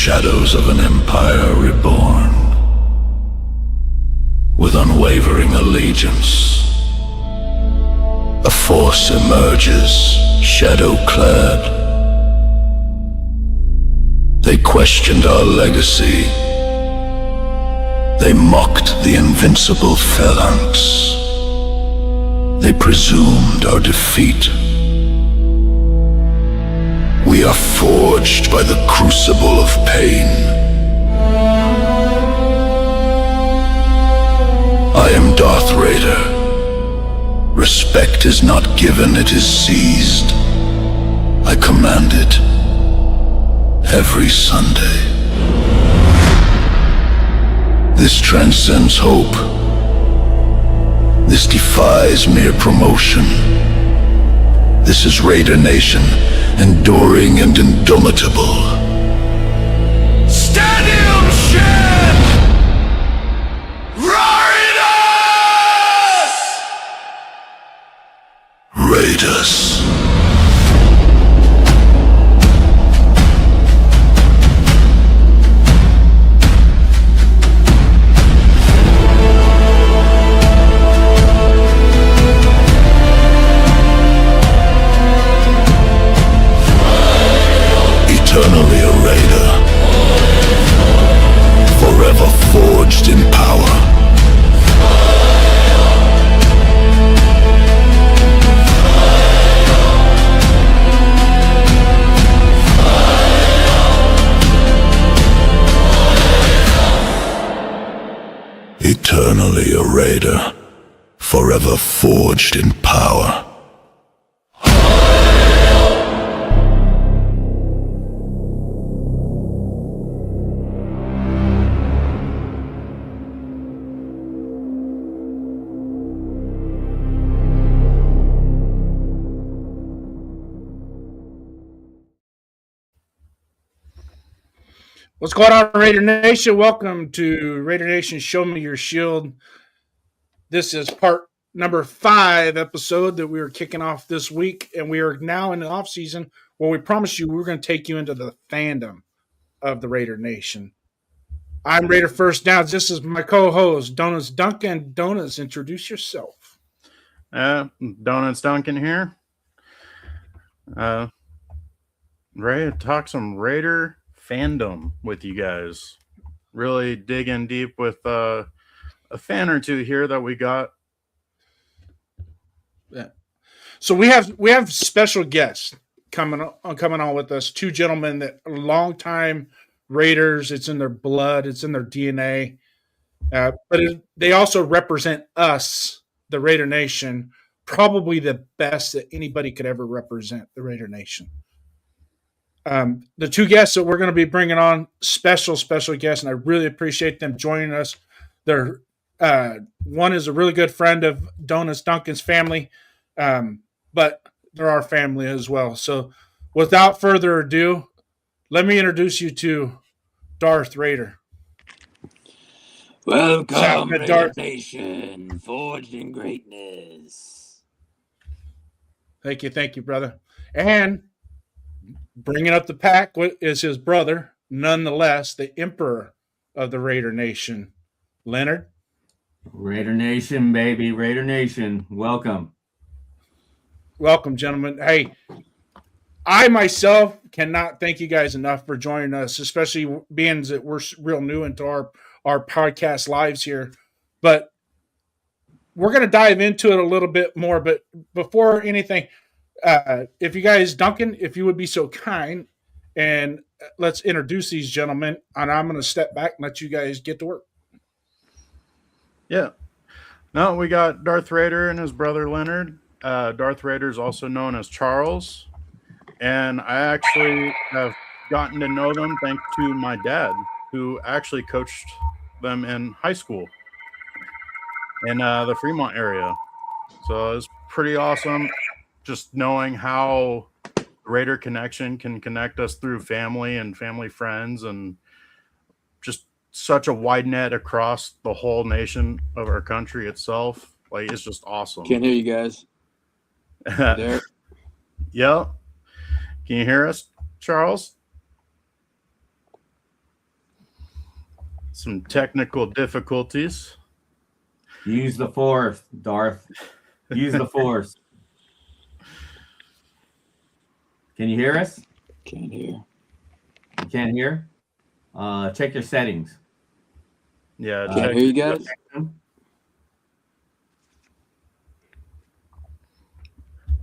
shadows of an empire reborn. With unwavering allegiance, a force emerges, shadow-clad. They questioned our legacy. They mocked the invincible phalanx. They presumed our defeat. We are forged by the crucible of pain. I am Darth Raider. Respect is not given, it is seized. I command it every Sunday. This transcends hope. This defies mere promotion. This is Raider Nation, enduring and indomitable. Stadium shit! Raiders! Eternally a Raider, forever forged in power. Eternally a Raider, forever forged in power. What's going on, Raider Nation? Welcome to Raider Nation Show Me Your Shield. This is part number 5 episode that we are kicking off this week, and we are now in the off season where we promised you we were going to take you into the fandom of the Raider Nation. I'm Raider First Down. This is my co-host, Donuts Duncan. Donuts, introduce yourself. Donuts Duncan here. Ready to talk some Raider fandom with you guys. Really dig in deep with a fan or two here that we got. Yeah. So we have special guests coming on with us. 2 gentlemen that are longtime Raiders. It's in their blood. It's in their DNA. They also represent us, the Raider Nation, probably the best that anybody could ever represent the Raider Nation. The 2 guests that we're going to be bringing on, special guests, and I really appreciate them joining us. They're one is a really good friend of Donuts Duncan's family, but they're our family as well. So without further ado, let me introduce you to Darth Raider. Welcome, Raider Nation, forged in greatness. Thank you, brother. And bringing up the pack is his brother, nonetheless, the Emperor of the Raider Nation, Leonard. Raider Nation, baby. Raider Nation. Welcome. Welcome, gentlemen. Hey, I myself cannot thank you guys enough for joining us, especially being that we're real new into our podcast lives here. But we're going to dive into it a little bit more. But before anything, if you guys, Duncan, if you would be so kind, and let's introduce these gentlemen, and I'm going to step back and let you guys get to work. Yeah. No, we got Darth Raider and his brother Leonard. Darth Raider is also known as Charles, and I actually have gotten to know them thanks to my dad, who actually coached them in high school in the Fremont area. So it's pretty awesome just knowing how Raider Connection can connect us through family and family friends, and just such a wide net across the whole nation of our country itself. Like, it's just awesome. Can't hear you guys. There. Yeah. Can you hear us, Charles? some technical difficulties. Use the force, Darth. Use the force. Can you hear us? Can't hear. You can't hear? Check your settings. Yeah, Can't hear you guys.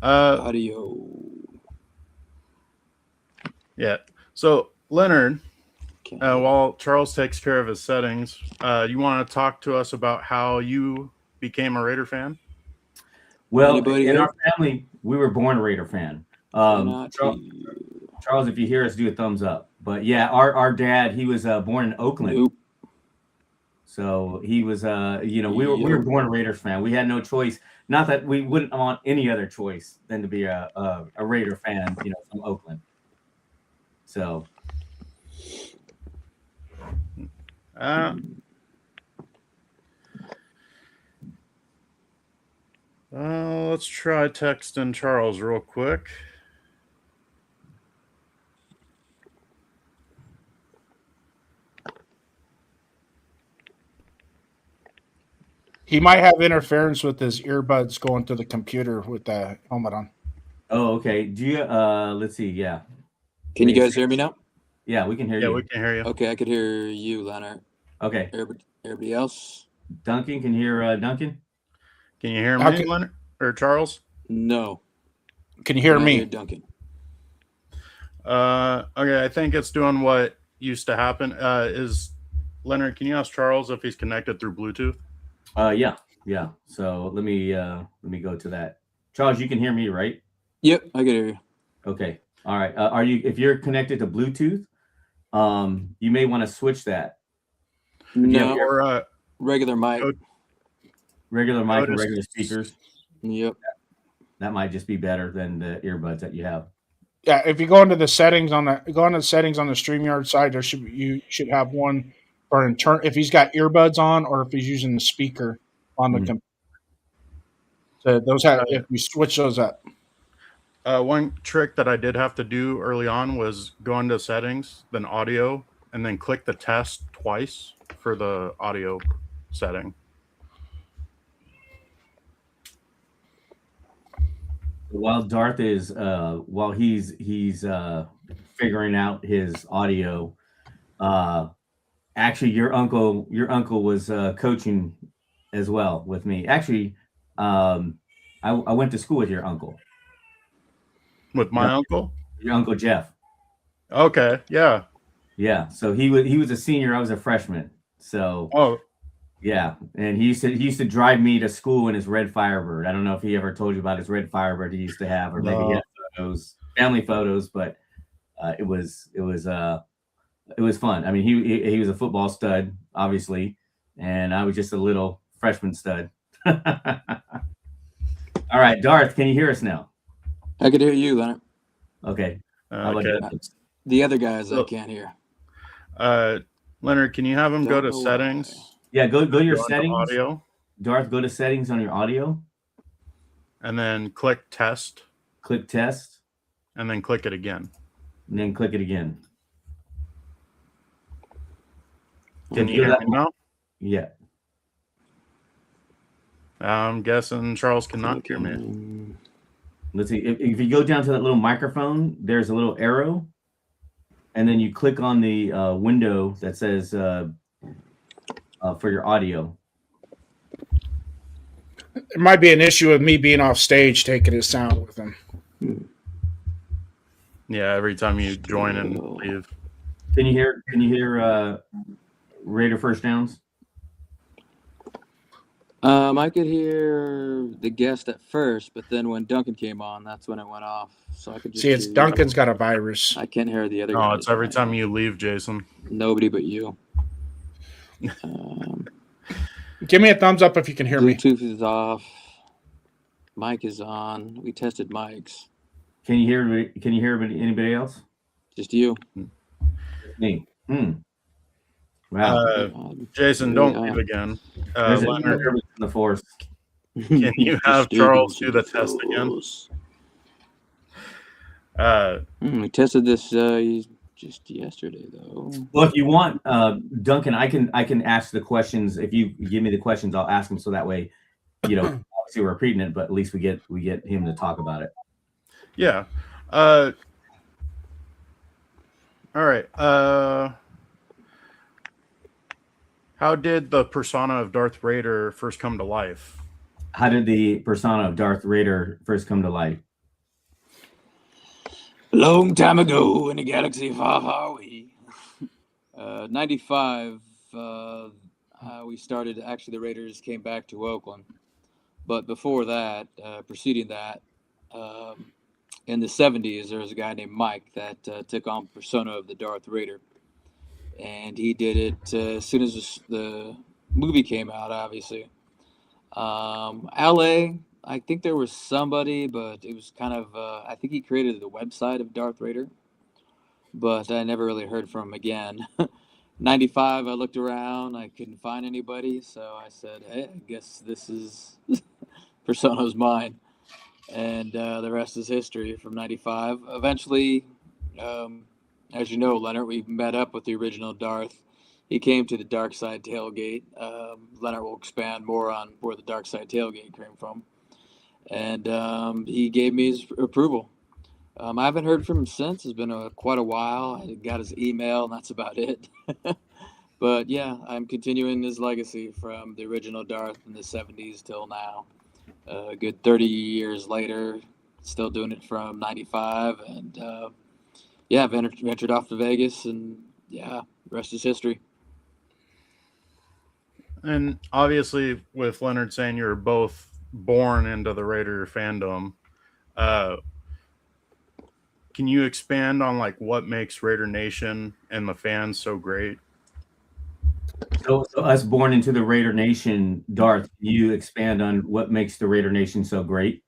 Audio. Yeah. So Leonard, Can't hear. while Charles takes care of his settings, you want to talk to us about how you became a Raider fan? Well, Anybody in here? our family, we were born a Raider fan. Cannot Charles, hear. Charles, if you hear us, do a thumbs up. But yeah, our dad, he was born in Oakland. Nope. So he was, we were born a Raiders fan. We had no choice. Not that we wouldn't want any other choice than to be a Raider fan, from Oakland. So. Let's try texting Charles real quick. He might have interference with his earbuds going to the computer with the helmet on. Oh, okay. Do you? Let's see. Yeah. Can you guys hear me now? Yeah, we can hear you. Yeah, we can hear you. Okay, I could hear you, Leonard. Okay. Everybody else? Duncan, can you hear Duncan? Can you hear me, Okay. Leonard or Charles? No. Can you hear Not me? here, Duncan. Okay, I think it's doing what used to happen. Is Leonard? Can you ask Charles if he's connected through Bluetooth? Yeah. So let me go to that. Charles, you can hear me, right? Yep, I can hear you. Okay. All right. If you're connected to Bluetooth, you may want to switch that. No, Or regular mic. Regular mic and Notice- regular speakers. Yep. That might just be better than the earbuds that you have. Yeah, if you go into the settings on the StreamYard side, you should have one for if he's got earbuds on or if he's using the speaker on the computer. So if you switch those up. one trick that I did have to do early on was go into settings, then audio, and then click the test twice for the audio setting. While Darth is while he's figuring out his audio, actually your uncle was coaching as well with me. Actually, I went to school with your uncle. With my uncle? Your uncle Jeff. Okay, yeah. Yeah. So he was a senior, I was a freshman. So Oh, yeah, and he used to drive me to school in his red Firebird. I don't know if he ever told you about his red Firebird he used to have, or maybe he had photos, family photos, but it was fun. I mean, he was a football stud, obviously, and I was just a little freshman stud. All right, Darth, can you hear us now? I could hear you, Leonard. Okay. How about okay. you? The other guys I can't hear. Leonard, can you have him go to Don't know settings? why. Yeah, go to your Go into settings. audio, Darth, go to settings on your audio. and then click test, Click test, and then click it again. and then click it again. Can you hear me now? Yeah. I'm guessing Charles cannot hear me. Let's see. If you go down to that little microphone, there's a little arrow, and then you click on the window that says for your audio. It might be an issue with me being off stage taking his sound with him. Yeah, every time you join and leave. Can you hear Raider first downs? I could hear the guest at first, but then when Duncan came on, that's when it went off. So I could just See, it's hear you. Duncan's got a virus. I can't hear the other No, guys. it's every time you leave, Jason. Nobody but you. Give me a thumbs up if you can hear me. Bluetooth is off. Mic is on. We tested mics. Can you hear? Can you hear anybody else? Just you. Me. Wow. Jason, don't leave again. There's a Leonard, disturbance in the force. can you have Charles do the test again? We tested this just yesterday though. Well, if you want, Duncan, I can ask the questions. If you give me the questions, I'll ask them so that way, obviously we're repeating it, but at least we get him to talk about it. Yeah. All right. How did the persona of Darth Raider first come to life? How did the persona of Darth Raider first come to life? Long time ago in a galaxy far, far away. 95, we started, actually the Raiders came back to Oakland. But before that, preceding that, in the 70s, there was a guy named Mike that took on persona of the Darth Raider. And he did it as soon as the movie came out, obviously. LA, I think there was somebody, but it was kind of, I think he created the website of Darth Raider, but I never really heard from him again. 95, I looked around, I couldn't find anybody, so I said, hey, I guess this is Persona's mine. And the rest is history from 95. Eventually, as you know, Leonard, we met up with the original Darth. He came to the Dark Side tailgate. Leonard will expand more on where the Dark Side tailgate came from. And he gave me his approval. I haven't heard from him since. It's been quite a while. I got his email, and that's about it. But yeah, I'm continuing his legacy from the original Darth in the 70s till now. A good 30 years later, still doing it from 95. And yeah, I've ventured off to Vegas, and yeah, the rest is history. And obviously, with Leonard saying you're both born into the Raider fandom, can you expand on like what makes Raider Nation and the fans so great? So us born into the Raider Nation, Darth, can you expand on what makes the Raider Nation so great?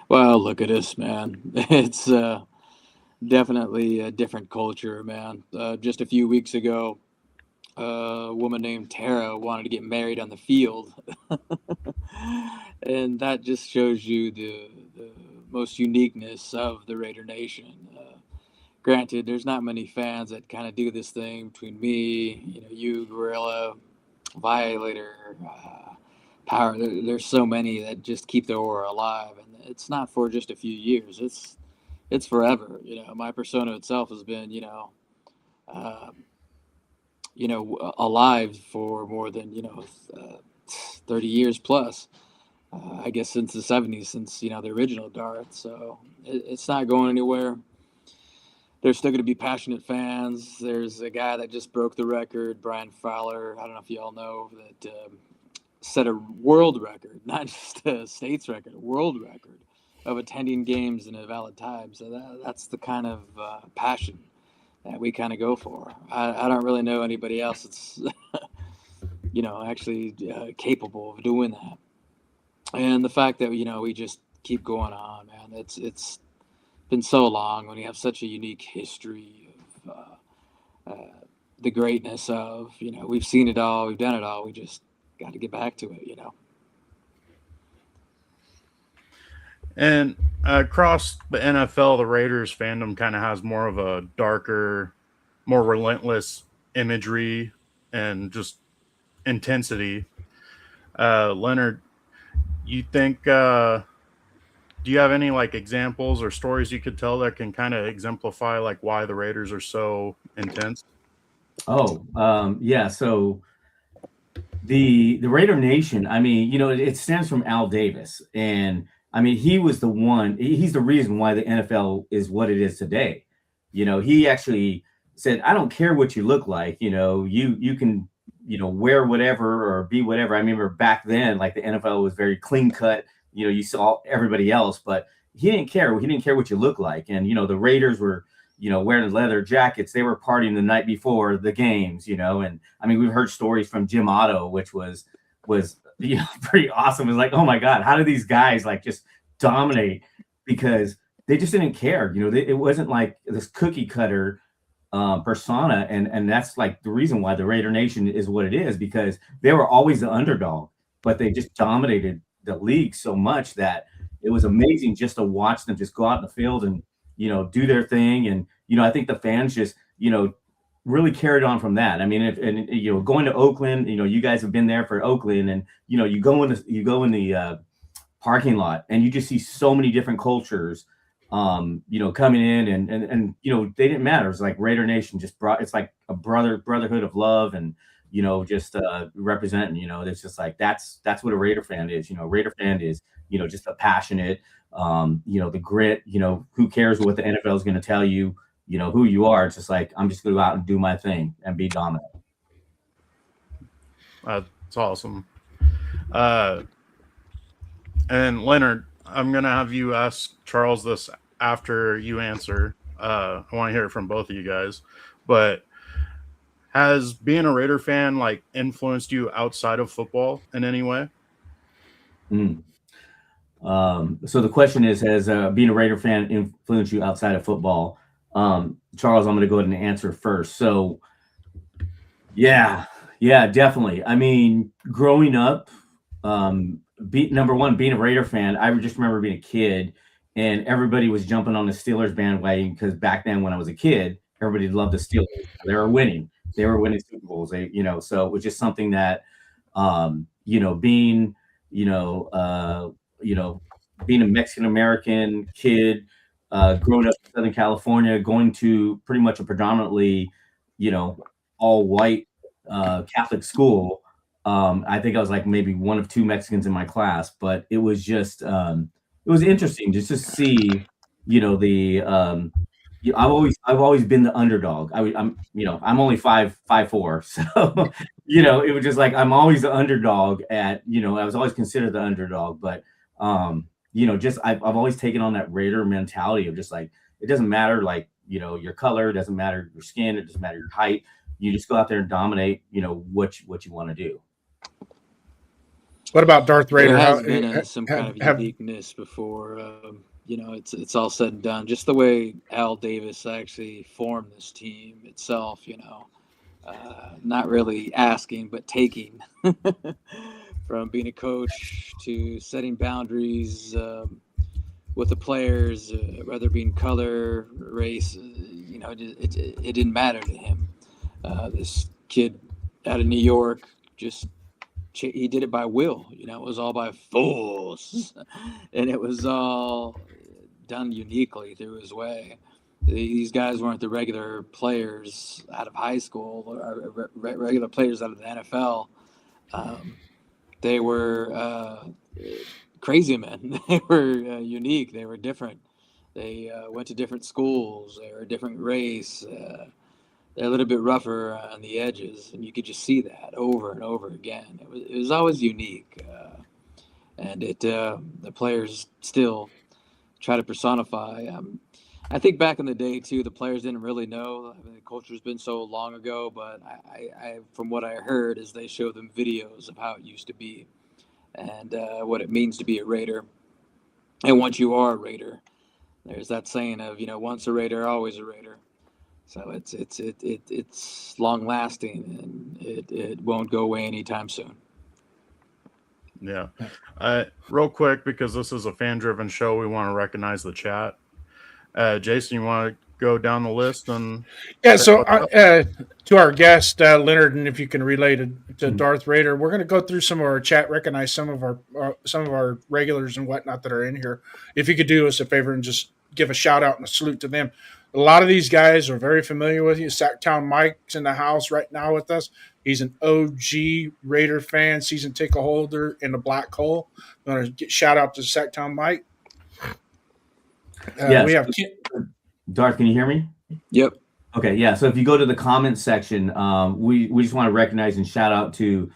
Well, look at us, man. It's definitely a different culture, man. Just a few weeks ago, a woman named Tara wanted to get married on the field. And that just shows you the most uniqueness of the Raider Nation. Granted, there's not many fans that kind of do this thing between me, you, Gorilla, Violator, Power. There's so many that just keep the aura alive, and it's not for just a few years. It's forever. My persona itself has been, alive for more than 30 years plus. I guess since the 70s, since the original Darth. So it's not going anywhere. There's still going to be passionate fans. There's a guy that just broke the record, Brian Fowler. I don't know if you all know that set a world record, not just a states record, a world record of attending games in a valid time. So that's the kind of passion that we kind of go for. I don't really know anybody else that's, actually capable of doing that. And the fact that, we just keep going on, man, it's been so long when you have such a unique history of the greatness of, we've seen it all, we've done it all. We just got to get back to it, And across the NFL, the Raiders fandom kind of has more of a darker, more relentless imagery and just intensity. Leonard, you think, do you have any like examples or stories you could tell that can kind of exemplify like why the Raiders are so intense? Yeah. So the Raider Nation, I mean, it stems from Al Davis, and I mean, he was the one. He's the reason why the NFL is what it is today. He actually said, "I don't care what you look like. You can, wear whatever or be whatever." I remember back then, like the NFL was very clean cut. You saw everybody else, but he didn't care. He didn't care what you look like. And, the Raiders were, wearing leather jackets. They were partying the night before the games, and I mean, we've heard stories from Jim Otto, which was pretty awesome. It was like, oh my God, how do these guys like just dominate? Because they just didn't care. It wasn't like this cookie cutter persona. And that's like the reason why the Raider Nation is what it is, because they were always the underdog, but they just dominated the league so much that it was amazing just to watch them just go out in the field and do their thing. And, I think the fans just, really carried on from that. I mean, going to Oakland, you guys have been there for Oakland, and, you go in the parking lot and you just see so many different cultures, coming in, and they didn't matter. It's like Raider Nation it's like a brotherhood of love, and, just representing, it's just like, that's what a Raider fan is. Raider fan is, just a passionate, the grit, who cares what the NFL is going to tell you, who you are. It's just like, I'm just going to go out and do my thing and be dominant. That's awesome. And Leonard, I'm going to have you ask Charles this after you answer. I want to hear it from both of you guys, but has being a Raider fan like influenced you outside of football in any way? So the question is, has being a Raider fan influenced you outside of football? Charles, I'm going to go ahead and answer first. So yeah, definitely. I mean, growing up, number one, being a Raider fan, I just remember being a kid and everybody was jumping on the Steelers bandwagon, because back then when I was a kid, everybody loved the Steelers. They were winning Super Bowls. So it was just something that, being, being a Mexican American kid, growing up in Southern California, going to pretty much a predominantly, all white Catholic school. I think I was like maybe one of two Mexicans in my class, but it was just it was interesting just to see, I've always been the underdog. I'm only 5'4", so it was just like I'm always the underdog I was always considered the underdog, but just I've always taken on that Raider mentality of just like, it doesn't matter, like, your color, it doesn't matter your skin, it doesn't matter your height. You just go out there and dominate, what you want to do. What about Darth Raider? There has been some kind of uniqueness before, it's all said and done. Just the way Al Davis actually formed this team itself, not really asking, but taking from being a coach to setting boundaries with the players, whether it being color, race, it didn't matter to him. This kid out of New York, he did it by will. It was all by force, and it was all done uniquely through his way. These guys weren't the regular players out of high school or regular players out of the NFL. They were crazy men. They were unique. They were different. They went to different schools. They were a different race. They're a little bit rougher on the edges, and you could just see that over and over again. It was always unique, and the players still try to personify. I think back in the day too, the players didn't really know. I mean, the culture's been so long ago, but I from what I heard is they show them videos of how it used to be, and what it means to be a Raider. And once you are a Raider, there's that saying of once a Raider, always a Raider. So it's long lasting, and it won't go away anytime soon. Yeah. Real quick, because this is a fan driven show, we want to recognize the chat. Jason, you want to go down the list? And so to our guest Leonard, and if you can relate it to Darth Raider, we're going to go through some of our chat, recognize some of our regulars and whatnot that are in here. If you could do us a favor and just give a shout out and a salute to them. A lot of these guys are very familiar with you. Sacktown Mike's in the house right now with us. He's an OG Raider fan, season ticket holder in the Black Hole. I'm going to shout out to Sacktown Mike. Yes. We have Darth, can you hear me? Yep. Okay, yeah. So if you go to the comments section, we just want to recognize and shout out to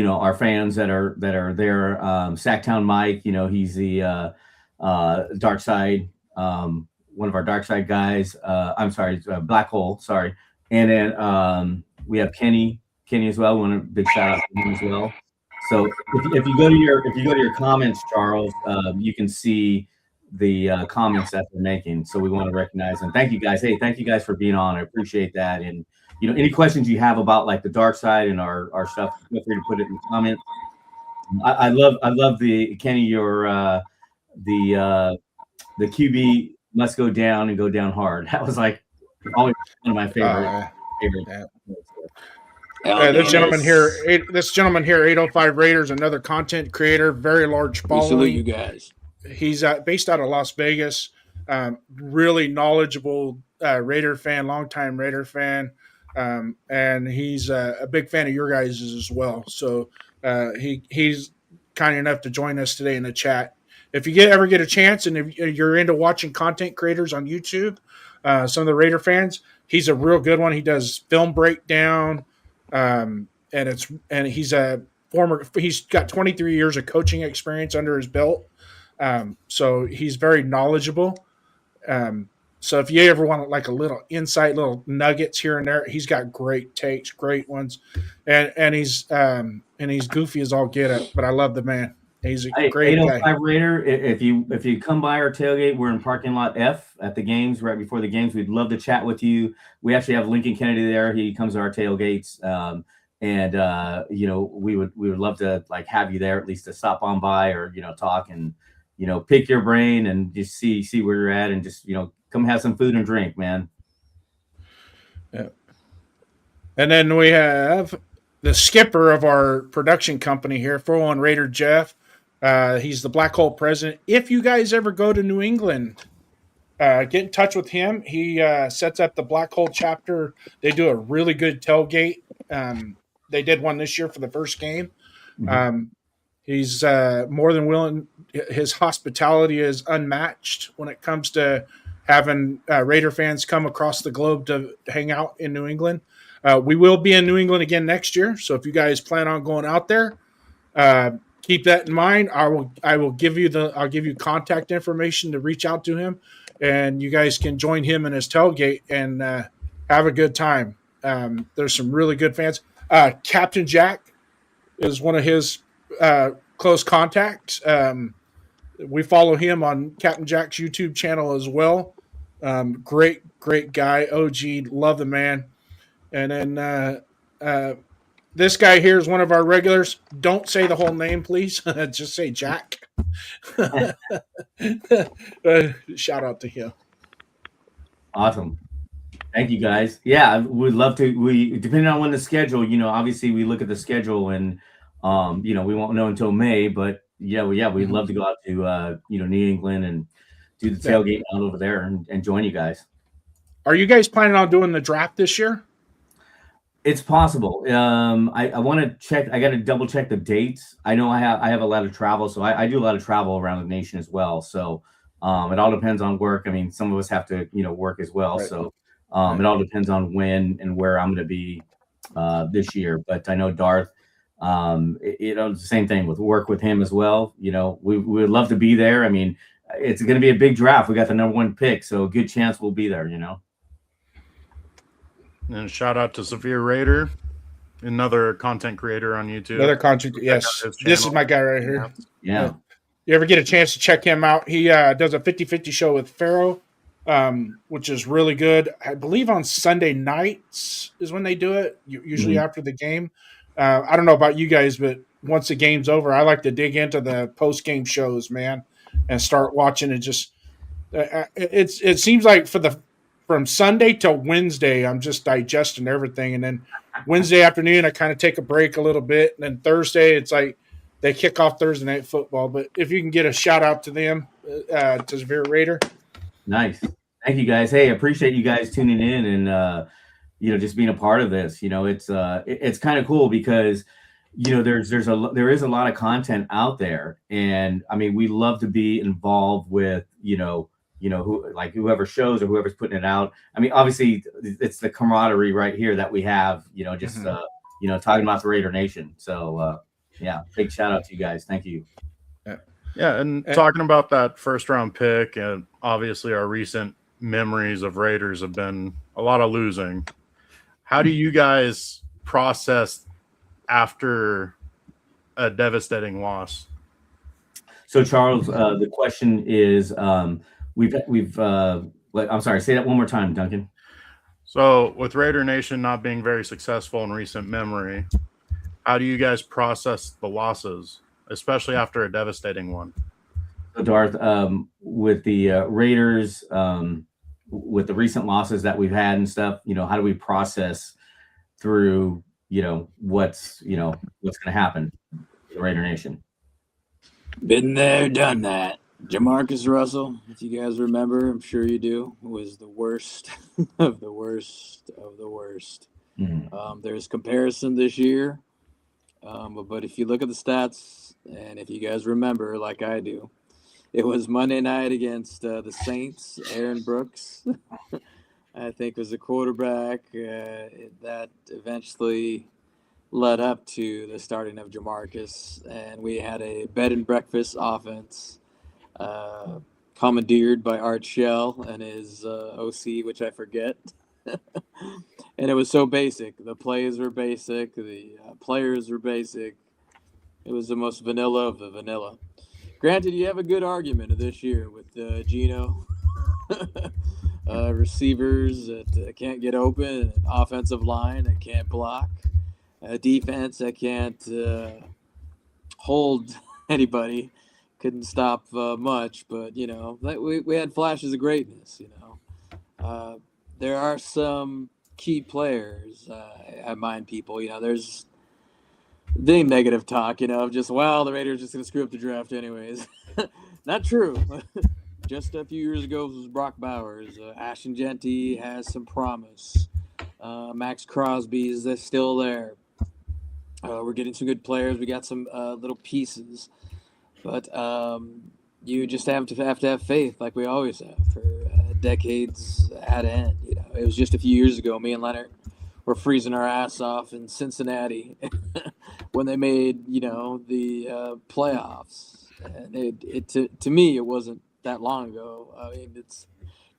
our fans that are there. Sacktown Mike, he's the dark side. One of our dark side guys. I'm sorry, Black Hole. Sorry, and then we have Kenny as well. Want a big shout out to him as well. So if you go to your comments, Charles, you can see the comments that they're making. So we want to recognize them. Thank you guys. Hey, thank you guys for being on. I appreciate that. And any questions you have about like the dark side and our stuff, feel free to put it in the comments. I love the Kenny, your the QB must go down and go down hard. That was like always one of my favorite. Yeah. Hell This gentleman yes. here, 805 Raiders, another content creator, very large We salute you following. guys. He's based out of Las Vegas. Really knowledgeable Raider fan, longtime Raider fan, and he's a big fan of your guys' as well. So he's kind enough to join us today in the chat. If you ever get a chance, and if you're into watching content creators on YouTube, some of the Raider fans, he's a real good one. He does film breakdown, and he's he's got 23 years of coaching experience under his belt. So he's very knowledgeable. So if you ever want like a little insight, little nuggets here and there, he's got great takes, great ones, and he's goofy as all get up. But I love the man. He's a great 805 guy. Raider. If you come by our tailgate, we're in parking lot F at the games, right before the games. We'd love to chat with you. We actually have Lincoln Kennedy there. He comes to our tailgates. And we would love to like have you there, at least to stop on by or talk and pick your brain and just see where you're at and just come have some food and drink, man. Yeah. And then we have the skipper of our production company here, 401 Raider Jeff. He's the Black Hole president. If you guys ever go to New England, get in touch with him. He sets up the Black Hole chapter. They do a really good tailgate. They did one this year for the first game. Mm-hmm. He's more than willing. His hospitality is unmatched when it comes to having Raider fans come across the globe to hang out in New England. We will be in New England again next year. So if you guys plan on going out there, keep that in mind. I'll give you contact information to reach out to him, and you guys can join him in his tailgate and have a good time. There's some really good fans. Captain Jack is one of his close contacts. We follow him on Captain Jack's YouTube channel as well. Great guy. OG, love the man. And then this guy here is one of our regulars. Don't say the whole name, please. Just say Jack. Shout out to him. Awesome. Thank you, guys. Yeah, we'd love to. Depending on when the schedule, obviously we look at the schedule and, we won't know until May, but we'd love to go out to, New England and do the tailgate out over there and join you guys. Are you guys planning on doing the draft this year? It's possible. I want to check. I got to double check the dates. I know I have a lot of travel, so I do a lot of travel around the nation as well. So it all depends on work. I mean, some of us have to, work as well. Right. So it all depends on when and where I'm going to be this year. But I know Darth, the same thing with work with him as well. We would love to be there. I mean, it's going to be a big draft. We got the number 1 pick, so a good chance we'll be there. And shout out to Severe Raider, another content creator on YouTube. Another content, yes. This is my guy right here. Yeah. You ever get a chance to check him out? He does a 50-50 show with Pharaoh, which is really good. I believe on Sunday nights is when they do it, usually after the game. I don't know about you guys, but once the game's over, I like to dig into the post-game shows, man, and start watching it. Just it seems like from Sunday till Wednesday, I'm just digesting everything. And then Wednesday afternoon, I kind of take a break a little bit. And then Thursday, it's like they kick off Thursday Night Football. But if you can get a shout out to them, to Severe Raider. Nice. Thank you, guys. Hey, appreciate you guys tuning in and, just being a part of this. It's kind of cool because, there is a lot of content out there. And, I mean, we love to be involved with, whoever shows or whoever's putting it out. I mean, obviously it's the camaraderie right here that we have, talking about the Raider Nation. So, big shout out to you guys. Thank you. Yeah. And talking about that first round pick, and obviously our recent memories of Raiders have been a lot of losing. How do you guys process after a devastating loss? So Charles, the question is, I'm sorry, say that one more time, Duncan. So with Raider Nation not being very successful in recent memory, how do you guys process the losses, especially after a devastating one? So Darth, with the Raiders, with the recent losses that we've had and stuff, how do we process through, what's going to happen to the Raider Nation? Been there, done that. Jamarcus Russell, if you guys remember, I'm sure you do, was the worst of the worst of the worst. There's comparison this year, but if you look at the stats, and if you guys remember, like I do, it was Monday night against the Saints. Aaron Brooks, I think, was the quarterback that eventually led up to the starting of Jamarcus, and we had a bed and breakfast offense commandeered by Art Shell and his OC, which I forget. And it was so basic. The plays were basic. The players were basic. It was the most vanilla of the vanilla. Granted, you have a good argument this year with Geno. Receivers that can't get open, an offensive line that can't block, a defense that can't hold anybody, couldn't stop much. But we had flashes of greatness. There are some key players. I mind people. There's the negative talk. Just the Raiders just gonna screw up the draft anyways. Not true. Just a few years ago, it was Brock Bowers. Ashton Genty has some promise. Max Crosby is still there. We're getting some good players. We got some little pieces, but you just have to have faith, like we always have for decades at end. It was just a few years ago. Me and Leonard were freezing our ass off in Cincinnati when they made the playoffs. And to me, it wasn't that long ago. I mean, it's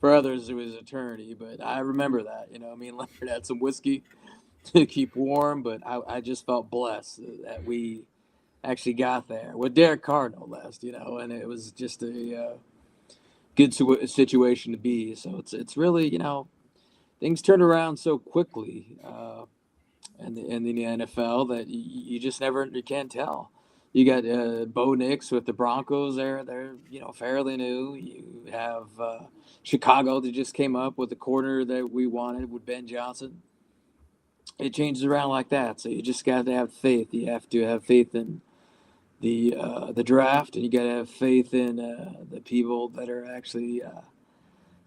for others it was eternity, but I remember that. Me and Leonard had some whiskey to keep warm, but I just felt blessed that we actually got there with Derek Carr, no less. And it was just a good situation to be. So it's really things turn around so quickly in the NFL that you just you can't tell. You got Bo Nix with the Broncos. They're fairly new. You have Chicago that just came up with the corner that we wanted with Ben Johnson. It changes around like that, so you just got to have faith. You have to have faith in the draft, and you got to have faith in the people that are actually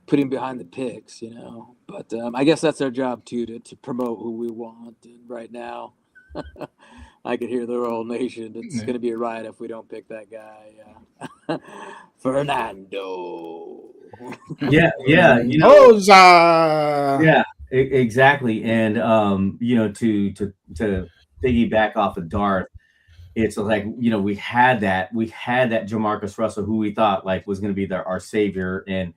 putting behind the picks. But I guess that's our job too, to promote who we want. And right now, I could hear the whole nation. It's going to be a riot if we don't pick that guy, Fernando. Yeah. Yeah, exactly. And to piggyback off of Darth, it's like we had that Jamarcus Russell, who we thought was going to be our savior, and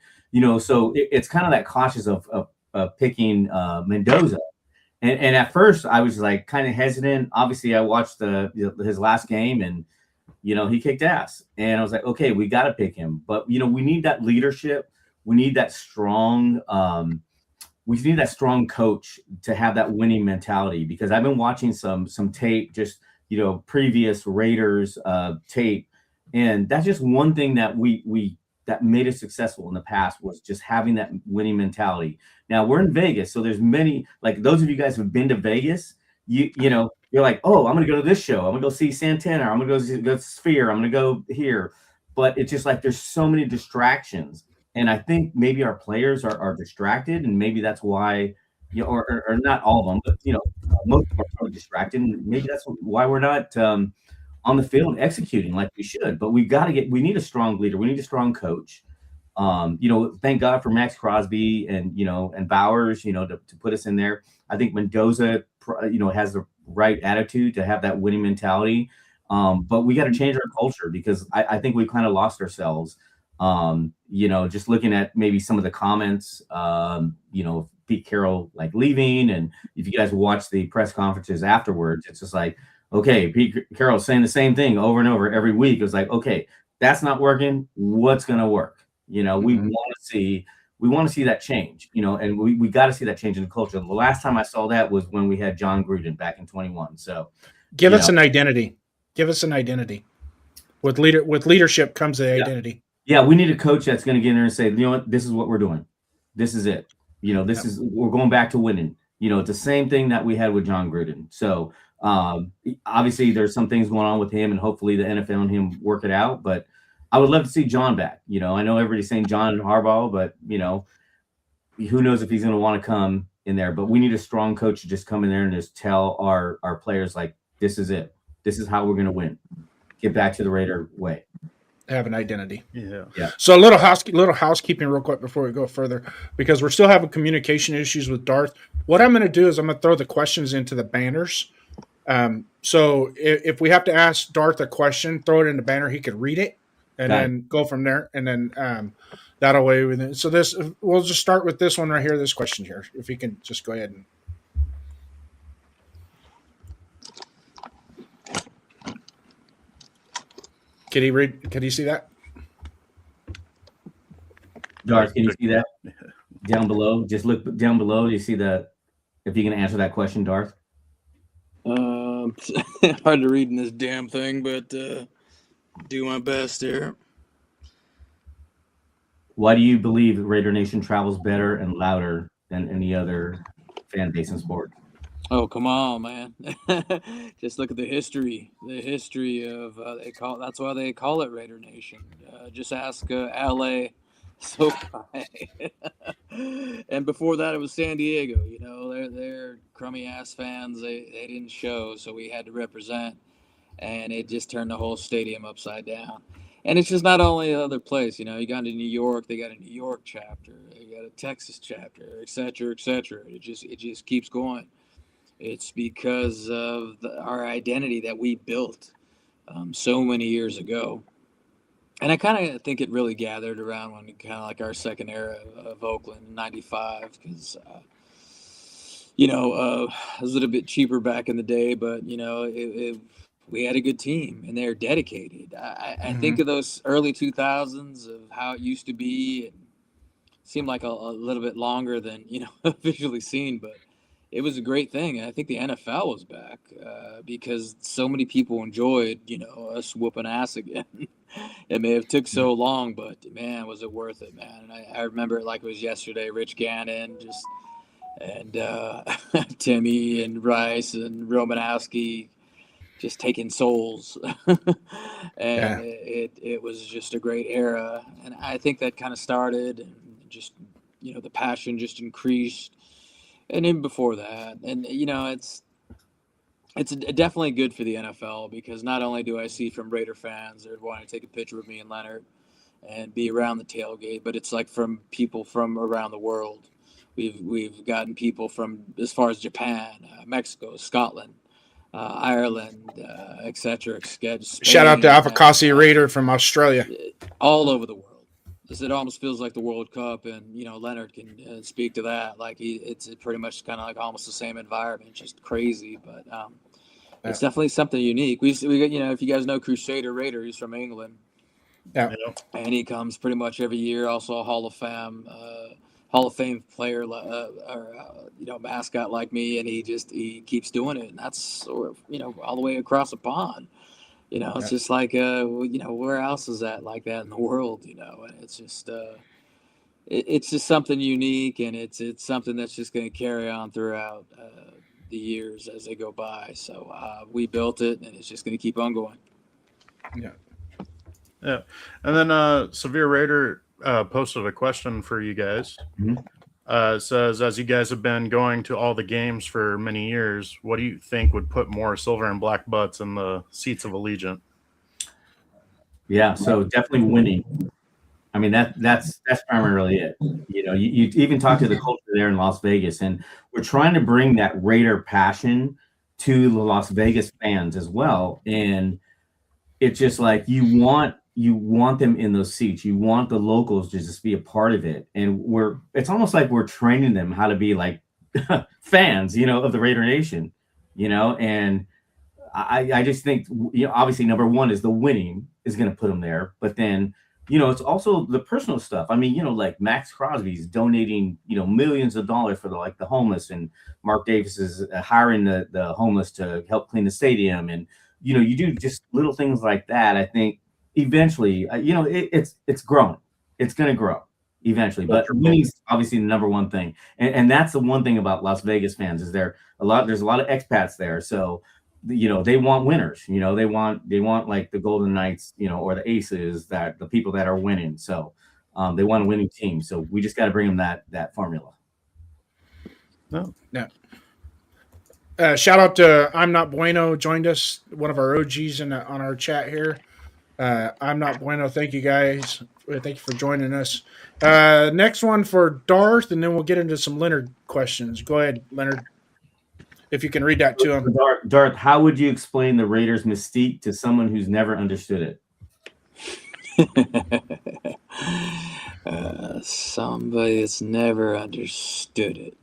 so it's kind of that cautious of picking Mendoza. And at first I was kind of hesitant. Obviously, I watched his last game, and he kicked ass. And I was like, okay, we got to pick him. But we need that leadership. We need that strong. We need that strong coach to have that winning mentality. Because I've been watching some tape, just previous Raiders tape, and that's just one thing that we that made us successful in the past was just having that winning mentality. Now we're in Vegas, so there's many, those of you guys who've been to Vegas, you're like, oh, I'm going to go to this show. I'm going to go see Santana. I'm going to go to Sphere. I'm going to go here. But it's just there's so many distractions. And I think maybe our players are distracted, and maybe that's why, or not all of them, but, most of them are probably distracted. And maybe that's why we're not on the field executing like we should. But we need a strong leader. We need a strong coach. Thank God for Max Crosby and Bowers, to put us in there. I think Mendoza, has the right attitude to have that winning mentality. But we got to change our culture, because I think we've kind of lost ourselves. Just looking at maybe some of the comments, Pete Carroll leaving, and if you guys watch the press conferences afterwards, it's just okay, Pete Carroll's saying the same thing over and over every week. It was okay, that's not working. What's going to work? We want to see that change, and we got to see that change in the culture. The last time I saw that was when we had John Gruden back in 21. So give us an identity. with leadership comes the identity. Yeah, we need a coach that's going to get in there and say, you know what, this is what we're doing. This is it. You know, this is, we're going back to winning. You know, it's the same thing that we had with John Gruden. So obviously there's some things going on with him, and hopefully the NFL and him work it out. But I would love to see John back. You know, I know everybody's saying John and Harbaugh, but you know, who knows if he's going to want to come in there. But we need a strong coach to just come in there and just tell our players, like, this is it. This is how we're going to win. Get back to the Raider way. Have an identity. Yeah. So a little housekeeping real quick before we go further, because we're still having communication issues with Darth. What I'm going to do is I'm going to throw the questions into the banners. So if we have to ask Darth a question, throw it in the banner. He could read it and then go from there. And then that'll way with it. So we'll just start with this one right here. This question here, if he can just go ahead and. Can he read? Can you see that? Darth, can you see that down below? Just look down below. You see if you can answer that question, Darth. Hard to read in this damn thing, but do my best here. Why do you believe Raider Nation travels better and louder than any other fan base in sport? Oh, come on, man. Just look at the history. The history of that's why they call it Raider Nation. Just ask LA SoFi. And before that, it was San Diego. You know, they're crummy ass fans. They didn't show, so we had to represent, and it just turned the whole stadium upside down. And it's just not only the other place. You know, you got to New York, they got a New York chapter, they got a Texas chapter, et cetera, et cetera. It just keeps going. It's because of our identity that we built so many years ago. And I kind of think it really gathered around when kind of like our second era of Oakland in 95, because, it was a little bit cheaper back in the day, but, we had a good team and they're dedicated. I think of those early 2000s of how it used to be. It seemed like a little bit longer than, officially seen, but it was a great thing. And I think the NFL was back because so many people enjoyed, us whooping ass again. It may have took so long, but man, was it worth it, man. And I remember it like it was yesterday. Rich Gannon and Timmy and Rice and Romanowski just taking souls. And it was just a great era. And I think that kind of started and just, the passion just increased. And even before that, and it's definitely good for the NFL, because not only do I see from Raider fans that want to take a picture with me and Leonard and be around the tailgate, but it's like from people from around the world. We've gotten people from as far as Japan, Mexico, Scotland, Ireland, etc. Shout out to Avocasi Raider from Australia. All over the world. It almost feels like the World Cup, and Leonard can speak to that. Like it's pretty much kind of like almost the same environment, just crazy. But it's definitely something unique. We got if you guys know Crusader Raider, he's from England, and he comes pretty much every year. Also a Hall of Fame player, mascot like me, and he keeps doing it, and that's all the way across the pond. It's just like, where else is that like that in the world, and it's just something unique, and it's something that's just going to carry on throughout the years as they go by. So we built it, and it's just going to keep on going. Yeah. And then Severe Raider posted a question for you guys. It says, as you guys have been going to all the games for many years, what do you think would put more silver and black butts in the seats of Allegiant? Yeah, so definitely winning. I mean, that's primarily it. You even talk to the culture there in Las Vegas, and we're trying to bring that Raider passion to the Las Vegas fans as well. And it's just like you want them in those seats. You want the locals to just be a part of it. And it's almost like we're training them how to be like fans, of the Raider Nation, and I just think, obviously number one is the winning is going to put them there. But then, it's also the personal stuff. I mean, like Max Crosby's donating, millions of dollars for the homeless, and Mark Davis is hiring the homeless to help clean the stadium. And, you do just little things like that. I think eventually, it's growing. It's going to grow eventually, but winning's obviously the number one thing. And that's the one thing about Las Vegas fans is there's a lot of expats there. So, they want winners, they want like the Golden Knights, or the Aces, that the people that are winning. So they want a winning team. So we just got to bring them that formula. No. Yeah. Shout out to I'm Not Bueno, joined us, one of our OGs on our chat here. I'm Not Bueno. Thank you guys. Thank you for joining us. Next one for Darth, and then we'll get into some Leonard questions. Go ahead, Leonard, if you can read that to him. Darth, how would you explain the Raiders' mystique to someone who's never understood it? Somebody that's never understood it.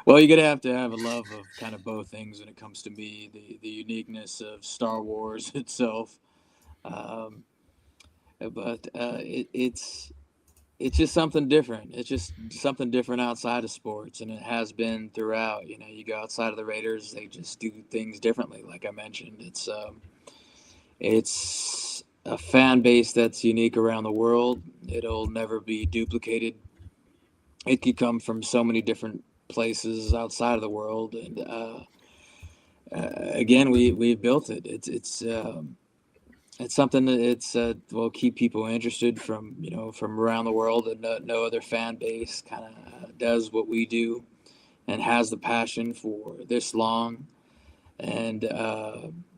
Well, you're gonna have to have a love of kind of both things when it comes to me. The uniqueness of Star Wars itself, but it's just something different. It's just something different outside of sports, and it has been throughout. You go outside of the Raiders, they just do things differently. Like I mentioned, it's a fan base that's unique around the world. It'll never be duplicated. It could come from so many different places outside of the world, and again, we built it. It's something that will keep people interested from around the world, and no other fan base kind of does what we do and has the passion for this long. And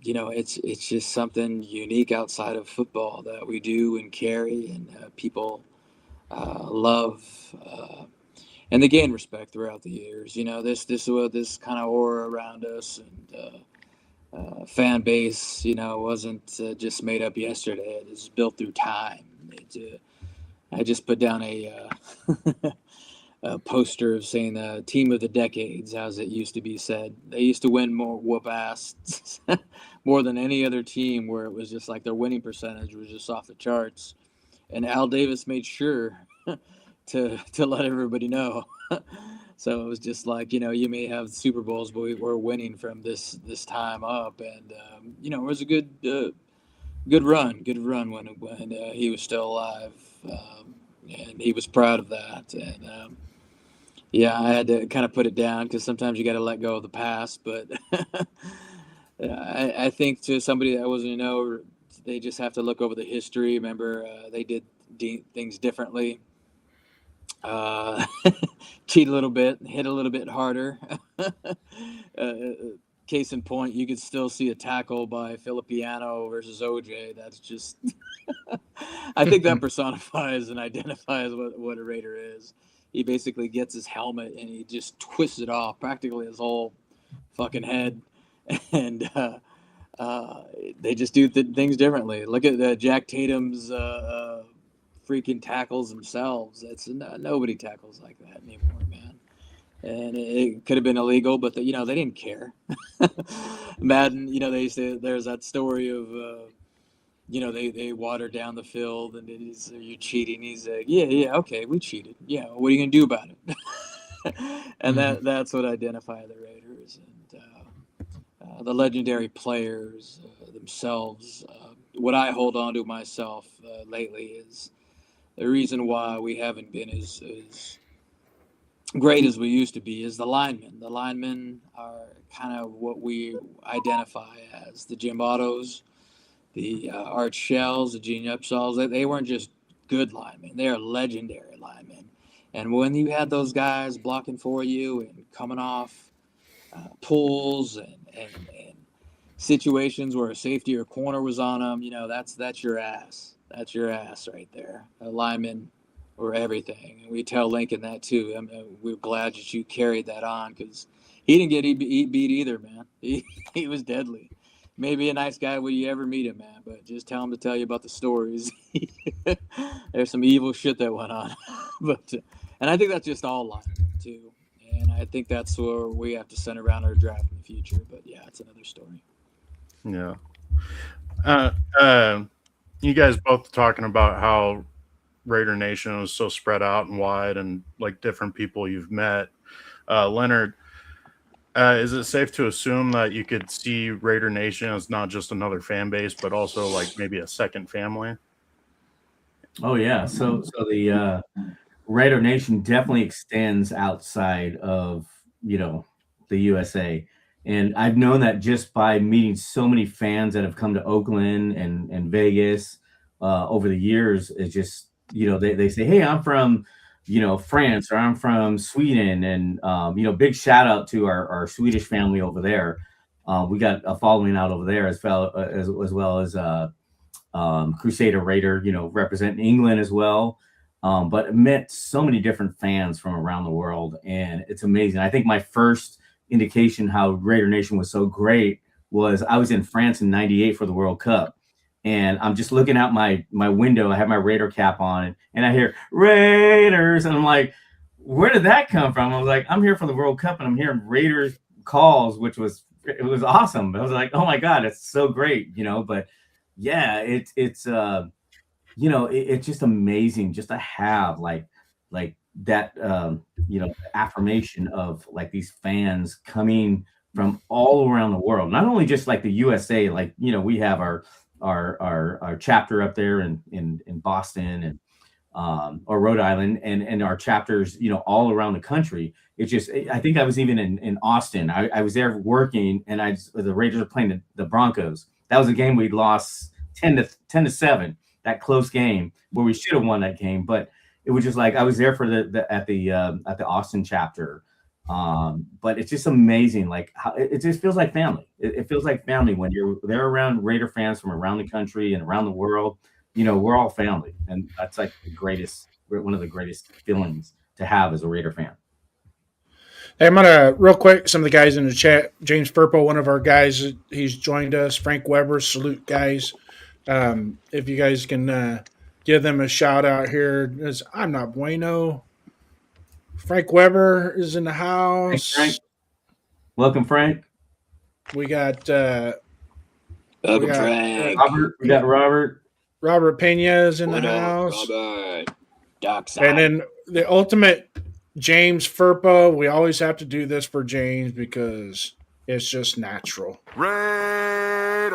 it's just something unique outside of football that we do and carry, and people love and they gain respect throughout the years. This kind of aura around us, and fan base, wasn't just made up yesterday. It was built through time. I just put down a poster saying the team of the decades, as it used to be said. They used to win more whoop ass more than any other team, where it was just like their winning percentage was just off the charts. And Al Davis made sure to let everybody know. So it was just like, you may have Super Bowls, but we're winning from this time up. And, it was a good run when he was still alive. And he was proud of that. And, I had to kind of put it down, because sometimes you got to let go of the past. But I think to somebody that wasn't they just have to look over the history. Remember, they did things differently. Cheat a little bit, hit a little bit harder. Case in point, you could still see a tackle by Filippiano versus OJ. That's just I think that personifies and identifies what a Raider is. He basically gets his helmet and he just twists it off, practically his whole fucking head, and they just do things differently. Look at Jack Tatum's freaking tackles themselves. Nobody tackles like that anymore, man. And it could have been illegal, but they didn't care. Madden, they say there's that story of they water down the field, and you're cheating. He's like, yeah, okay, we cheated. Yeah, what are you gonna do about it? And that's what identifies the Raiders, and the legendary players themselves. What I hold on to myself lately is the reason why we haven't been as great as we used to be is the linemen. The linemen are kind of what we identify as the Jim Ottos, the Art Shells, the Gene Upshalls. They weren't just good linemen. They are legendary linemen. And when you had those guys blocking for you and coming off pulls and situations where a safety or corner was on them, that's your ass. That's your ass right there. Linemen were everything. And we tell Lincoln that too. We're glad that you carried that on, because he didn't get beat either, man. He was deadly. Maybe a nice guy when you ever meet him, man, but just tell him to tell you about the stories. There's some evil shit that went on. And I think that's just all linemen too. And I think that's where we have to center around our draft in the future. But yeah, it's another story. Yeah. You guys both talking about how Raider Nation was so spread out and wide, and like different people you've met. Leonard, Is it safe to assume that you could see Raider Nation as not just another fan base, but also like maybe a second family? Oh yeah. So the Raider Nation definitely extends outside of, the USA. And I've known that just by meeting so many fans that have come to Oakland and Vegas over the years. It's just, they say, hey, I'm from, France, or I'm from Sweden. And, big shout out to our Swedish family over there. We got a following out over there as well as Crusader Raider, representing England as well. But met so many different fans from around the world, and it's amazing. I think my first indication how Raider Nation was so great was I was in France in '98 for the World Cup, and I'm just looking out my window. I have my Raider cap on, and I hear Raiders, and I'm like, where did that come from? I was like, I'm here for the World Cup, and I'm hearing Raiders calls, which was it was awesome. I was like, oh my god, it's so great, But yeah, it's just amazing just to have like that affirmation of like these fans coming from all around the world, not only just like the USA. Like, we have our chapter up there in Boston and or Rhode Island, and our chapters, all around the country. It's just, I think I was even in Austin. I was there working, and the Raiders were playing the Broncos. That was a game we lost 10-7, that close game where we should have won that game. But it was just like I was there for at the Austin chapter. But it's just amazing, like how it just feels like family. It feels like family when you're there around Raider fans from around the country and around the world. We're all family, and that's like one of the greatest feelings to have as a Raider fan. Hey, I'm gonna real quick. Some of the guys in the chat. James Purple, one of our guys, he's joined us. Frank Weber, salute guys. If you guys can give them a shout out here, I'm not bueno. Frank Weber is in the house. Thanks, Frank. Welcome, Frank. We got Frank. Robert. We got Robert. Robert Pena is in What the up, house. Robert? Dark side. And then the ultimate James Furpo. We always have to do this for James because it's just natural. Raiders.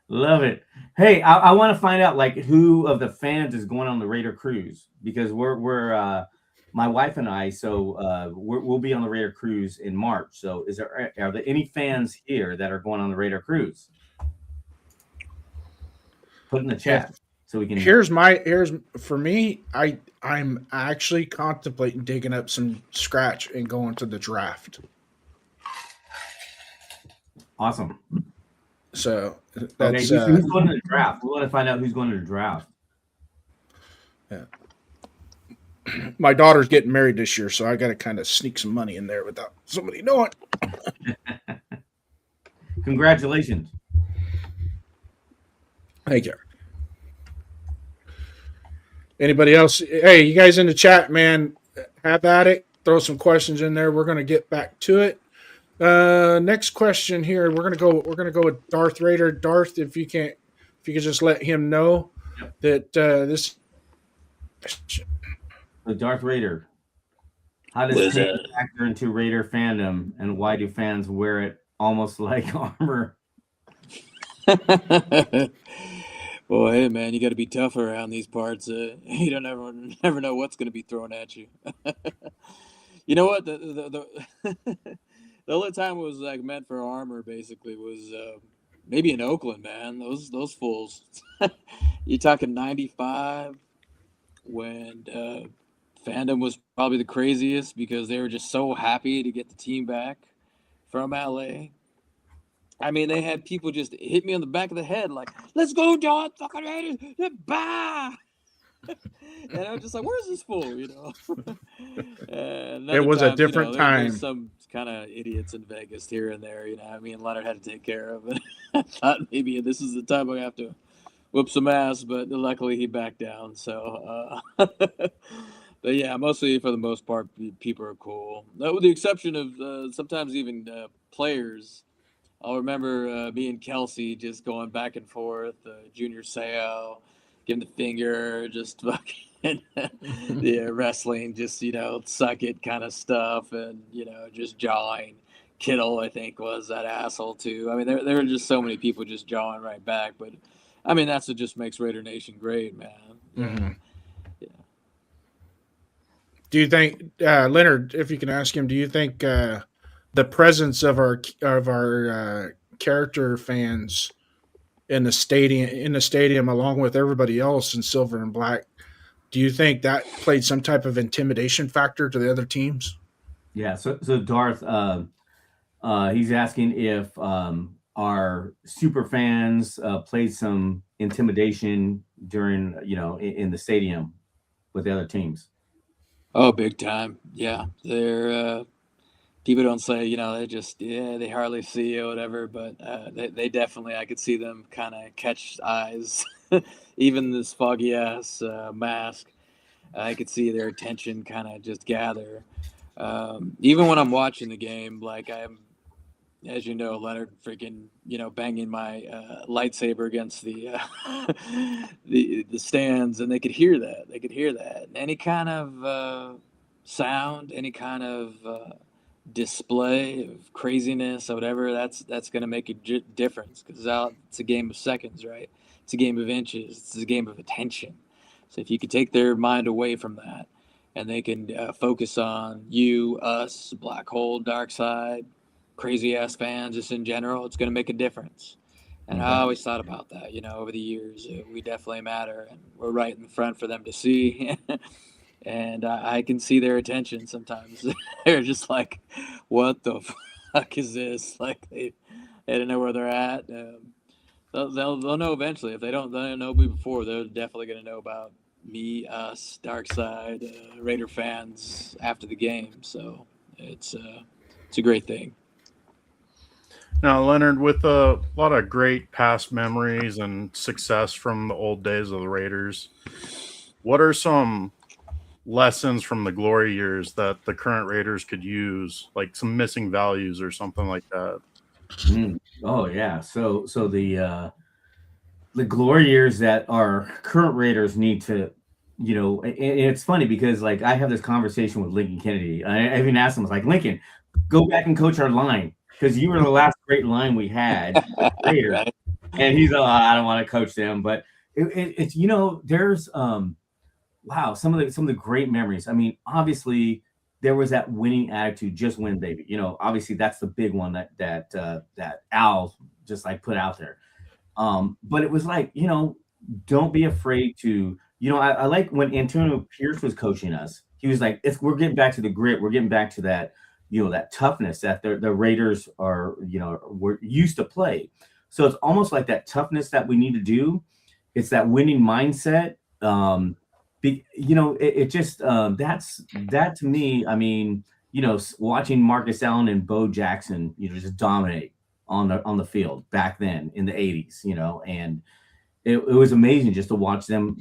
Love it. Hey, I want to find out like who of the fans is going on the Raider cruise, because we're my wife and I. So we'll be on the Raider cruise in March. So are there any fans here that are going on the Raider cruise? Put in the chat so we can. Here's for me. I'm actually contemplating digging up some scratch and going to the draft. Awesome. So that's who's going to the draft. We want to find out who's going to the draft. Yeah. My daughter's getting married this year, so I got to kind of sneak some money in there without somebody knowing. Congratulations. Thank you. Anybody else? Hey, you guys in the chat, man, have at it. Throw some questions in there. We're going to get back to it. Next question here. We're gonna go with Darth Raider. Darth, if you could just let him know that this. The Darth Raider. How does pain factor into Raider fandom, and why do fans wear it almost like armor? Well, hey man, you got to be tough around these parts. You don't never know what's going to be thrown at you. You know what? The only time it was like meant for armor basically was maybe in Oakland, man. Those fools. You're talking 95 when fandom was probably the craziest because they were just so happy to get the team back from LA. I mean, they had people just hit me on the back of the head like, "Let's go, Darth fucking Raiders!" Bah! And I was just like, "Where's this fool?" It was a different time. There's some kind of idiots in Vegas here and there. Me and Leonard had to take care of it. I thought maybe this is the time I have to whoop some ass, but luckily he backed down. So, but yeah, mostly for the most part, people are cool. With the exception of sometimes even players. I'll remember me and Kelsey just going back and forth, Junior Seau, giving the finger, just fucking the wrestling, just suck it kind of stuff, and just jawing. Kittle, I think, was that asshole too. I mean, there are just so many people just jawing right back, but I mean that's what just makes Raider Nation great, man. Mhm. Yeah. Do you think, Leonard? If you can ask him, do you think the presence of our character fans in the stadium, along with everybody else in silver and black, do you think that played some type of intimidation factor to the other teams? Yeah. So Darth, he's asking if our super fans played some intimidation during, in the stadium with the other teams. Oh, big time. Yeah, they're people don't say, they just they hardly see you or whatever, but they definitely, I could see them kind of catch eyes, even this foggy ass mask. I could see their attention kind of just gather. Even when I'm watching the game, like I'm, as you know, Leonard, freaking, banging my lightsaber against the the stands, and they could hear that. They could hear that. Any kind of sound, any kind of display of craziness or whatever, that's going to make a difference, because it's a game of seconds, right? It's a game of inches. It's a game of attention. So if you could take their mind away from that, and they can focus on you, us, black hole, dark side, crazy ass fans, just in general, it's going to make a difference. And I always thought about that, over the years. We definitely matter, and we're right in the front for them to see. And I can see their attention sometimes. They're just like, "What the fuck is this?" Like they don't know where they're at. They'll know eventually. If they don't know me before, they're definitely gonna know about me, us, Dark Side, Raider fans after the game. So it's a great thing. Now, Leonard, with a lot of great past memories and success from the old days of the Raiders, what are some lessons from the glory years that the current Raiders could use, like some missing values or something like that? Oh yeah. So the glory years that our current Raiders need to, and it's funny because like I have this conversation with Lincoln Kennedy. I even asked him, I was like, Lincoln, go back and coach our line, because you were the last great line we had, Raiders. Right. And he's like, I don't want to coach them, but it's there's wow, some of the great memories. I mean, obviously there was that winning attitude, just win, baby. Obviously that's the big one that Al just like put out there. But it was like, don't be afraid to, I like when Antonio Pierce was coaching us. He was like, we're getting back to the grit. We're getting back to that, that toughness that the Raiders are, were used to play. So it's almost like that toughness that we need to do. It's that winning mindset. It just that's that to me. I mean, watching Marcus Allen and Bo Jackson, just dominate on the field back then in the 80s, and it was amazing just to watch them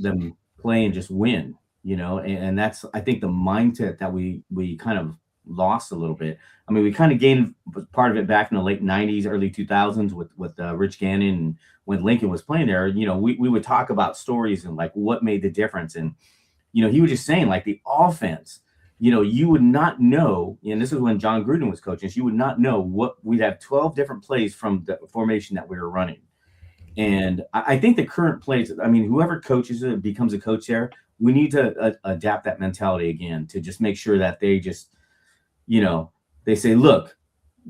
play and just win, and that's, I think, the mindset that we kind of lost a little bit. I mean, we kind of gained part of it back in the late 90s, early 2000s with Rich Gannon, and when Lincoln was playing there, we would talk about stories and like what made the difference. And, he was just saying like the offense, you would not know, and this is when John Gruden was coaching, so you would not know what we'd have 12 different plays from the formation that we were running. And I think the current plays, I mean, whoever coaches it becomes a coach there, we need to adapt that mentality again to just make sure that they just, they say, look,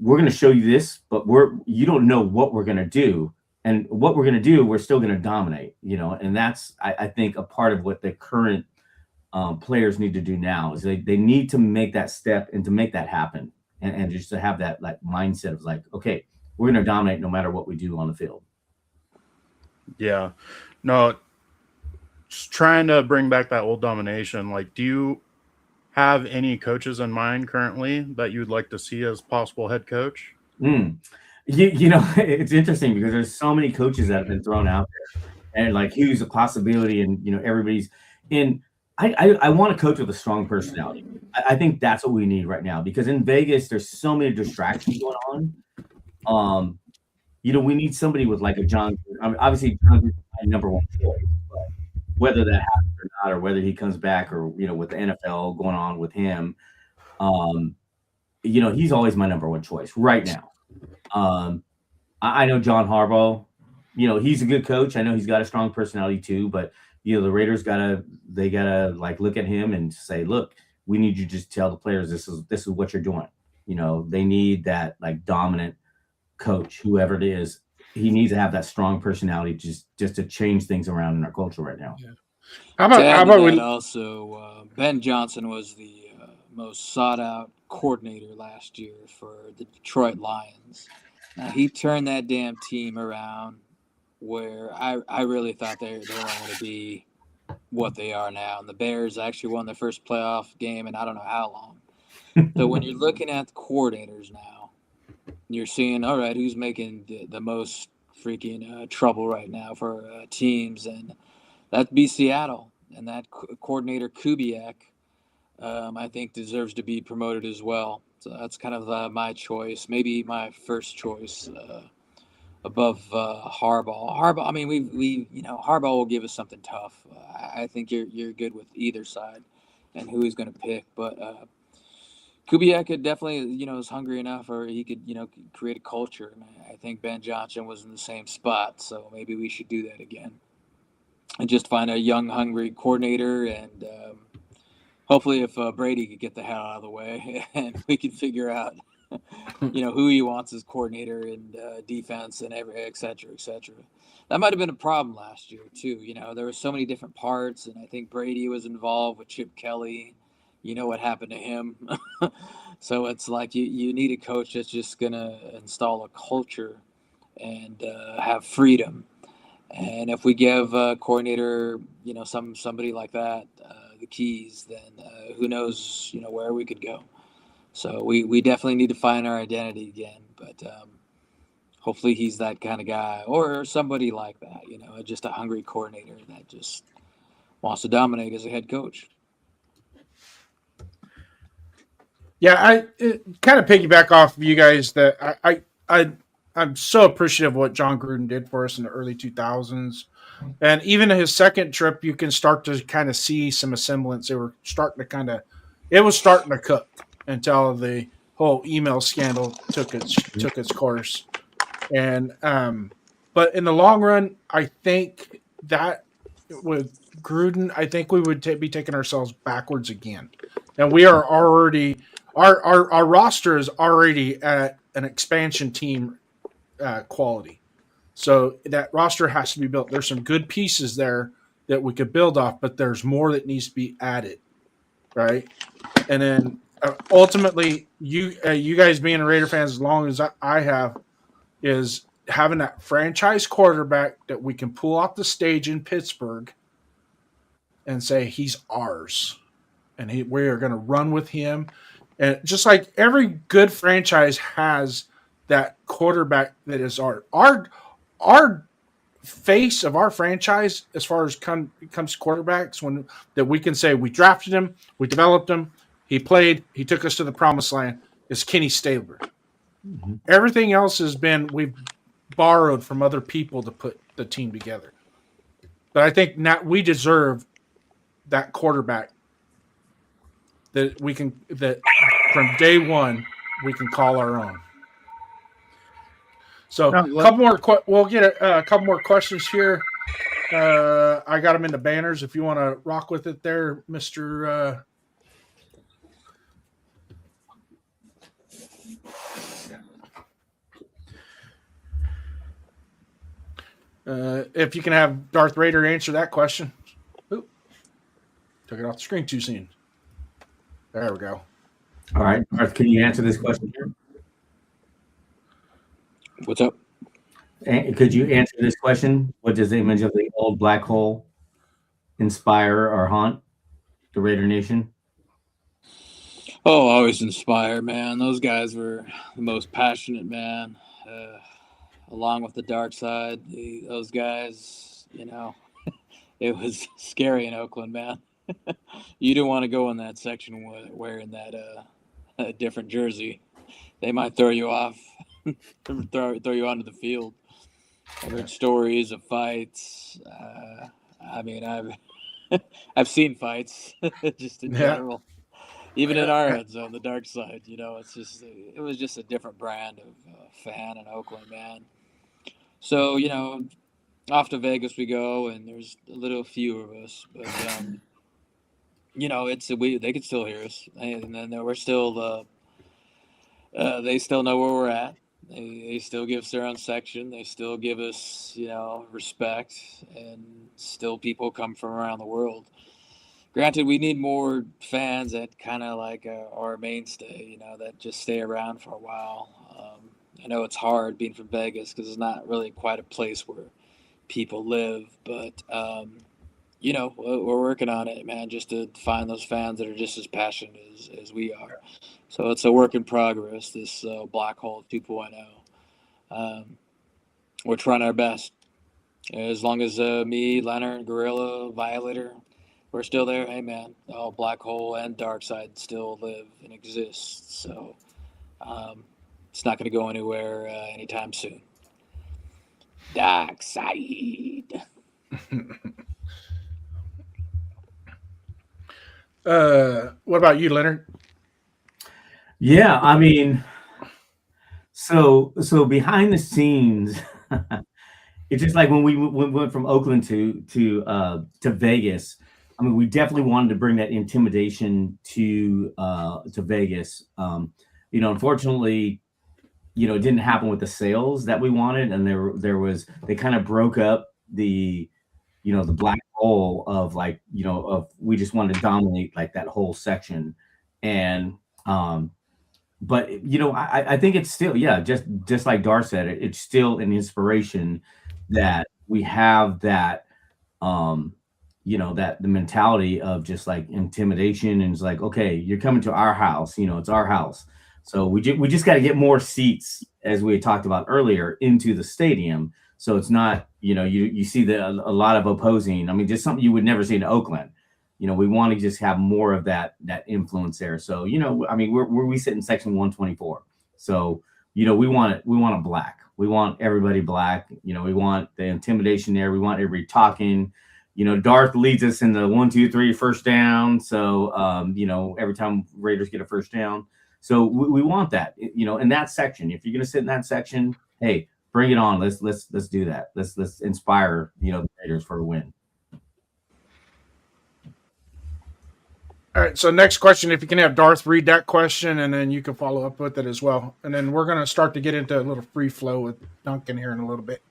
we're going to show you this, but you don't know what we're going to do. And what we're going to do, we're still going to dominate, and that's, I think, a part of what the current players need to do now is they need to make that step and to make that happen, and just to have that like mindset of like, okay, we're going to dominate no matter what we do on the field. Yeah, no, just trying to bring back that old domination. Like, do you have any coaches in mind currently that you'd like to see as possible head coach? It's interesting because there's so many coaches that have been thrown out there, and like who's a possibility, and everybody's in. I want to coach with a strong personality. I think that's what we need right now, because in Vegas there's so many distractions going on. We need somebody with like a John. I mean, obviously John is my number one choice, but whether that happens or not, or whether he comes back, or with the NFL going on with him, he's always my number one choice right now. I know John Harbaugh. He's a good coach. I know he's got a strong personality too, but the Raiders gotta look at him and say, look, we need you to just tell the players this is what you're doing. They need that dominant coach, whoever it is. He needs to have that strong personality just to change things around in our culture right now. Yeah. How about we also Ben Johnson was the most sought out coordinator last year for the Detroit Lions. Now he turned that damn team around where I really thought they weren't going to be what they are now. And the Bears actually won their first playoff game in I don't know how long. So when you're looking at the coordinators now, you're seeing, all right, who's making the most freaking trouble right now for teams, and that'd be Seattle. And that coordinator Kubiak, I think, deserves to be promoted as well. So that's kind of my choice, maybe my first choice above Harbaugh. Harbaugh, I mean, we Harbaugh will give us something tough. I think you're good with either side and who he's going to pick, but Kubiak could definitely, is hungry enough, or he could, create a culture. And I think Ben Johnson was in the same spot, so maybe we should do that again and just find a young, hungry coordinator. And hopefully, if Brady could get the hell out of the way, and we could figure out, who he wants as coordinator and defense and et cetera, et cetera. That might have been a problem last year too. There were so many different parts, and I think Brady was involved with Chip Kelly. You know what happened to him. So it's like you need a coach that's just going to install a culture and have freedom. And if we give a coordinator, somebody like that, the keys, then who knows, where we could go. So we definitely need to find our identity again. But hopefully he's that kind of guy, or somebody like that, just a hungry coordinator that just wants to dominate as a head coach. Yeah, I kind of piggyback off of you guys that I'm so appreciative of what John Gruden did for us in the early 2000s, and even his second trip, you can start to kind of see some semblance. It was starting to cook until the whole email scandal took its course, and but in the long run, I think that with Gruden, I think we would be taking ourselves backwards again, and we are already. Our roster is already at an expansion team quality. So that roster has to be built. There's some good pieces there that we could build off, but there's more that needs to be added, right? And then ultimately, you guys being Raider fans as long as I have, is having that franchise quarterback that we can pull off the stage in Pittsburgh and say he's ours, and we are going to run with him. And just like every good franchise has that quarterback that is our face of our franchise as far as comes to quarterbacks, that we can say we drafted him, we developed him, he played, he took us to the promised land, is Kenny Stabler. Mm-hmm. Everything else we've borrowed from other people to put the team together. But I think now we deserve that quarterback that from day one we can call our own. So we'll get a couple more questions here. I got them in the banners. If you want to rock with it there, Mr. If you can have Darth Raider answer that question. Ooh, took it off the screen too soon. There we go. All right, Darth, can you answer this question here? What's up? Could you answer this question? What does the image of the old black hole inspire or haunt the Raider Nation? Oh, always inspire, man. Those guys were the most passionate, man. Along with the dark side, those guys, it was scary in Oakland, man. You didn't want to go in that section wearing that a different jersey. They might throw you off, throw you onto the field. I've heard stories of fights. I mean, I've seen fights, just in Yeah. general. Even in our head zone, the dark side, it's just it was just a different brand of fan in Oakland, man. So off to Vegas we go, and there's a little few of us, but they can still hear us, and then we're still they still know where we're at. They still give us their own section. They still give us respect, and still people come from around the world. Granted, we need more fans that kind of like our mainstay, that just stay around for a while. I know it's hard being from Vegas because it's not really quite a place where people live, but we're working on it, man, just to find those fans that are just as passionate as we are. So it's a work in progress, this Black Hole 2.0. We're trying our best. As long as me, Leonard, Gorilla, Violator, we're still there. Hey, man, all Black Hole and Dark Side still live and exist. So it's not going to go anywhere anytime soon. Dark Side. What about you, Leonard? Yeah, I mean, so behind the scenes, it's just like when we went from Oakland to Vegas. I mean, we definitely wanted to bring that intimidation to Vegas. Unfortunately, it didn't happen with the sales that we wanted, and they kind of broke up the black hole of we just wanted to dominate like that whole section. And but I think it's still, just like Dar said, it's still an inspiration that we have that that the mentality of just like intimidation, and it's like, okay, you're coming to our house, it's our house. So we just got to get more seats, as we had talked about earlier, into the stadium. So it's not, you see a lot of opposing. I mean, just something you would never see in Oakland. We want to just have more of that influence there. So, I mean, we sit in section 124. So, we want it black. We want everybody black. We want the intimidation there. We want everybody talking. Darth leads us in the 1, 2, 3 first down. So, every time Raiders get a first down. So we want that, in that section. If you're going to sit in that section, hey, bring it on. Let's do that. Let's inspire, the Raiders for a win. All right. So next question, if you can have Darth read that question, and then you can follow up with it as well. And then we're going to start to get into a little free flow with Duncan here in a little bit.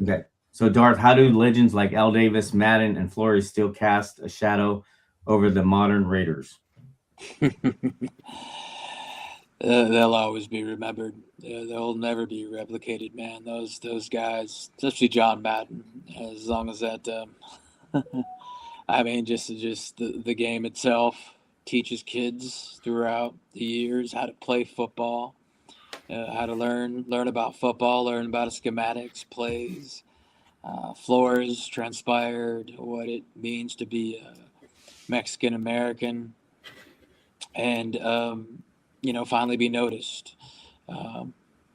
Okay. So Darth, how do legends like Al Davis, Madden, and Flores still cast a shadow over the modern Raiders? They'll always be remembered. They'll never be replicated, man. Those guys, especially John Madden. As long as that, I mean, just the game itself teaches kids throughout the years how to play football, how to learn about football, learn about schematics, plays. Flores transpired what it means to be a Mexican American, and finally be noticed.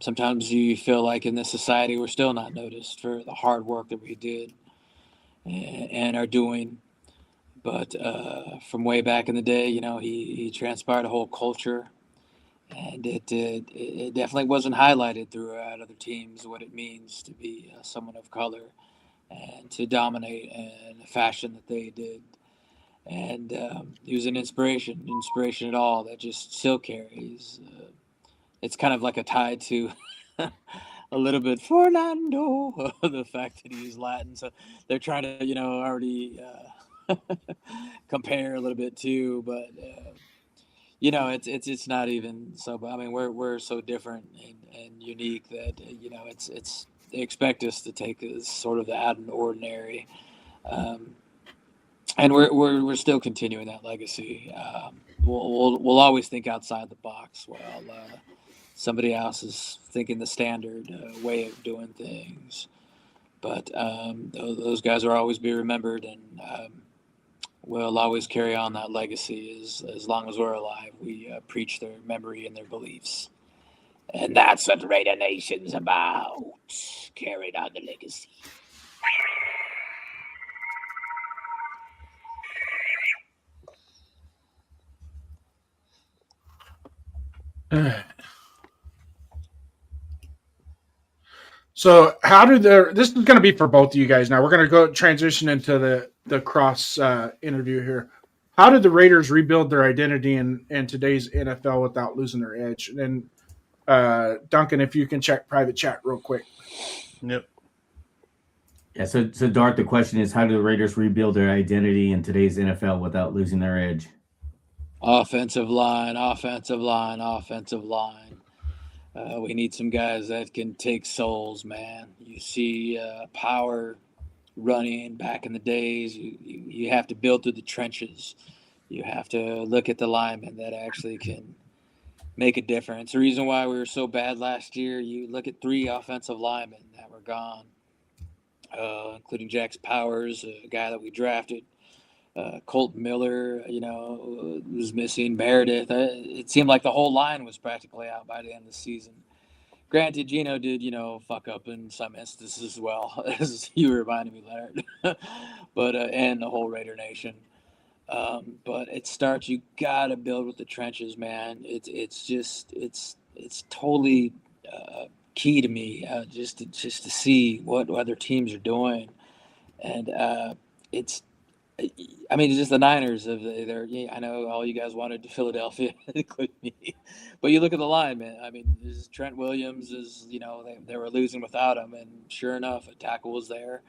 Sometimes you feel like in this society we're still not noticed for the hard work that we did and are doing. But from way back in the day, he transpired a whole culture, and it definitely wasn't highlighted throughout other teams what it means to be someone of color and to dominate in the fashion that they did. And he was an inspiration at all that just still carries. It's kind of like a tie to a little bit Fernando, the fact that he's Latin. So they're trying to, already compare a little bit too. But it's not even so. I mean, we're so different and unique that it's they expect us to take as sort of the out of the ordinary. And we're still continuing that legacy. We'll always think outside the box while somebody else is thinking the standard way of doing things. But those guys will always be remembered, and we'll always carry on that legacy as long as we're alive. We preach their memory and their beliefs. And that's what Raider Nation's about. Carrying on the legacy. So how did this is going to be for both of you guys now. We're going to go transition into the cross interview here. How did the Raiders rebuild their identity in today's NFL without losing their edge? And Duncan, if you can check private chat real quick. Yep. Yeah, so Darth, the question is, how do the Raiders rebuild their identity in today's NFL without losing their edge? Offensive line, offensive line, offensive line. We need some guys that can take souls, man. You see power running back in the days. You have to build through the trenches. You have to look at the linemen that actually can make a difference. The reason why we were so bad last year, you look at 3 offensive linemen that were gone, including Jax Powers, a guy that we drafted. Colton Miller, was missing. Meredith. It seemed like the whole line was practically out by the end of the season. Granted, Gino did, fuck up in some instances as well, as you reminded me, Leonard. But and the whole Raider Nation. But it starts. You gotta build with the trenches, man. It's totally key to me, just to see what other teams are doing, and it's. I mean, it's just the Niners. I know all you guys wanted to Philadelphia, including me. But you look at the line, man. I mean, this Trent Williams is, they were losing without him, and sure enough, a tackle was there.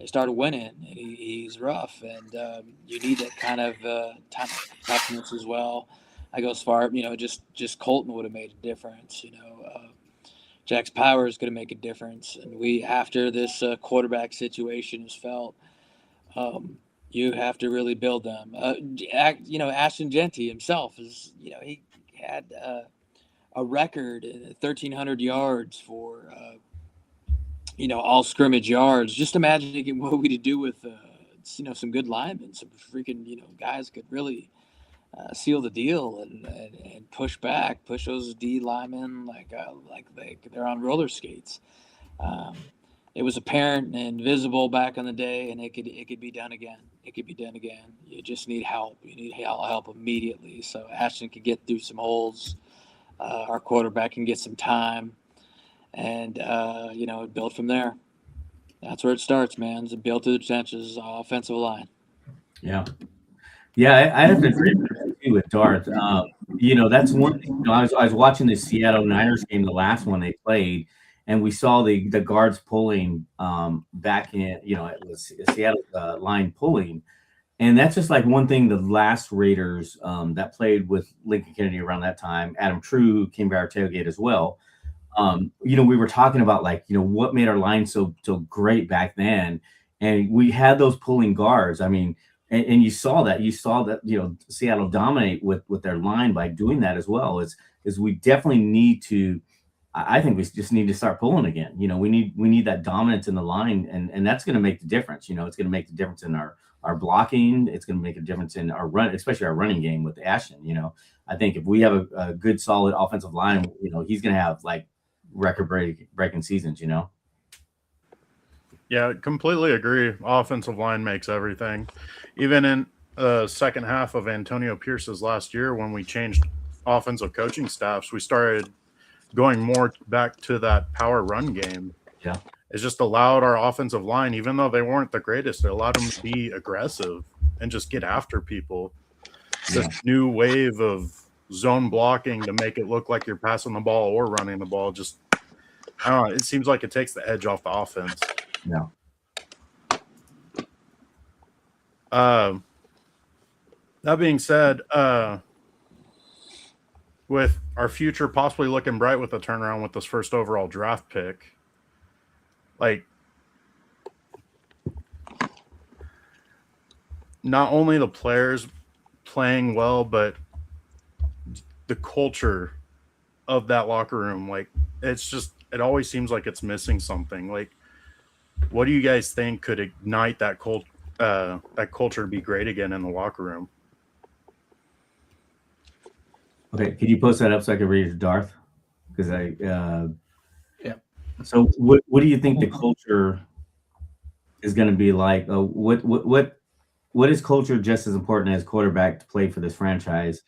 They started winning, and he's rough, and you need that kind of toughness as well. I go as far, just Colton would have made a difference. Jax Powers going to make a difference, and after this quarterback situation is felt. You have to really build them. Ashton Genty himself is, he had a record 1,300 yards for, all scrimmage yards. Just imagine what we could do with, some good linemen, some freaking, guys could really seal the deal and push those D linemen like they're on roller skates. It was apparent and visible back in the day, and it could be done again. It could be done again. You just need help. You need help immediately. So Ashton can get through some holes. Our quarterback can get some time, and build from there. That's where it starts, man. It's built through the trenches, offensive line. Yeah, I have to agree with Darth. That's one thing. I was watching the Seattle Niners game, the last one they played. And we saw the guards pulling back in, it was Seattle line pulling. And that's just like one thing the last Raiders that played with Lincoln Kennedy around that time, Adam True, who came by our tailgate as well. We were talking about what made our line so great back then. And we had those pulling guards. I mean, and you saw that. Seattle dominate with their line by doing that as well. Is we definitely need to. I think we just need to start pulling again. We need that dominance in the line, and that's going to make the difference. It's going to make the difference in our blocking. It's going to make a difference in our run, especially our running game with Ashton. I think if we have a good, solid offensive line, he's going to have like record-breaking seasons. Yeah, completely agree. Offensive line makes everything. Even in the second half of Antonio Pierce's last year, when we changed offensive coaching staffs, we started going more back to that power run game. Yeah. It just allowed our offensive line, even though they weren't the greatest, it allowed them to be aggressive and just get after people. This new wave of zone blocking to make it look like you're passing the ball or running the ball. Just, I don't know. It seems like it takes the edge off the offense. Yeah. That being said, with our future possibly looking bright with a turnaround with this first overall draft pick, like, not only the players playing well, but the culture of that locker room, like, it always seems like it's missing something. Like, what do you guys think could ignite that culture to be great again in the locker room? Okay, could you post that up so I can read it to Darth? Because yeah. So what do you think the culture is going to be like? What is culture just as important as quarterback to play for this franchise?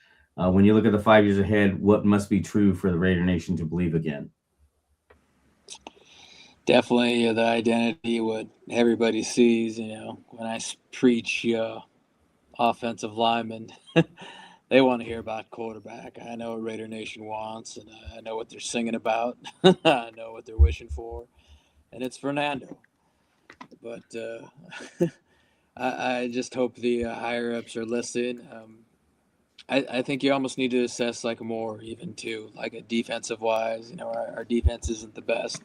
when you look at the 5 years ahead, what must be true for the Raider Nation to believe again? Definitely the identity, what everybody sees. When I preach offensive linemen, they want to hear about quarterback. I know what Raider Nation wants, and I know what they're singing about. I know what they're wishing for, and it's Fernando. But I just hope the higher ups are listening. I think you almost need to assess like more even too, like a defensive wise. Our defense isn't the best.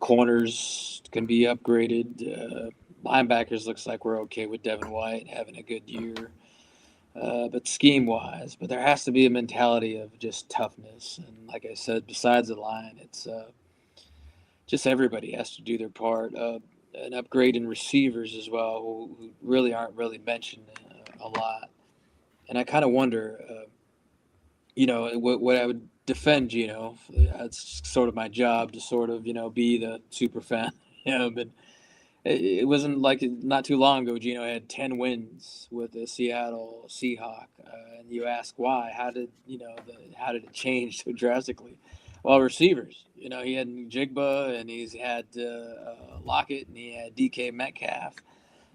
Corners can be upgraded. Linebackers looks like we're okay with Devin White having a good year. But scheme wise, but there has to be a mentality of just toughness. And like I said, besides the line, it's just everybody has to do their part. An upgrade in receivers as well, who really aren't really mentioned a lot. And I kind of wonder, what I would defend Gino. That's sort of my job to sort of, be the super fan. But it wasn't like not too long ago, Gino had 10 wins with the Seattle Seahawk. And you ask why? How did it change so drastically? Well, receivers. He had Jigba, and he's had Lockett, and he had DK Metcalf.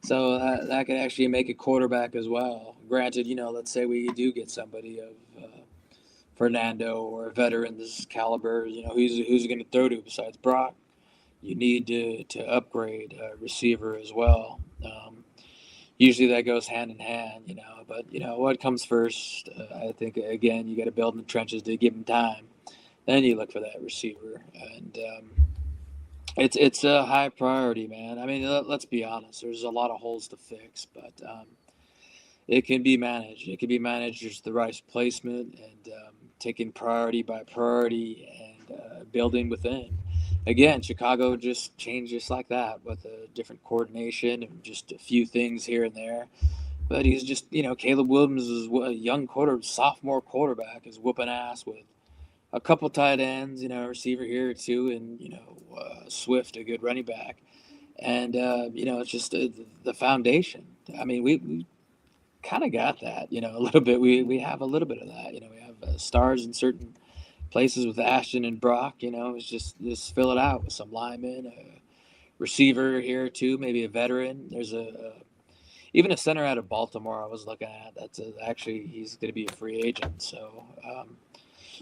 So that could actually make a quarterback as well. Granted, let's say we do get somebody of Fernando or a veteran this caliber, who's going to throw to besides Brock. You need to upgrade a receiver as well. Usually that goes hand in hand, but what comes first? I think again you got to build in the trenches to give him time. Then you look for that receiver, and it's a high priority, man. I mean, let's be honest. There's a lot of holes to fix, but it can be managed. It can be managed with the right placement and taking priority by priority and building within. Again, Chicago just changed just like that with a different coordination and just a few things here and there. But he's just, Caleb Williams is a young sophomore quarterback, is whooping ass with a couple tight ends, a receiver here or two, and, Swift, a good running back. And, it's just the foundation. I mean, we kind of got that, a little bit. We have a little bit of that. We have stars in certain places with Ashton and Brock. It's just fill it out with some linemen, a receiver here or two, maybe a veteran. There's even a center out of Baltimore I was looking at. That's actually he's going to be a free agent. So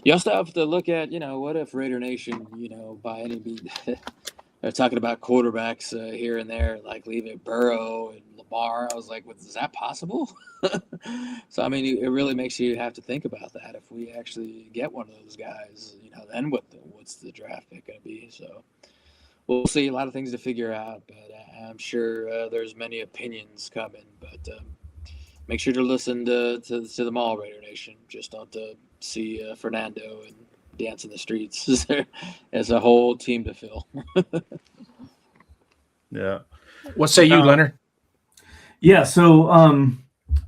you also have to look at, what if Raider Nation, by any means, they're talking about quarterbacks here and there, like leaving Burrow and Lamar. I was like, is that possible? So, I mean, it really makes you have to think about that. If we actually get one of those guys, then what's the draft pick going to be? So we'll see. A lot of things to figure out, but I'm sure there's many opinions coming. But make sure to listen to them all, Raider Nation. Just don't see Fernando and dance in the streets. There's a whole team to fill. Yeah. What say you, Leonard? Yeah, so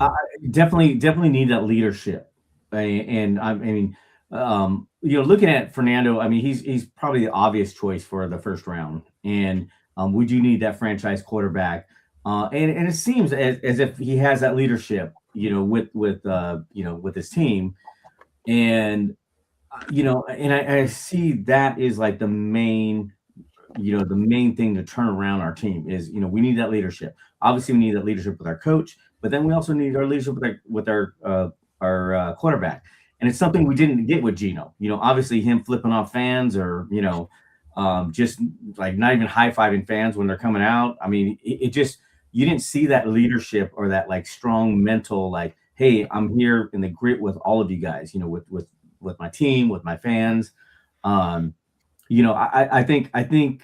I definitely need that leadership, and I mean, looking at Fernando, I mean, he's probably the obvious choice for the first round, and we do need that franchise quarterback, and it seems as if he has that leadership, with his team, and and I see that is like the main thing to turn around our team is, we need that leadership. Obviously, we need that leadership with our coach, but then we also need our leadership with our quarterback. And it's something we didn't get with Gino. Obviously him flipping off fans or, just like not even high-fiving fans when they're coming out. I mean, it just, you didn't see that leadership or that like strong mental, like, hey, I'm here in the grit with all of you guys, with my team, with my fans. I think, and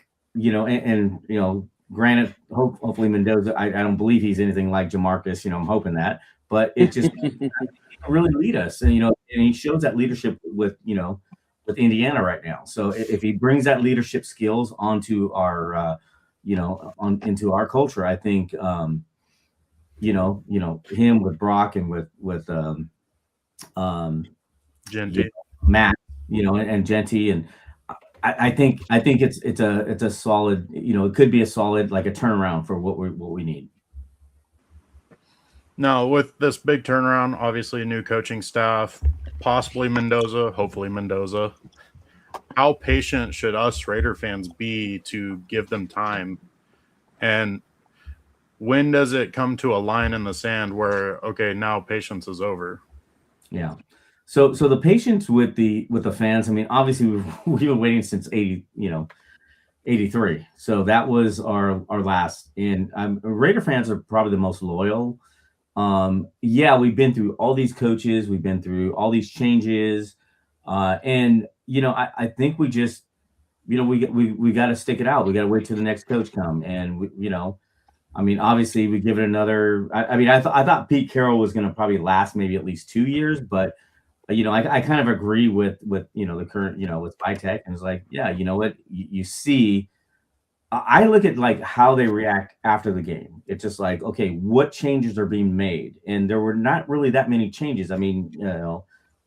granted, hopefully Mendoza, I don't believe he's anything like Jamarcus, I'm hoping that, but it just really lead us. And, and he shows that leadership with Indiana right now. So if he brings that leadership skills onto our, into our culture, I think, him with Brock and with Genty. Matt, and Genty, and I think it's a solid, it could be a solid, like a turnaround for what we need. Now, with this big turnaround, obviously a new coaching staff, possibly Mendoza, hopefully Mendoza. How patient should us Raider fans be to give them time? And when does it come to a line in the sand where, okay, now patience is over? Yeah. So the patience with the fans, I mean, obviously we've been waiting since 83. So that was our last. And Raider fans are probably the most loyal. Yeah, we've been through all these coaches, we've been through all these changes, and I think we just we got to stick it out. We got to wait till the next coach come, and I mean, obviously we give it another. I mean, I thought Pete Carroll was going to probably last maybe at least 2 years, but I kind of agree with the current with Vitek, and it's like, yeah, you know what, you see. I look at like how they react after the game. It's just like, okay, what changes are being made? And there were not really that many changes. I mean,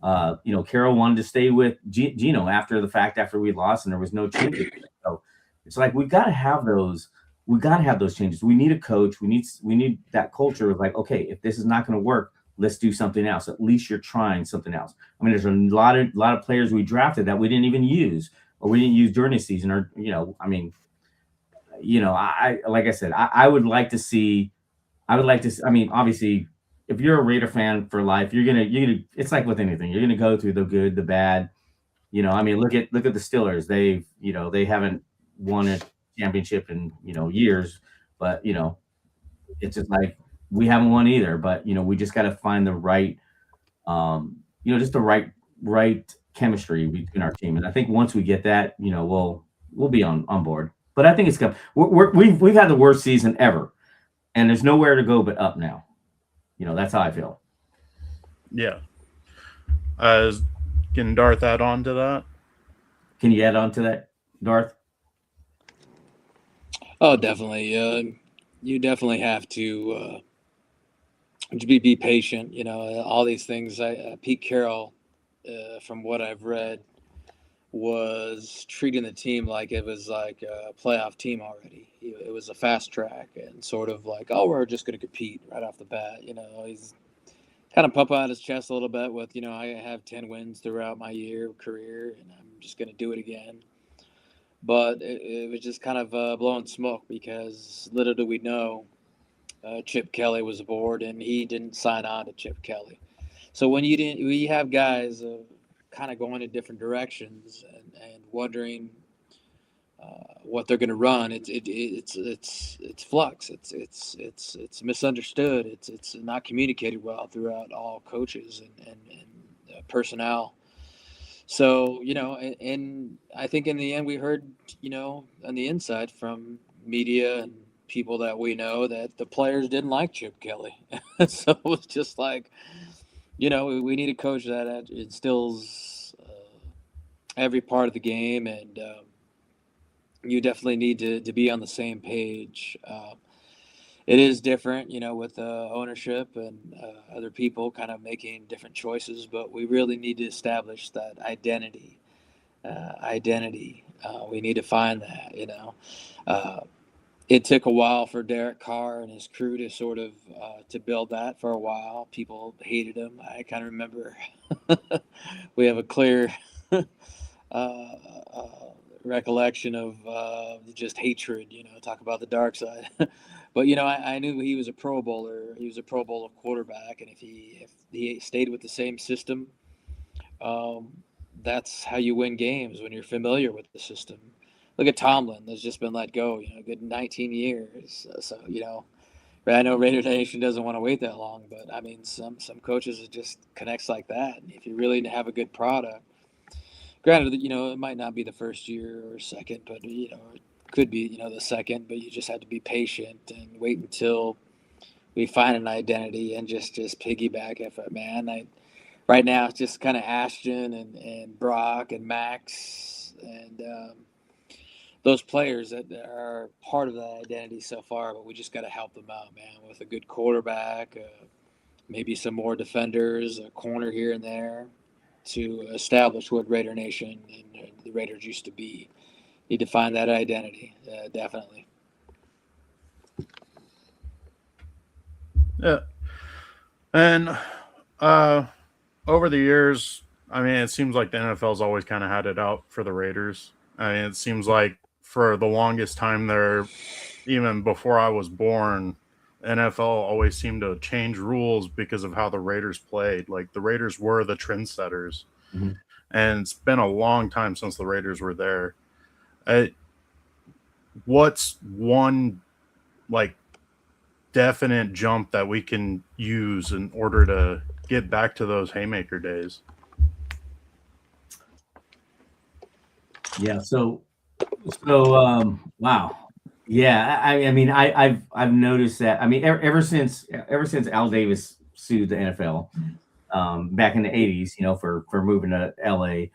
Carroll wanted to stay with Gino after the fact, after we lost, and there was no changes. So it's like we got to have those. We got to have those changes. We need a coach. We need that culture of like, okay, if this is not going to work, let's do something else. At least you're trying something else. I mean, there's a lot of players we drafted that we didn't even use, or we didn't use during the season, or I mean. I like I said, I would like to see. I would like to. I mean, obviously, if you're a Raider fan for life, you're gonna. It's like with anything. You're gonna go through the good, the bad. I mean, look at the Steelers. They haven't won a championship in years, but it's just like we haven't won either. But we just got to find the right, just the right chemistry between our team. And I think once we get that, we'll be on board. But I think it's good. We've had the worst season ever, and there's nowhere to go but up now. That's how I feel. Yeah. Can Darth add on to that? Can you add on to that, Darth? Oh, definitely. You definitely have to be patient. All these things. Pete Carroll, from what I've read, was treating the team like it was like a playoff team already. It was a fast track and sort of like, oh, we're just going to compete right off the bat. He's kind of puff out his chest a little bit with, I have 10 wins throughout my career, and I'm just going to do it again. But it was just kind of blowing smoke, because little do we know, Chip Kelly was aboard, and he didn't sign on to Chip Kelly. So when you have guys kind of going in different directions and wondering what they're going to run, it's flux. It's misunderstood. It's not communicated well throughout all coaches and personnel. So and I think in the end we heard on the inside from media and people that we know that the players didn't like Chip Kelly. So it was just like, we need a coach that instills every part of the game, and you definitely need to be on the same page. It is different, with ownership and other people kind of making different choices, but we really need to establish that identity. We need to find that. It took a while for Derek Carr and his crew to sort of to build that for a while. People hated him. I kind of remember we have a clear recollection of just hatred, talk about the dark side. But, I knew he was a Pro Bowler. He was a Pro Bowler quarterback. And if he stayed with the same system, that's how you win games, when you're familiar with the system. Look at Tomlin, that's just been let go, a good 19 years. So, I know Raider Nation doesn't want to wait that long, but I mean, some coaches, it just connects like that. And if you really have a good product, granted, it might not be the first year or second, but, it could be, the second, but you just have to be patient and wait until we find an identity and just piggyback off it, man. Right now, it's just kind of Ashton and Brock and Max and those players that are part of that identity so far, but we just got to help them out, man, with a good quarterback, maybe some more defenders, a corner here and there, to establish what Raider Nation and the Raiders used to be. Need to find that identity, definitely. Yeah. And over the years, I mean, it seems like the NFL's always kind of had it out for the Raiders. I mean, it seems like for the longest time there, even before I was born, NFL always seemed to change rules because of how the Raiders played. Like the Raiders were the trendsetters, and it's been a long time since the Raiders were there. What's one like definite jump that we can use in order to get back to those haymaker days? Yeah. So wow. Yeah. I mean, I've noticed that. I mean, ever since Al Davis sued the NFL back in the 80s, for moving to LA.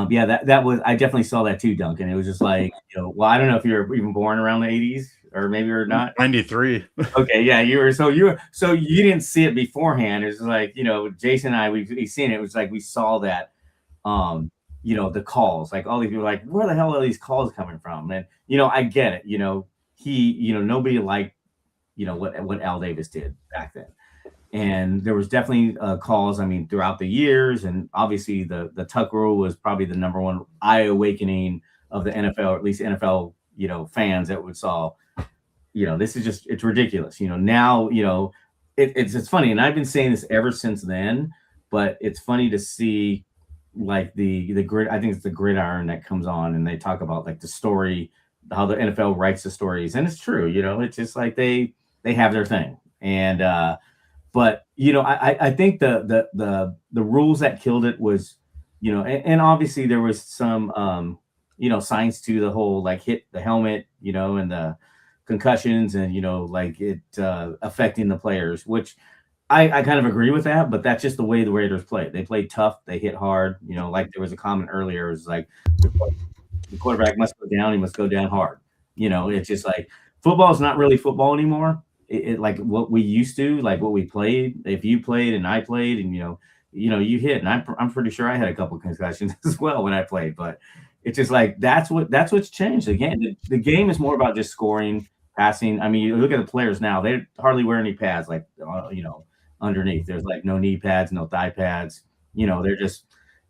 Yeah, that was, I definitely saw that too, Duncan. It was just like, well, I don't know if you were even born around the 80s or maybe you're not. 93. Okay, yeah, you were. So you didn't see it beforehand. It's like, Jason and I, we seen it. It was like we saw that, the calls. Like all these people were like, where the hell are these calls coming from? And I get it. Nobody liked, what Al Davis did back then. And there was definitely calls, I mean, throughout the years. And obviously the Tuck rule was probably the number one eye awakening of the NFL, or at least NFL, fans that would saw, this is just, it's ridiculous. Now, it's funny. And I've been saying this ever since then, but it's funny to see like the grid. I think it's the gridiron that comes on and they talk about like the story, how the NFL writes the stories. And it's true, it's just like they have their thing. And, but I think the rules that killed it was, and obviously there was some science to the whole like hit the helmet, and the concussions and like it affecting the players, which I kind of agree with that, but that's just the way the Raiders played. They played tough, they hit hard, like there was a comment earlier, it was like the quarterback must go down, he must go down hard. It's just like football is not really football anymore. It like what we used to, like what we played. If you played and I played, and you hit, and I'm pretty sure I had a couple concussions as well when I played. But it's just like that's what's changed. Again, the game is more about just scoring, passing. I mean, you look at the players now; they hardly wear any pads, like underneath. There's like no knee pads, no thigh pads. They're just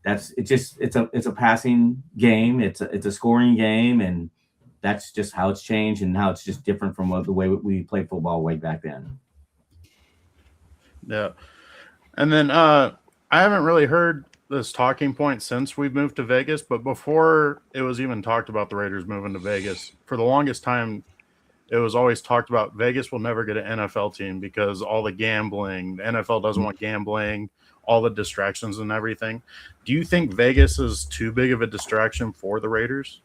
it's a passing game. It's a scoring game, and that's just how it's changed and how it's just different from the way we played football way back then. Yeah. And then I haven't really heard this talking point since we've moved to Vegas, but before it was even talked about the Raiders moving to Vegas, for the longest time, it was always talked about Vegas will never get an NFL team because all the gambling, the NFL doesn't want gambling, all the distractions and everything. Do you think Vegas is too big of a distraction for the Raiders?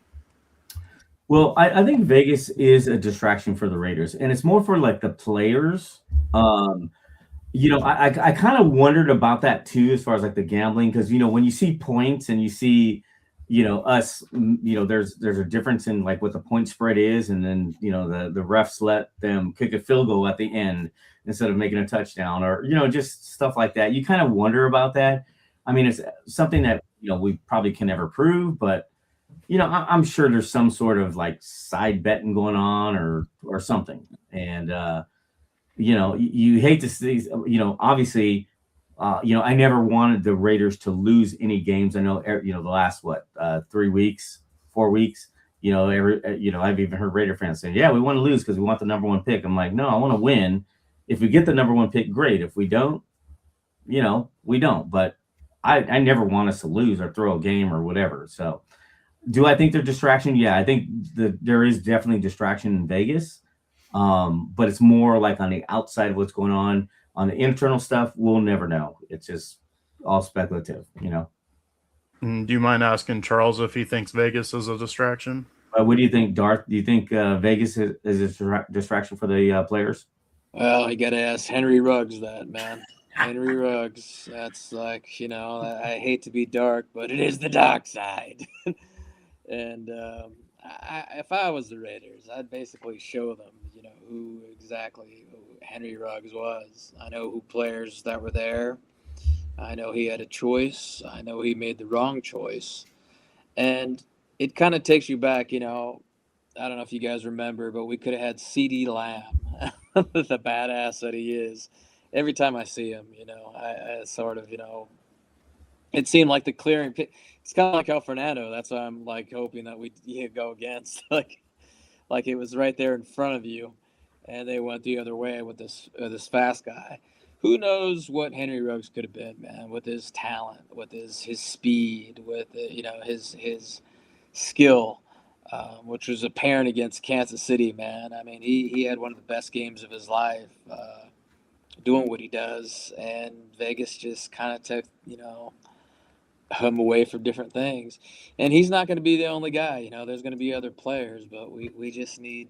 Well, I think Vegas is a distraction for the Raiders, and it's more for like the players. I kind of wondered about that too, as far as like the gambling, because when you see points and you see, us, there's a difference in like what the point spread is, and then the refs let them kick a field goal at the end instead of making a touchdown, or just stuff like that. You kind of wonder about that. I mean, it's something that we probably can never prove, but I'm sure there's some sort of like side betting going on or something. And, you hate to see, obviously, I never wanted the Raiders to lose any games. I know, the last, 3 weeks, 4 weeks, I've even heard Raider fans say, yeah, we want to lose because we want the number one pick. I'm like, no, I want to win. If we get the number one pick, great. If we don't, we don't. But I never want us to lose or throw a game or whatever. So, do I think they're distraction? Yeah, I think there is definitely distraction in Vegas, but it's more like on the outside of what's going on. On the internal stuff, we'll never know. It's just all speculative, Do you mind asking Charles if he thinks Vegas is a distraction? What do you think, Darth? Do you think Vegas is a distraction for the players? Well, you got to ask Henry Ruggs that, man. Henry Ruggs. That's like, I hate to be dark, but it is the dark side. And if I was the Raiders, I'd basically show them, who exactly Henry Ruggs was. I know who players that were there. I know he had a choice. I know he made the wrong choice. And it kind of takes you back, I don't know if you guys remember, but we could have had CeeDee Lamb, the badass that he is. every time I see him, I sort of, it seemed like the clearing. It's kind of like El Fernando. That's why I'm like hoping that we go against like it was right there in front of you, and they went the other way with this fast guy. Who knows what Henry Ruggs could have been, man, with his talent, with his speed, with his skill, which was apparent against Kansas City, man. I mean, he had one of the best games of his life, doing what he does, and Vegas just kind of took him away from different things. And he's not going to be the only guy. There's going to be other players, but we just need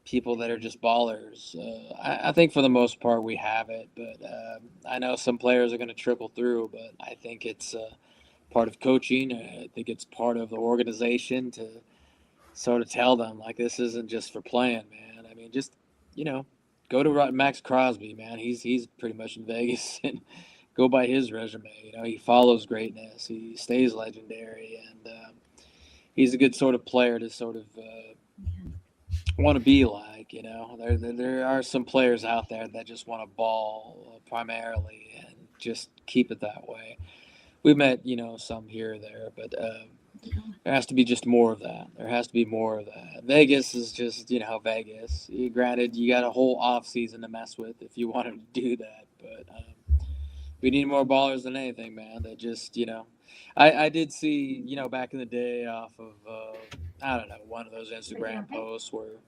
people that are just ballers. I think for the most part we have it, but I know some players are going to trickle through, but I think it's part of coaching. I think it's part of the organization to sort of tell them, like, this isn't just for playing, man. I mean, just, go to Max Crosby, man. He's pretty much in Vegas, and go by his resume. He follows greatness. He stays legendary, and he's a good sort of player to sort of want to be like. There are some players out there that just want to ball primarily and just keep it that way. We met, some here or there, but there has to be just more of that. There has to be more of that. Vegas is just, Vegas. Granted, you got a whole off season to mess with if you wanted to do that, but we need more ballers than anything, man. That just, I did see, back in the day off of, I don't know, one of those Instagram posts where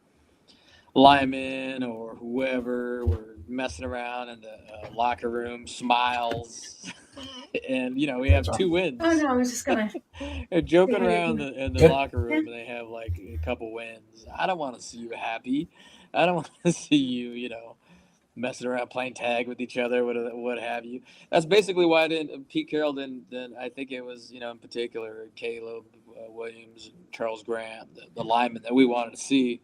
Lyman or whoever were messing around in the locker room, smiles, and we have 2 wins. Oh no, I was just gonna. They're joking around in the locker room, and they have like a couple wins. I don't want to see you happy. I don't want to see you, messing around playing tag with each other, what have you. That's basically why Pete Carroll didn't. I think it was in particular Caleb Williams and Charles Grant, the linemen that we wanted to see.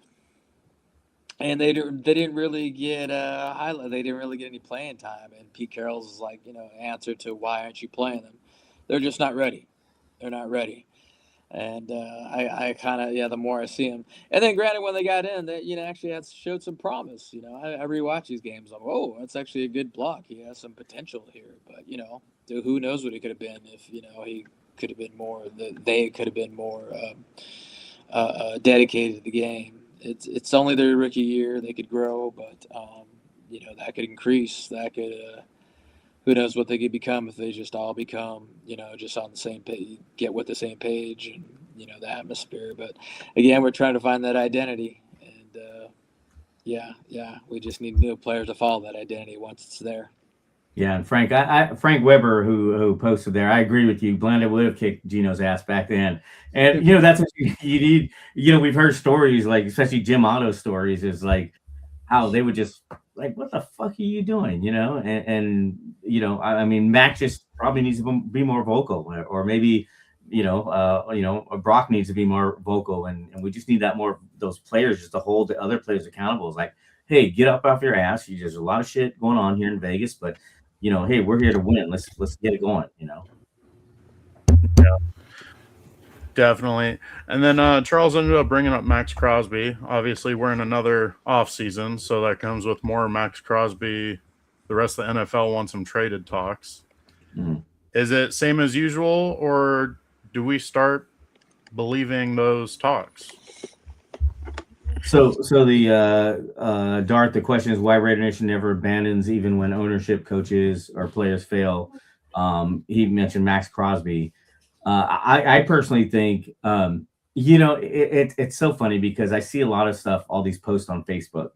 And they didn't really get highlight. They didn't really get any playing time. And Pete Carroll's like, answer to why aren't you playing them? They're just not ready. They're not ready. And I kind of, the more I see them. And then granted, when they got in, they, actually showed some promise. I rewatch these games. I'm, oh, that's actually a good block. He has some potential here. But, who knows what he could have been if, he could have been more, they could have been more dedicated to the game. It's only their rookie year. They could grow, but that could increase. That could who knows what they could become if they just all become just on the same page, get with the same page, and the atmosphere. But again, we're trying to find that identity, and we just need new players to follow that identity once it's there. Yeah, and Frank Weber, who posted there, I agree with you. Blanda would have kicked Gino's ass back then, and that's what you need. We've heard stories like, especially Jim Otto stories, is like how they would just like, what the fuck are you doing? I mean, Mac just probably needs to be more vocal, or maybe Brock needs to be more vocal, and we just need that more those players just to hold the other players accountable. It's like, hey, get up off your ass. There's a lot of shit going on here in Vegas, but hey, we're here to win. Let's get it going. Yeah, definitely. And then Charles ended up bringing up Max Crosby. Obviously, we're in another off season, so that comes with more Max Crosby. The rest of the NFL wants some traded talks. Mm-hmm. Is it same as usual, or do we start believing those talks? So the Darth, the question is why Raider Nation never abandons even when ownership, coaches, or players fail. He mentioned Max Crosby. I personally think, it's so funny because I see a lot of stuff, all these posts on Facebook,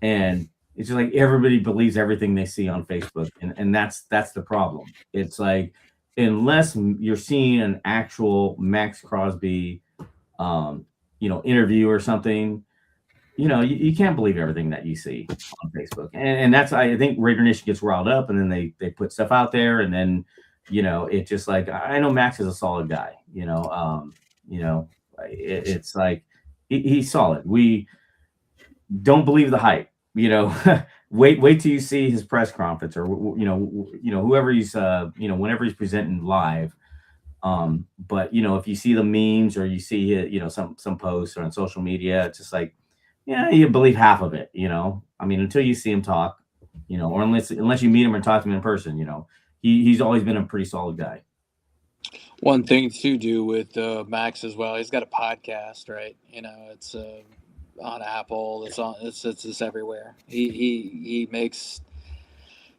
and it's just like everybody believes everything they see on Facebook, and that's the problem. It's like, unless you're seeing an actual Max Crosby, interview or something, you can't believe everything that you see on Facebook. And that's, I think Raider Nation gets riled up, and then they put stuff out there, and then, it's just like, I know Max is a solid guy, it's like, he's solid. We don't believe the hype, wait till you see his press conference, or, whoever he's, whenever he's presenting live. But if you see the memes, or you see some posts on social media, it's just like, you believe half of it. I mean, until you see him talk, or unless you meet him or talk to him in person, he's always been a pretty solid guy. One thing to do with Max as well, he's got a podcast, right? It's on Apple. It's everywhere. He makes.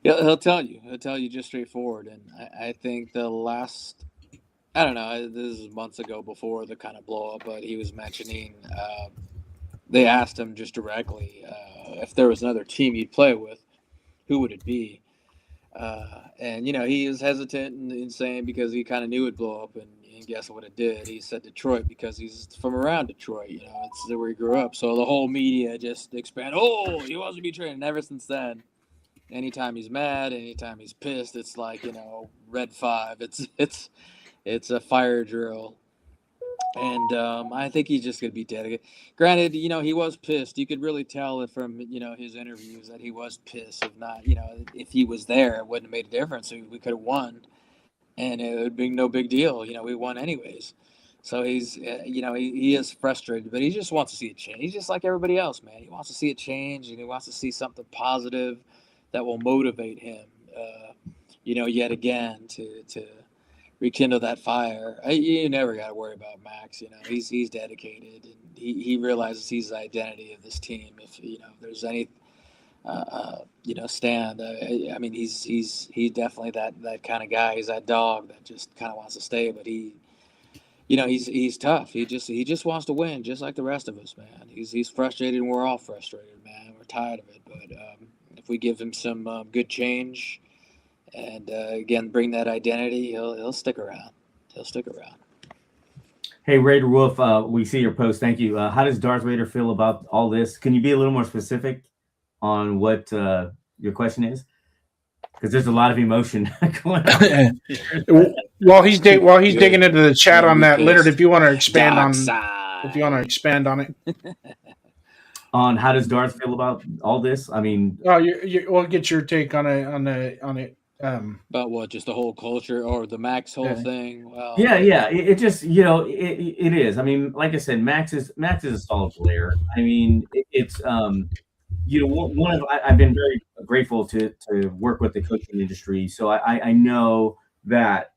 He'll tell you just straightforward. And I think the last, I don't know, this is months ago before the kind of blow up, but he was mentioning, they asked him just directly if there was another team you'd play with, who would it be? And he is hesitant in saying, because he kind of knew it'd blow up, and guess what it did? He said Detroit because he's from around Detroit. It's where he grew up. So the whole media just expanded. Oh, he wants to be traded. And ever since then, anytime he's mad, anytime he's pissed, it's like red 5. It's a fire drill. And I think he's just going to be dedicated. Granted, he was pissed. You could really tell it from, his interviews that he was pissed. If not, if he was there, it wouldn't have made a difference. We could have won, and it would be no big deal. We won anyways. So he's, he is frustrated, but he just wants to see a change. He's just like everybody else, man. He wants to see a change, and he wants to see something positive that will motivate him, yet again to rekindle that fire. You never got to worry about Max. He's dedicated, and he realizes he's the identity of this team. If there's any stand, I mean he's definitely that kind of guy. He's that dog that just kind of wants to stay, but he's tough. He just wants to win, just like the rest of us, man. He's frustrated, and we're all frustrated, man. We're tired of it, but if we give him some good change, and again, bring that identity, he'll stick around. He'll stick around. Hey, Raider Wolf, we see your post. Thank you. How does Darth Raider feel about all this? Can you be a little more specific on what your question is? Because there's a lot of emotion going on. While he's digging into the chat on that, Leonard, if you want to expand on it. On how does Darth feel about all this? I mean, we'll get your take on it. About what? Just the whole culture or the Max whole thing? Well, yeah. It just it is. I mean, like I said, Max is a solid player. I mean, it's I've been very grateful to work with the coaching industry, so I know that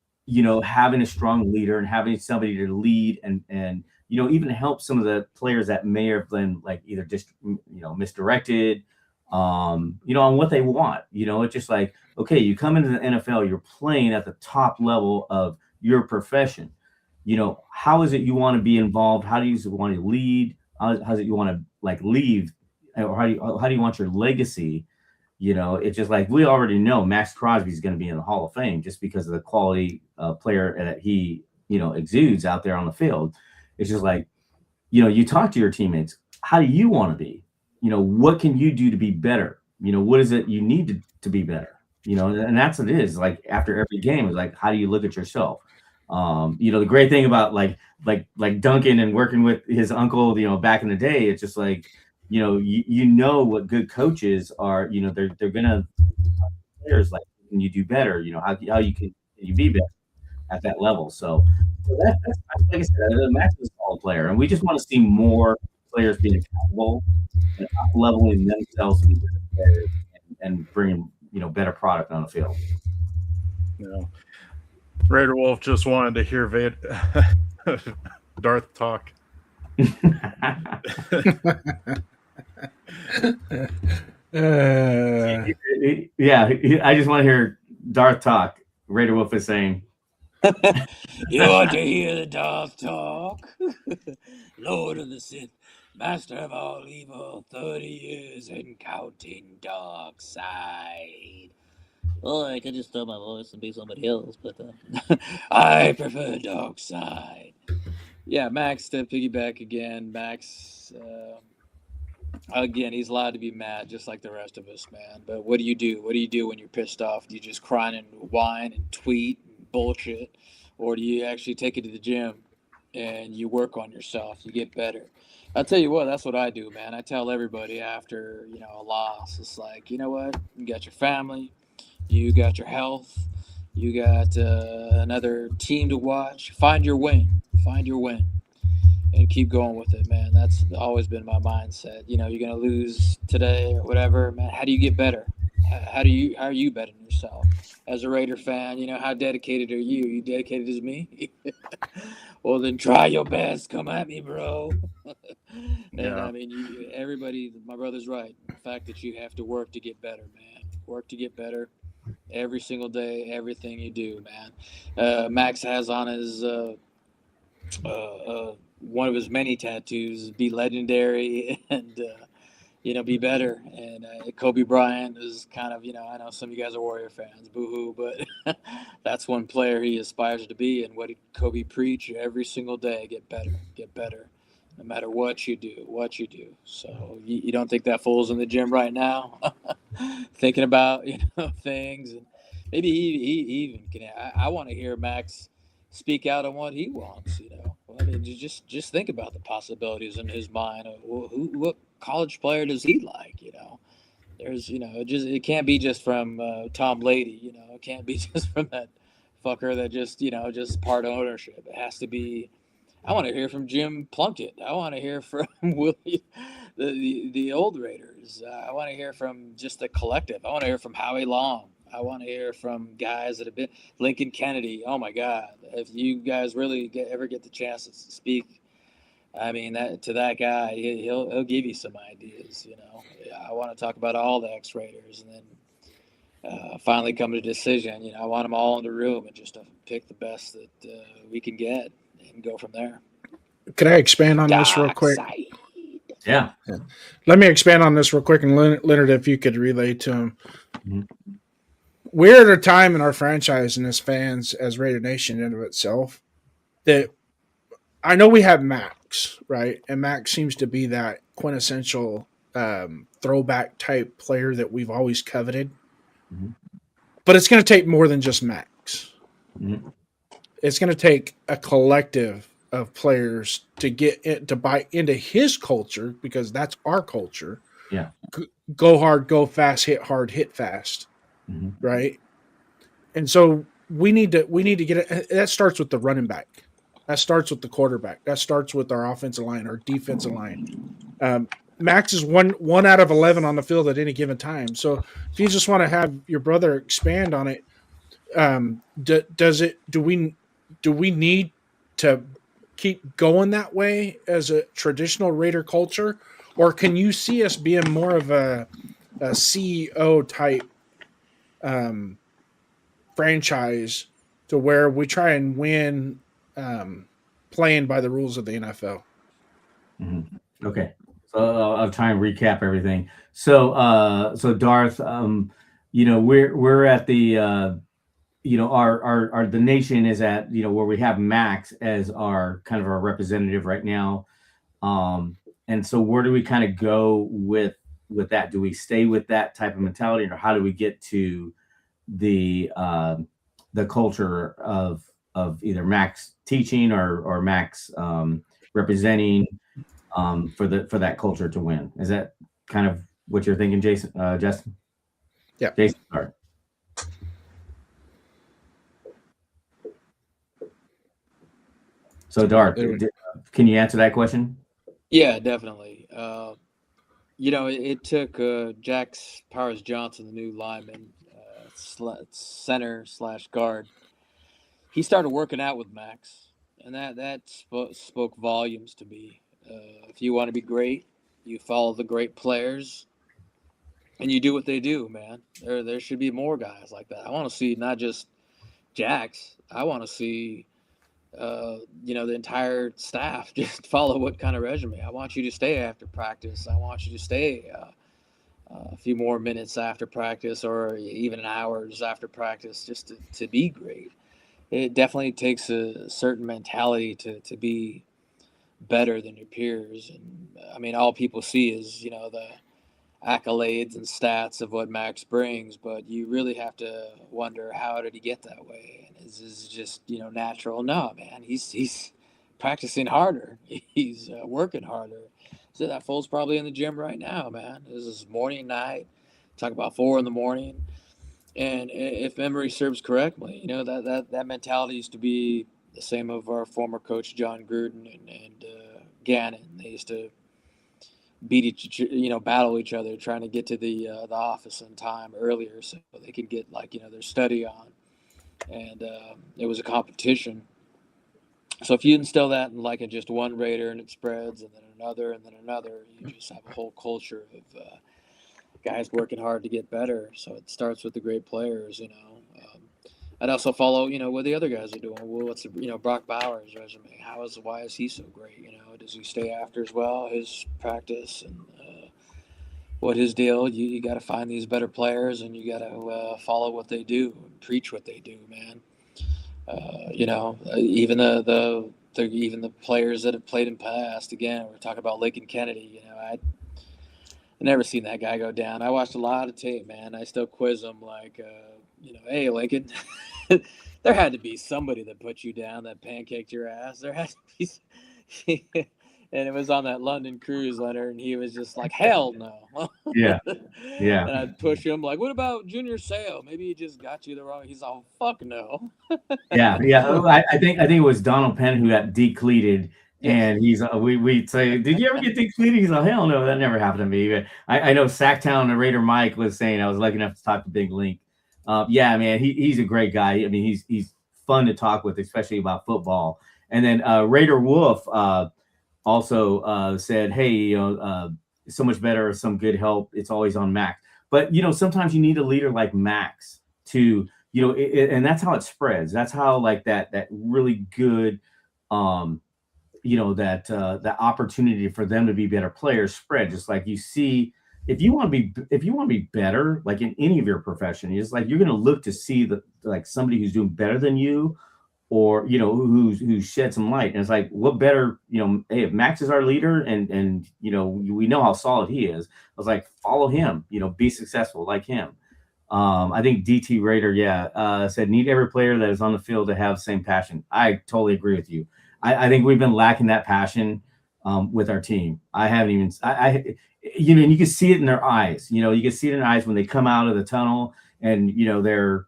having a strong leader and having somebody to lead and even help some of the players that may have been like either just misdirected on what they want. It's just like, okay, you come into the NFL, you're playing at the top level of your profession. How is it you want to be involved? How do you want to lead? How is it you want to leave? Or how do you want your legacy? It's just like, we already know Max Crosby is going to be in the Hall of Fame just because of the quality player that he exudes out there on the field. It's just like, you talk to your teammates. How do you want to be? What can you do to be better? What is it you need to be better? And that's what it is. Like after every game, it's like, how do you look at yourself? The great thing about like Duncan and working with his uncle, back in the day, it's just like, what good coaches are. They're gonna players like, can you do better? How you can you be better at that level? So that's like I said, Max is a solid player, and we just want to see more players being accountable and up leveling themselves to be better players and bringing better product on the field. Raider Wolf just wanted to hear Darth talk. Yeah, I just want to hear Darth talk. Raider Wolf is saying, you want to hear the Darth talk? Lord of the Sith, master of all evil, 30 years and counting, dark side. Well, I could just throw my voice and be somebody else, but I prefer dark side. Yeah, Max, to piggyback again, Max, again, he's allowed to be mad just like the rest of us, man. But what do you do? What do you do when you're pissed off? Do you just cry and whine and tweet and bullshit? Or do you actually take it to the gym and you work on yourself? You get better. I'll tell you what, that's what I do, man. I tell everybody after, a loss, it's like, you know what? You got your family. You got your health. You got another team to watch. Find your win. And keep going with it, man. That's always been my mindset. You're going to lose today or whatever, man. How do you get better? How are you betting yourself as a Raider fan? How dedicated are you? You dedicated as me? Well, then try your best. Come at me, bro. And Yeah. I mean, everybody. My brother's right. The fact that you have to work to get better, man. Work to get better every single day. Everything you do, man. Max has on his one of his many tattoos, "Be legendary," and be better. And Kobe Bryant is kind of, I know some of you guys are Warrior fans, boo-hoo, but that's one player he aspires to be. And what did Kobe preach every single day? Get better, no matter what you do. So you don't think that fool's in the gym right now, thinking about, things, and maybe he even can. I want to hear Max speak out on what he wants. Well, I mean, just think about the possibilities in his mind. What college player does he like? There's, it can't be just from Tom Lady. It can't be just from that fucker that just part ownership. It has to be. I want to hear from Jim Plunkett. I want to hear from Willie, the old Raiders. I want to hear from just the collective. I want to hear from Howie Long. I want to hear from guys that have been Lincoln Kennedy. Oh my God! If you guys really ever get the chance to speak, I mean, that guy, he'll give you some ideas. I want to talk about all the X-Raiders, and then finally come to a decision. I want them all in the room and just to pick the best that we can get and go from there. Can I expand on this real Dark quick? side. Yeah. Let me expand on this real quick, and Leonard, if you could relay to him. Mhm. We're at a time in our franchise and as fans, as Raider Nation in of itself, that I know we have Max, right? And Max seems to be that quintessential throwback type player that we've always coveted. Mhm. But it's going to take more than just Max. Mhm. It's going to take a collective of players to to buy into his culture, because that's our culture. Yeah. Go hard, go fast, hit hard, hit fast. Mhm. Right? And so we need to get it. That starts with the running back. That starts with the quarterback. That starts with our offensive line, our defensive line. Max is one out of 11 on the field at any given time. So if you just want to have your brother expand on it, do we need to keep going that way as a traditional Raider culture, or can you see us being more of a CEO type franchise to where we try and win playing by the rules of the NFL? Mhm. Okay. So I'll try and recap everything. So Darth, we're at the, our the nation is at, where we have Max as our kind of our representative right now. And so where do we kind of go with that? Do we stay with that type of mentality, or how do we get to the culture of either Max teaching or Max representing for that culture to win? Is that kind of what you're thinking, Jason? Justin? Yeah. Jason, sorry. So, Darth, can you answer that question? Yeah, definitely. It took Jack Powers Johnson, the new lineman, center / guard. He started working out with Max, and that spoke volumes to me. If you want to be great, you follow the great players, and you do what they do, man. There should be more guys like that. I want to see not just Jax. I want to see the entire staff just follow what kind of regimen. I want you to stay after practice. I want you to stay a few more minutes after practice, or even hours after practice, just to be great. It definitely takes a certain mentality to be better than your peers. And I mean, all people see is, the accolades and stats of what Max brings, but you really have to wonder, how did he get that way? And is this just natural? No, man, he's practicing harder. He's working harder. So that fool's probably in the gym right now, man. This is morning, night. Talk about 4 a.m. And if memory serves correctly, that mentality used to be the same of our former coach John Gruden and Gannon. They used to battle each other, trying to get to the office in time earlier so they could get their study on, and it was a competition. So if you instill that in in just one Raider and it spreads, and then another, you just have a whole culture of guys working hard to get better. So it starts with the great players. I'd also follow, what the other guys are doing. Well, what's Brock Bowers' resume? Why is he so great? Does he stay after as well? His practice and what his deal? You got to find these better players, and you got to follow what they do, and preach what they do, man. Even even the players that have played in past. Again, we're talking about Lincoln Kennedy. I never seen that guy go down. I watched a lot of tape, man. I still quiz him hey, Lincoln, there had to be somebody that put you down, that pancaked your ass. There had to be, and it was on that London cruise, Leonard, and he was just like, hell no. Yeah. And I'd push him like, what about Junior Seau? Maybe he just got you the wrong. He's all, fuck no. Yeah. I think it was Donald Penn who got decleated. And he's we'd say, did you ever get decleated? He's like, hell no, that never happened to me. But I know Sacktown and Raider Mike was saying, I was lucky enough to talk to Big Link. Yeah, man, he's a great guy. I mean, he's fun to talk with, especially about football. And then Raider Wolf also said, hey, so much better, some good help. It's always on Max. But, sometimes you need a leader like Max to, and that's how it spreads. That's how that really good, that opportunity for them to be better players spread. Just like you see, if you want to be better, like in any of your profession, it's like you're going to look to see somebody who's doing better than you, or who's shed some light. And it's like, what better, hey, if Max is our leader, and we know how solid he is, I was like, follow him, be successful like him. I think DT Raider, said, need every player that is on the field to have the same passion. I totally agree with you. I think we've been lacking that passion with our team. I haven't even, and you can see it in their eyes. You can see it in their eyes when they come out of the tunnel, and they're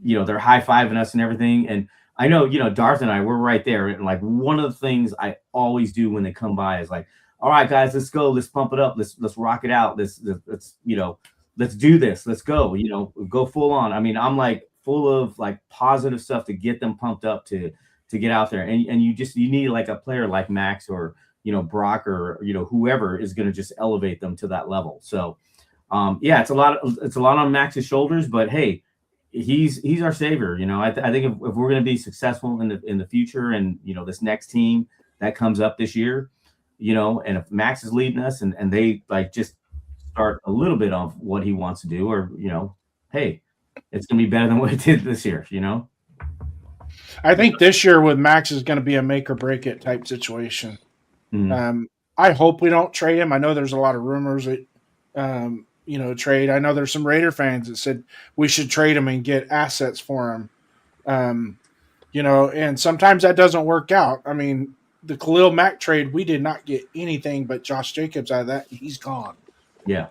high-fiving us and everything. And I know, Darth and I, we're right there. And one of the things I always do when they come by is like, all right, guys, let's go. Let's pump it up. Let's rock it out. Let's do this. Let's go. Go full on. I mean, I'm full of positive stuff to get them pumped up to get out there. And you need a player like Max or Brock or whoever is going to just elevate them to that level. So it's a lot on Max's shoulders, but hey, he's our savior. I think if we're going to be successful in the future, and this next team that comes up this year, and if Max is leading us, and they just start a little bit of what he wants to do, or hey, it's going to be better than what it did this year. I think this year with Max is going to be a make or break it type situation. Mm-hmm. I hope we don't trade him. I know there's a lot of rumors that trade. I know there's some Raider fans that said we should trade him and get assets for him. And sometimes that doesn't work out. I mean, the Khalil Mack trade, we did not get anything but Josh Jacobs out of that. He's gone. Yeah.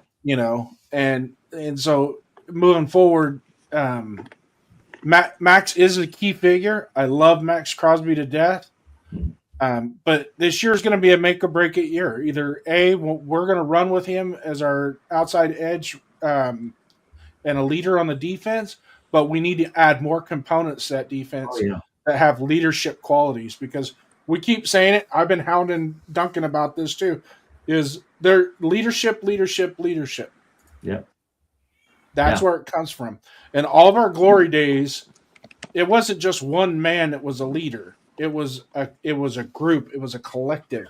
And so moving forward, Max is a key figure. I love Max Crosby to death. But this year is going to be a make or break it year. Either A, we're going to run with him as our outside edge and a leader on the defense, but we need to add more components to that defense that have leadership qualities, because we keep saying it. I've been hounding Duncan about this too, is their leadership. Yeah. That's where it comes from. And all of our glory days, it wasn't just one man that was a leader. It was a group. It was a collective.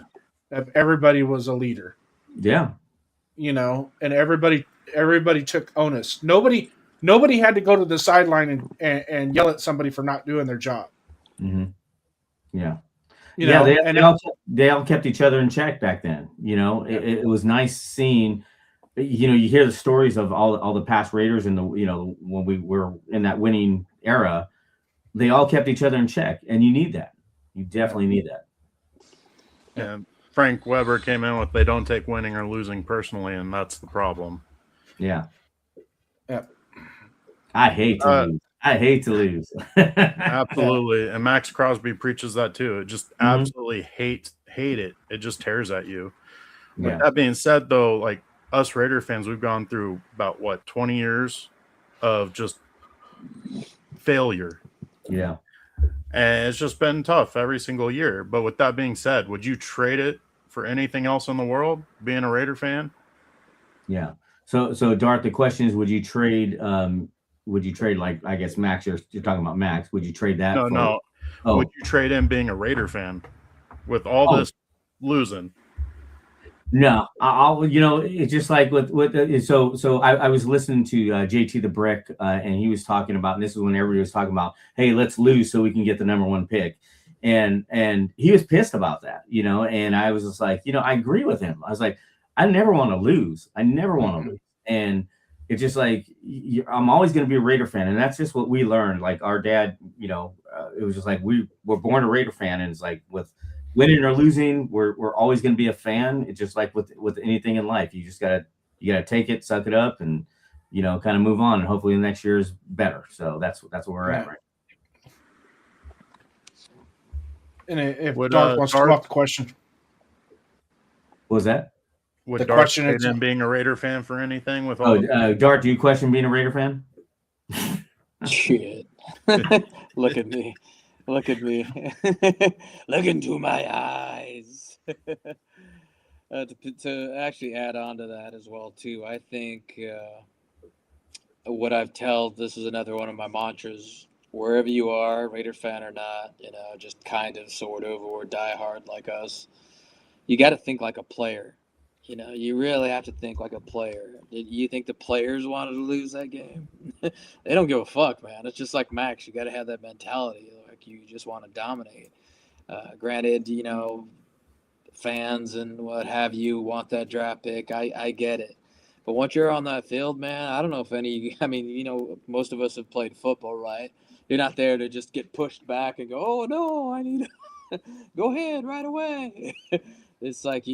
Everybody was a leader. Yeah. And everybody took onus. Nobody had to go to the sideline and yell at somebody for not doing their job. Mm-hmm. Yeah. They all kept each other in check back then. It was nice seeing. You hear the stories of all the past Raiders and when we were in that winning era, they all kept each other in check, and you need that. You definitely need that. And Frank Weber came in with, they don't take winning or losing personally, and that's the problem. Yeah. Yeah. I hate to lose. Absolutely. And Max Crosby preaches that too. It just absolutely hate it. It just tears at you. With that being said, though, like us Raider fans, we've gone through about 20 years of just failure. Yeah. And it's just been tough every single year. But with that being said, would you trade it for anything else in the world, being a Raider fan? Yeah. So Darth, the question is, would you trade like, I guess Max, you're talking about Max, would you trade that No. Oh. Would you trade in being a Raider fan with all this losing? No, I'll it's just like with so I was listening to JT the Brick and he was talking about, and this is when everybody was talking about, hey, let's lose so we can get the number 1 pick, and he was pissed about that, and I was just like, I agree with him. I was like, I never want to lose. And it's just like, I'm always going to be a Raider fan, and that's just what we learned. Like our dad, it was just like we were born a Raider fan, and it's like with winning or losing, we're always going to be a fan. It's just like with anything in life, you gotta take it, suck it up, and kind of move on, and hopefully the next year is better. So that's where we're at right now. And if Darth wants to come off the question, what was that? Would Darth trade in being a Raider fan for anything? With all Darth, do you question being a Raider fan? Shit. Look at me. Look at me. Look into my eyes. To actually add on to that as well, too, I think what I've told, this is another one of my mantras. Wherever you are, Raider fan or not, just kind of, sort of, or die hard like us, you got to think like a player. You really have to think like a player. Did you think the players wanted to lose that game? They don't give a fuck, man. It's just like Max. You got to have that mentality. Like you just want to dominate. Granted, fans and what have you want that draft pick. I get it. But once you're on that field, man, I don't know if most of us have played football, right? You're not there to just get pushed back and go, oh, no, I need to go ahead right away. It's like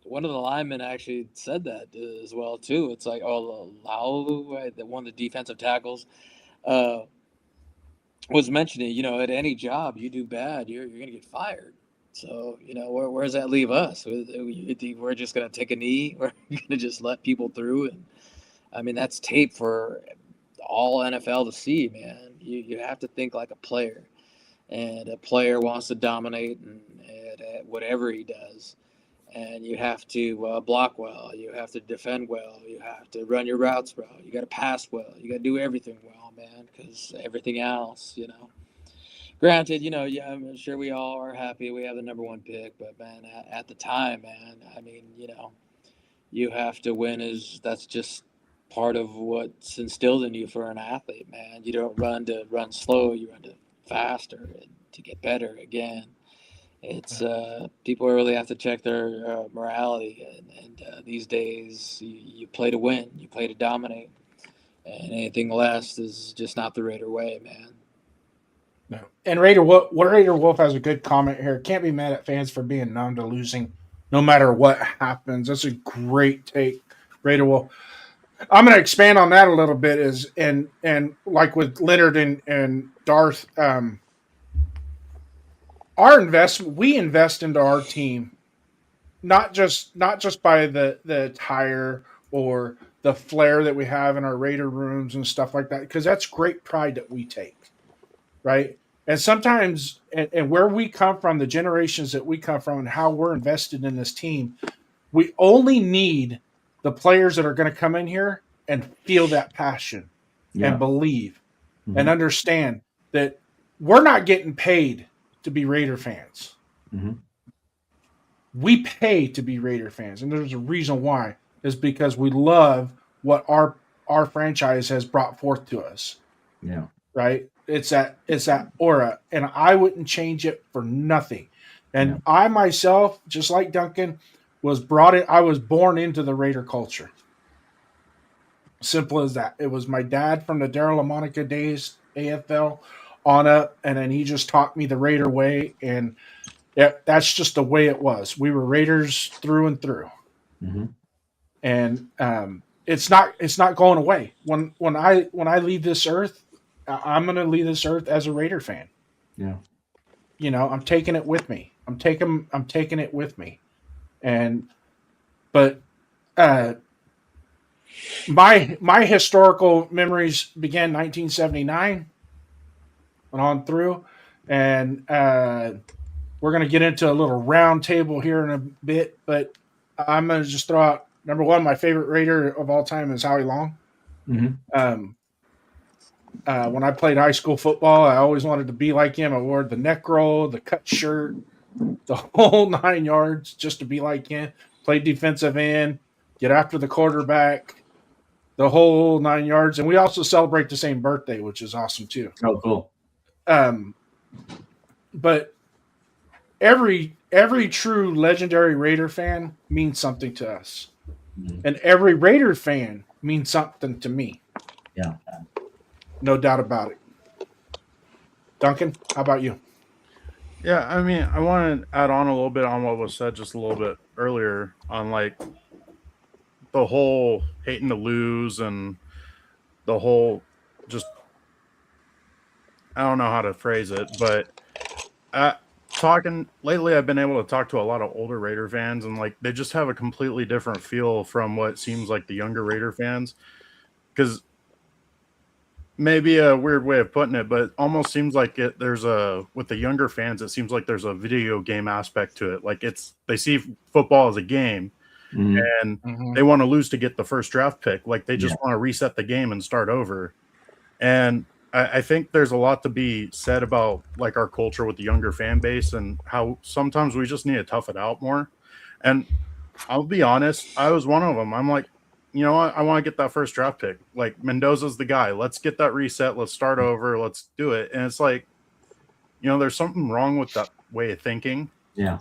one of the linemen actually said that as well, too. It's like, Laulu, right, one of the defensive tackles, was mentioning, at any job you do bad, you're going to get fired. So, where does that leave us? We're just going to take a knee? We're going to just let people through? And I mean, that's tape for all NFL to see, man. You have to think like a player. And a player wants to dominate at whatever he does. And you have to block well. You have to defend well. You have to run your routes well. You got to pass well. You got to do everything well, man, because everything else, Granted, I'm sure we all are happy we have the number 1 pick, but, man, at the time, man, I mean, you have to win. That's just part of what's instilled in you for an athlete, man. You don't run to run slow. You run to faster and to get better again. It's people really have to check their morality, and these days you play to win, you play to dominate, and anything less is just not the Raider way, man. No. And Raider Wolf has a good comment here. Can't be mad at fans for being numb to losing, no matter what happens. That's a great take, Raider Wolf. I'm going to expand on that a little bit. And like with Leonard and Darth. We invest into our team, not just by the attire or the flair that we have in our Raider rooms and stuff like that, because that's great pride that we take, right? And sometimes, and where we come from, the generations that we come from, and how we're invested in this team, we only need the players that are going to come in here and feel that passion and believe and understand that we're not getting paid to be Raider fans. Mm-hmm. We pay to be Raider fans, and there's a reason why. Is because we love what our franchise has brought forth to us. Yeah. Right? It's that aura, and I wouldn't change it for nothing. And I myself, just like Duncan, I was born into the Raider culture. Simple as that. It was my dad from the Darryl LaMonica days, AFL, on up, and then he just taught me the Raider way, and that's just the way it was. We were Raiders through and through, and it's not going away. When I leave this earth, I'm going to leave this earth as a Raider fan. Yeah, I'm taking it with me. I'm taking it with me, and But my historical memories began 1979 and on through, and we're going to get into a little round table here in a bit. But I'm going to just throw out number one. My favorite Raider of all time is Howie Long. Mm-hmm. When I played high school football, I always wanted to be like him. I wore the neck roll, the cut shirt, the whole 9 yards just to be like him. Played defensive end, get after the quarterback, the whole 9 yards. And we also celebrate the same birthday, which is awesome too. Oh, cool. But every true legendary Raider fan means something to us. Mm-hmm. And every Raider fan means something to me. Yeah. No doubt about it. Duncan, how about you? Yeah, I mean, I want to add on a little bit on what was said just a little bit earlier on like the whole hating to lose and the whole just, I don't know how to phrase it, but talking lately, I've been able to talk to a lot of older Raider fans, and like they just have a completely different feel from what seems like the younger Raider fans. Because maybe a weird way of putting it, but it almost seems like with the younger fans, it seems like there's a video game aspect to it. Like they see football as a game, and they want to lose to get the first draft pick. Like they just want to reset the game and start over. And I think there's a lot to be said about like our culture with the younger fan base and how sometimes we just need to tough it out more. And I'll be honest, I was one of them. I'm like, you know what? I want to get that first draft pick. Like Mendoza's the guy. Let's get that reset. Let's start over. Let's do it. And it's like, you know, there's something wrong with that way of thinking. Yeah.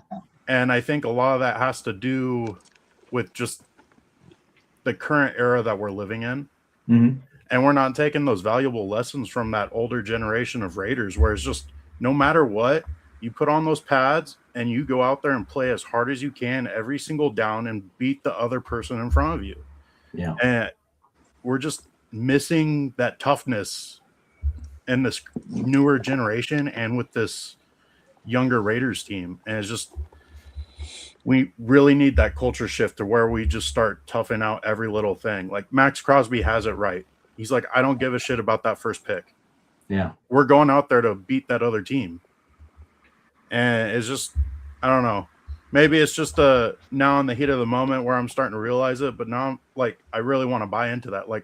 And I think a lot of that has to do with just the current era that we're living in. Mm-hmm. And we're not taking those valuable lessons from that older generation of Raiders, where it's just no matter what, you put on those pads and you go out there and play as hard as you can every single down and beat the other person in front of you. Yeah. And we're just missing that toughness in this newer generation and with this younger Raiders team. And it's just, we really need that culture shift to where we just start toughing out every little thing. Like Max Crosby has it right. He's like, I don't give a shit about that first pick. Yeah. We're going out there to beat that other team. And it's just, I don't know. Maybe it's just now in the heat of the moment where I'm starting to realize it, but now I'm like, I really want to buy into that. Like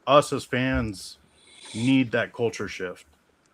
us as fans need that culture shift.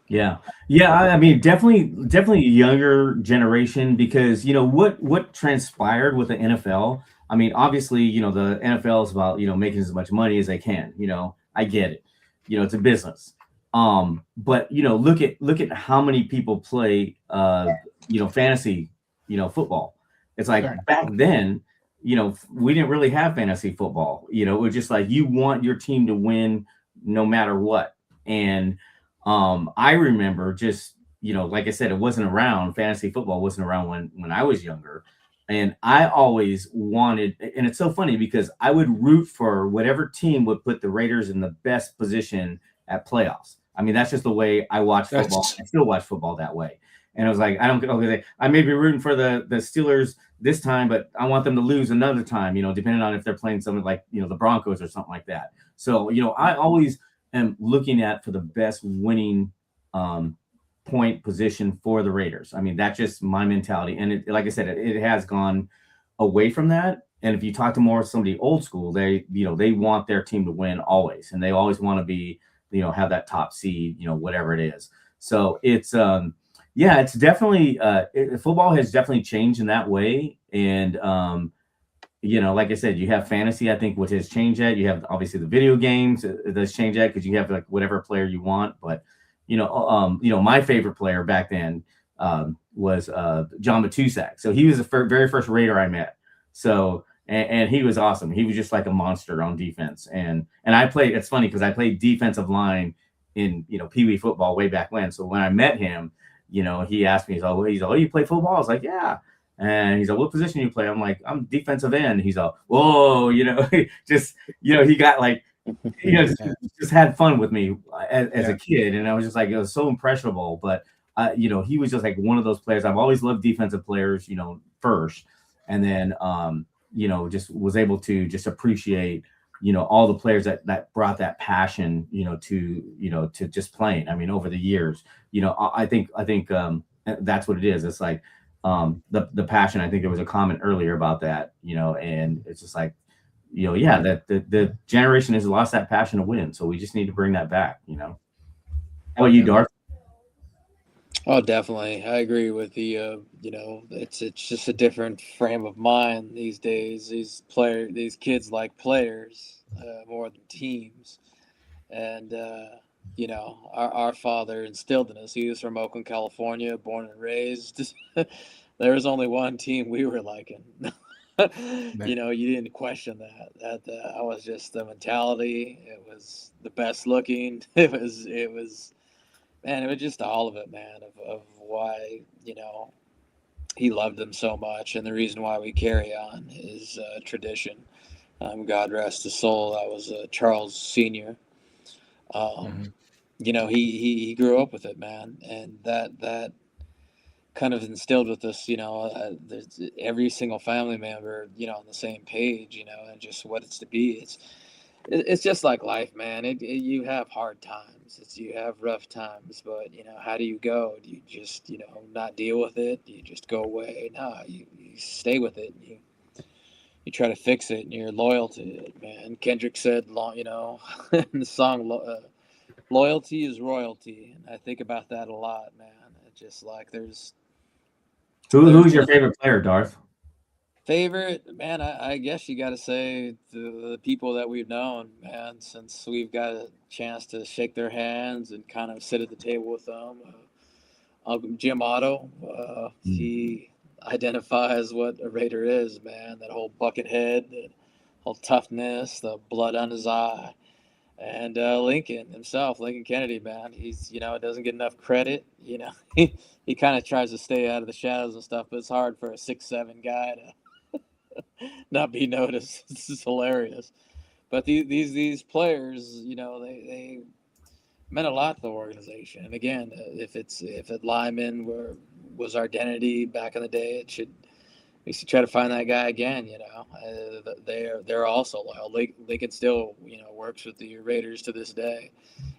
Yeah. Yeah. I mean, definitely a younger generation, because, you know, what transpired with the NFL. I mean, obviously, you know, the NFL is about, you know, making as much money as they can. You know, I get it. You know, it's a business. But, you know, look at how many people play, you know, fantasy, you know, football. It's like back then, you know, we didn't really have fantasy football. You know, it was just like you want your team to win no matter what. And I remember just, you know, like I said, it wasn't around. Fantasy football wasn't around when I was younger. And I always wanted, and it's so funny because I would root for whatever team would put the Raiders in the best position at playoffs. I mean, that's just the way I watch football. I still watch football that way. And I was like, I may be rooting for the Steelers this time, but I want them to lose another time, you know, depending on if they're playing something like, you know, the Broncos or something like that. So, you know, I always am looking for the best winning point position for the Raiders. I mean, that's just my mentality. And it, like I said, it has gone away from that. And if you talk to somebody old school, they want their team to win always. And they always want to be, you know, have that top seed, you know, whatever it is. So it's, it's definitely, football has definitely changed in that way. And, you know, like I said, you have fantasy, I think, which has changed that. You have obviously the video games it does change that because you have like whatever player you want. But, you know, my favorite player back then was John Matusak. So he was the very first Raider I met. So, and he was awesome. He was just like a monster on defense. And I played, it's funny because I played defensive line in, you know, Pee Wee football way back when. So when I met him, you know, he asked me, he's like, oh, you play football? I was like, yeah. And he's like, what position do you play? I'm like, I'm defensive end. He's like, whoa, you know, just, you know, he got like, you know, just had fun with me as a kid. And I was just like, it was so impressionable. But, you know, he was just like one of those players. I've always loved defensive players, you know, first. And then, just was able to just appreciate, all the players that brought that passion, to just playing. I mean, over the years, I think that's what it is. It's like the passion. I think there was a comment earlier about that, and it's just like, yeah, that the generation has lost that passion to win. So we just need to bring that back, How about you, Darth? Oh, definitely. I agree with the. It's just a different frame of mind these days. These kids like players more than teams, and our father instilled in us. He was from Oakland, California, born and raised. There was only one team we were liking. You didn't question that. That was just the mentality. It was the best looking. It was. Man, it was just all of it, man, of why, he loved them so much. And the reason why we carry on is tradition. God rest his soul. That was Charles Sr. He grew up with it, man. And that kind of instilled with us, every single family member, on the same page, and just what it's to be. It's just like life, man. You have hard times. You have rough times, but how do you go? Do you just not deal with it? Do you just go away? No, you stay with it. You try to fix it, and you're loyal to it, man. Kendrick said, in the song, "Loyalty is royalty," and I think about that a lot, man. It's just like who's your favorite player, Darth? Favorite, man, I guess you got to say the people that we've known, man, since we've got a chance to shake their hands and kind of sit at the table with them. Jim Otto, he identifies what a Raider is, man. That whole bucket head, that whole toughness, the blood on his eye. And Lincoln himself, Lincoln Kennedy, man, he's, doesn't get enough credit. He kind of tries to stay out of the shadows and stuff, but it's hard for a 6'7" guy to not be noticed. This is hilarious. But these players, they meant a lot to the organization. And again, if lineman was our identity back in the day, we should try to find that guy again. They're also loyal. Lincoln still works with the Raiders to this day.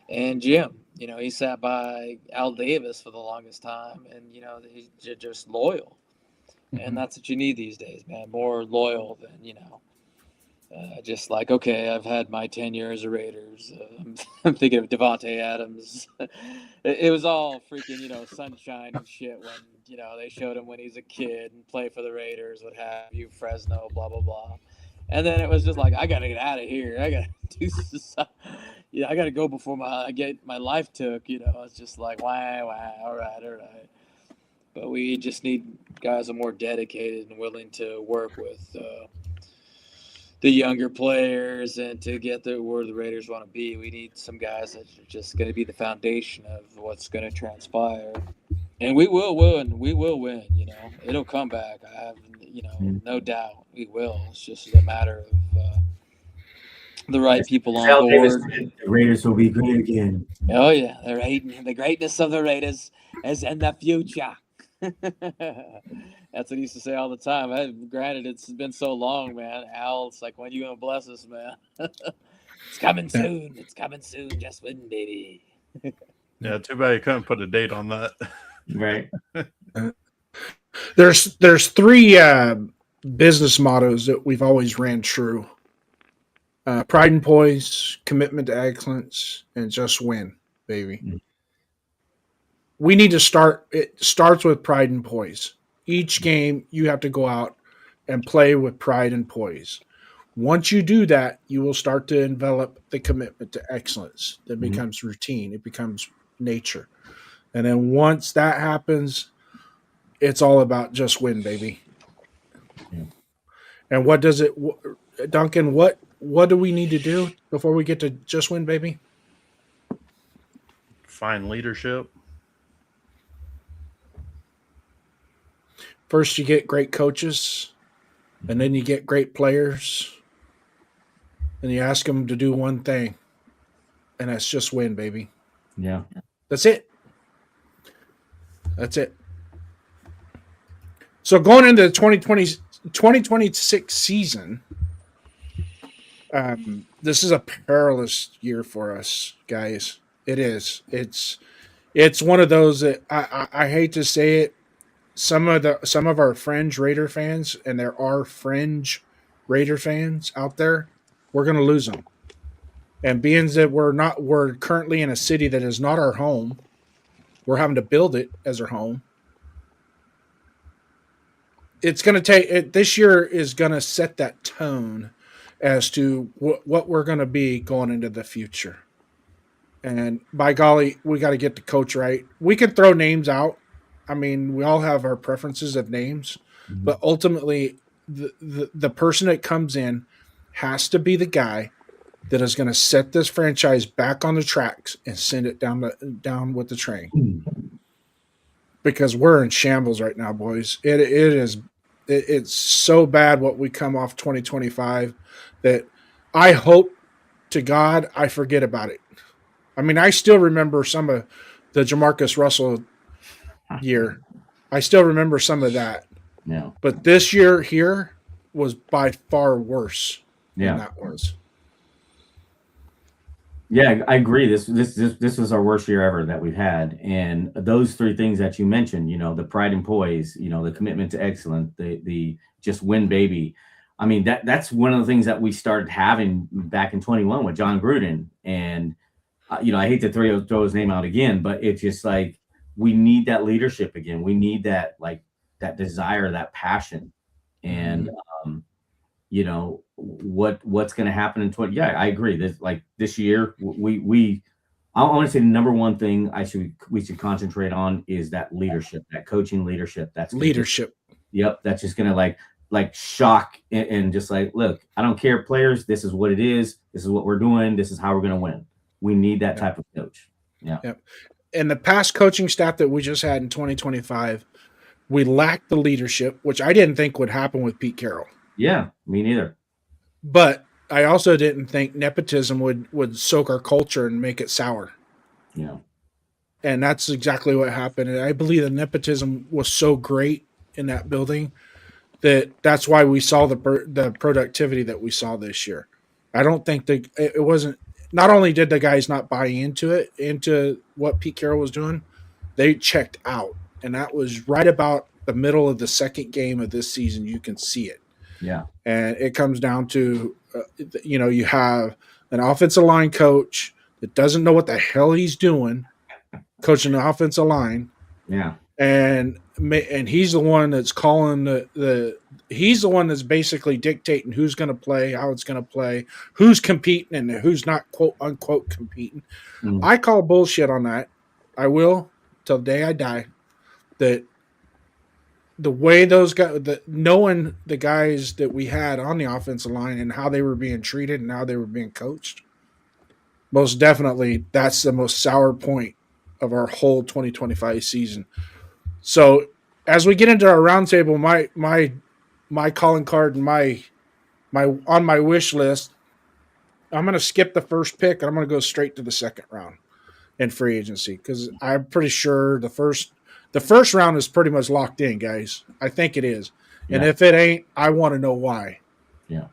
And Jim, he sat by Al Davis for the longest time, and he's just loyal. And that's what you need these days, man. More loyal than, just like, okay, I've had my 10 years of Raiders. I'm thinking of Devontae Adams. It was all freaking, sunshine and shit when, they showed him when he's a kid and play for the Raiders, what have you, Fresno, blah, blah, blah. And then it was just like, I got to get out of here. I got to do some, I got to go before I get my life took, It's just like, wow, all right. But we just need guys who are more dedicated and willing to work with the younger players and to get where the Raiders want to be. We need some guys that are just going to be the foundation of what's going to transpire. And we will win. We will win. It'll come back. I have, no doubt we will. It's just a matter of the right people on board. The Raiders will be great again. Oh yeah, the greatness of the Raiders is in the future. That's what he used to say all the time. Granted, it's been so long, man. Al, it's like, when you gonna bless us, man? It's coming soon. It's coming soon. Just win, baby. Yeah, too bad you couldn't put a date on that. Right. There's three business mottos that we've always ran true: pride and poise, commitment to excellence, and just win, baby. Mm-hmm. We need to start. It starts with pride and poise. Each game, you have to go out and play with pride and poise. Once you do that, you will start to develop the commitment to excellence. That becomes routine. It becomes nature. And then once that happens, it's all about just win, baby. Yeah. And what does it, Duncan, what do we need to do before we get to just win, baby? Find leadership. First, you get great coaches, and then you get great players, and you ask them to do one thing, and that's just win, baby. Yeah. That's it. That's it. So going into the 2020 2026 season, this is a perilous year for us, guys. It is. It's one of those that I hate to say it. Some of our fringe Raider fans, and there are fringe Raider fans out there, we're going to lose them. And being that we're currently in a city that is not our home, we're having to build it as our home. It's going to take it. This year is going to set that tone as to what we're going to be going into the future. And by golly, we got to get the coach right. We can throw names out. I mean, we all have our preferences of names, but ultimately, the person that comes in has to be the guy that is going to set this franchise back on the tracks and send it down with the train. Because we're in shambles right now, boys. It's so bad what we come off 2025 that I hope to God I forget about it. I mean, I still remember some of the Jamarcus Russell year. I still remember some of that. Yeah. But this year here was by far worse than that was. Yeah, I agree. This was our worst year ever that we've had, and those three things that you mentioned, the pride and poise, the commitment to excellence, the just win, baby. I mean, that's one of the things that we started having back in 21 with John Gruden, and I hate to throw his name out again, but it's just like we need that leadership again. We need that that desire, that passion, and what's going to happen in 20. Yeah, I agree. This year, I want to say the number one thing we should concentrate on is that leadership, that coaching leadership. That's leadership. Yep, that's just going to like shock and just like, look, I don't care, players. This is what it is. This is what we're doing. This is how we're going to win. We need that type of coach. Yeah. Yep. And the past coaching staff that we just had in 2025, we lacked the leadership, which I didn't think would happen with Pete Carroll. Yeah, me neither. But I also didn't think nepotism would soak our culture and make it sour. Yeah. And that's exactly what happened. And I believe the nepotism was so great in that building that's why we saw the productivity that we saw this year. I don't think it wasn't. Not only did the guys not buy into what Pete Carroll was doing, they checked out, and that was right about the middle of the second game of this season. You can see it. Yeah. And it comes down to, you have an offensive line coach that doesn't know what the hell he's doing, coaching the offensive line. Yeah. And he's the one that's calling he's the one that's basically dictating who's going to play, how it's going to play, who's competing and who's not, quote unquote, competing. I call bullshit on that. I will till the day I die. That the way those guys, knowing the guys that we had on the offensive line and how they were being treated and how they were being coached, most definitely that's the most sour point of our whole 2025 season. So as we get into our roundtable, my calling card and my on my wish list, I'm going to skip the first pick and I'm going to go straight to the second round in free agency because I'm pretty sure the first round is pretty much locked in, guys. I think it is. Yeah. And if it ain't, I want to know why. Yeah.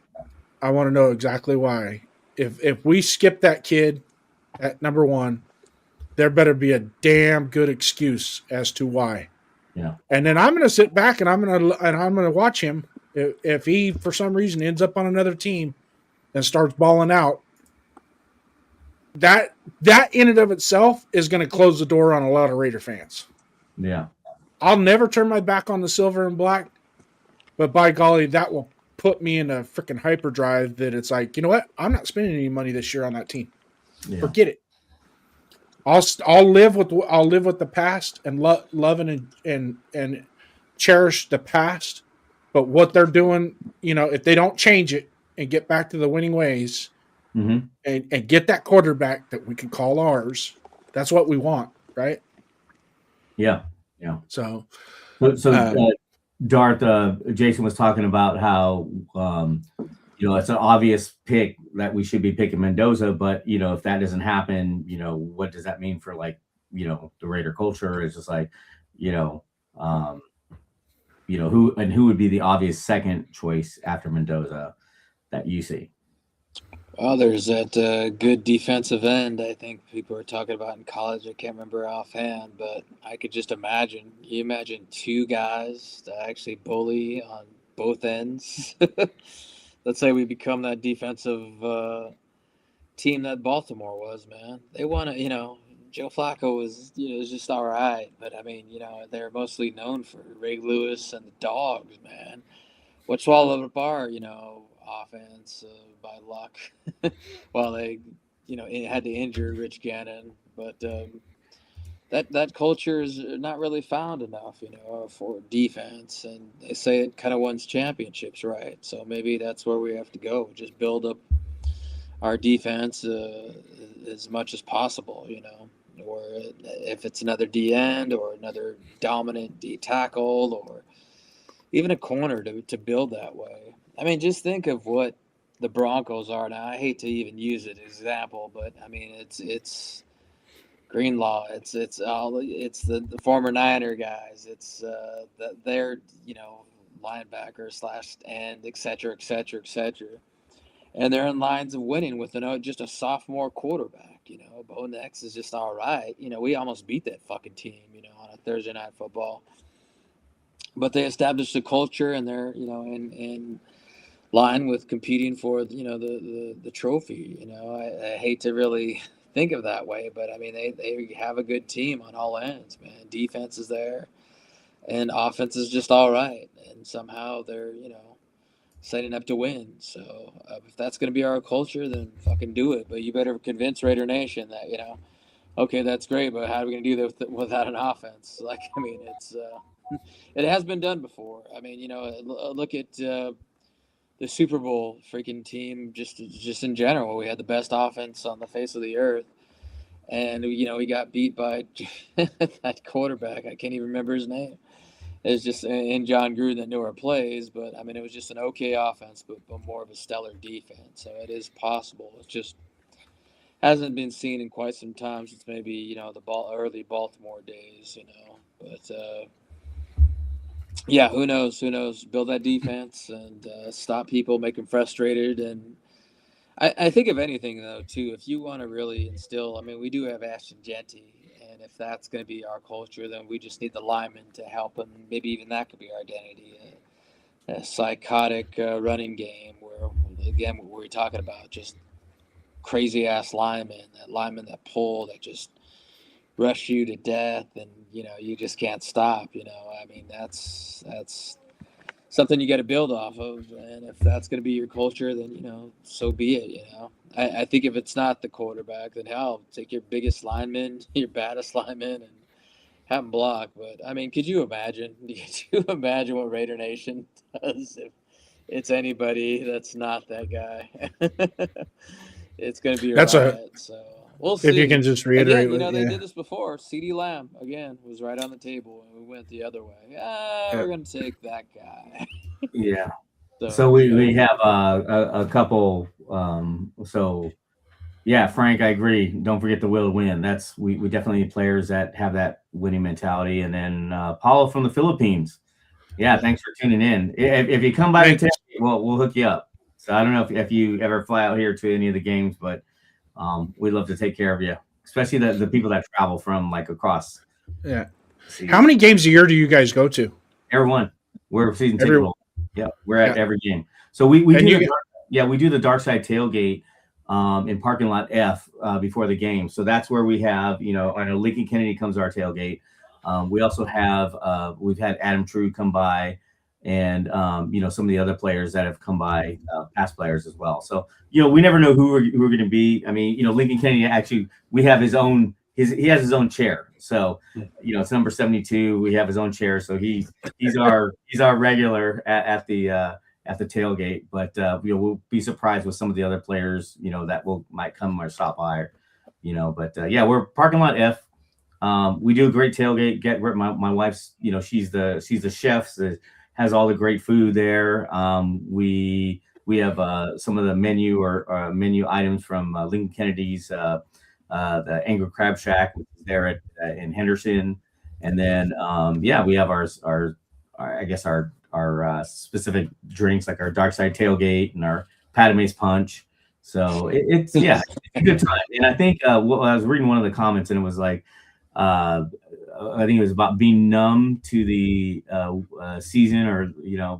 I want to know exactly why. If we skip that kid at number one, there better be a damn good excuse as to why. Yeah. And then I'm going to sit back and I'm going to watch him. If he for some reason ends up on another team and starts balling out, that in and of itself is going to close the door on a lot of Raider fans. Yeah. I'll never turn my back on the silver and black, but by golly, that will put me in a freaking hyperdrive that it's like, you know what? I'm not spending any money this year on that team. Yeah. Forget it. I'll live with the past and love and cherish the past, but what they're doing, if they don't change it and get back to the winning ways, and get that quarterback that we can call ours, that's what we want, right? Yeah, yeah. So Darth, Jason was talking about how it's an obvious pick that we should be picking Mendoza, but if that doesn't happen, what does that mean for the Raider culture? It's just like, who would be the obvious second choice after Mendoza that you see? Well, there's that good defensive end I think people are talking about in college. I can't remember offhand, but I could just imagine. You imagine two guys that actually bully on both ends. Let's say we become that defensive team that Baltimore was, man. They want to, Joe Flacco was just all right, but I mean, they're mostly known for Ray Lewis and the Dogs, man. What swallowed up our, offense by luck, while they, had to injure Rich Gannon, but that culture is not really found enough, for defense, and they say it kind of wins championships, right? So maybe that's where we have to go. Just build up our defense as much as possible, or if it's another D end or another dominant D tackle or even a corner to build that way. I mean, just think of what the Broncos are now. I hate to even use it as an example, but I mean, it's Greenlaw. It's the former Niner guys. It's their linebacker slash end, et cetera, et cetera, et cetera. And they're in lines of winning with just a sophomore quarterback. Bo Nix is just all right. We almost beat that fucking team. On a Thursday Night Football. But they established a culture, and they're in line with competing for the trophy. I hate to really think of that way, but I mean they have a good team on all ends, man. Defense is there, and offense is just all right, and somehow they're setting up to win. So if that's going to be our culture, then fucking do it. But you better convince Raider Nation that okay, that's great, but how are we going to do that without an offense? Like, I mean, it has been done before. I mean, look at the Super Bowl freaking team just in general. We had the best offense on the face of the earth, and we got beat by that quarterback. I can't even remember his name. It's just in John Gruden that knew our plays, but I mean, it was just an okay offense, but more of a stellar defense. So it is possible. It just hasn't been seen in quite some time since maybe the early Baltimore days. But yeah, who knows? Who knows? Build that defense and stop people, make them frustrated. And I think if anything, though, too, if you want to really instill, I mean, we do have Ashton Genty, and if that's going to be our culture, then we just need the linemen to help them. Maybe even that could be our identity. A psychotic running game where, again, what we're talking about, just crazy-ass linemen, that pull, that just rush you to death, and you just can't stop. I mean, that's something you got to build off of, and if that's going to be your culture, then so be it. I think if it's not the quarterback, then hell, take your biggest lineman, your baddest lineman, and have them block. But I mean, could you imagine what Raider Nation does if it's anybody that's not that guy? It's going to be a riot. So we'll see. If you can just reiterate, again, they did this before. CeeDee Lamb again was right on the table, and we went the other way. We're going to take that guy. Yeah. So we have a couple. So yeah, Frank, I agree. Don't forget the will to win. That's we definitely need players that have that winning mentality. And then Paulo from the Philippines. Yeah, thanks for tuning in. If you come by the table, we'll hook you up. So I don't know if you ever fly out here to any of the games, but we'd love to take care of you, especially the people that travel from like across. Yeah. How many games a year do you guys go to? Every one. We're season ticket holder. Yeah, we're at every game. So we do the Dark Side tailgate in parking lot F before the game. So that's where we have, I know Lincoln Kennedy comes to our tailgate. We also have we've had Adam True come by, and some of the other players that have come by, past players as well. So we never know who we're going to be. I mean, Lincoln Kennedy actually, we have he has his own chair. So it's number 72. We have his own chair, so he's our regular at the tailgate. But we'll be surprised with some of the other players that might come or stop by. But we're parking lot F. We do a great tailgate. My wife's, she's the chef that has all the great food there. We have some of the menu or menu items from Lincoln Kennedy's, the Angry Crab Shack, which is there in Henderson. And then, we have our I guess our specific drinks, like our Dark Side Tailgate and our Padme's Punch. So it's it's a good time. And I think I was reading one of the comments, and it was like, I think it was about being numb to the season, or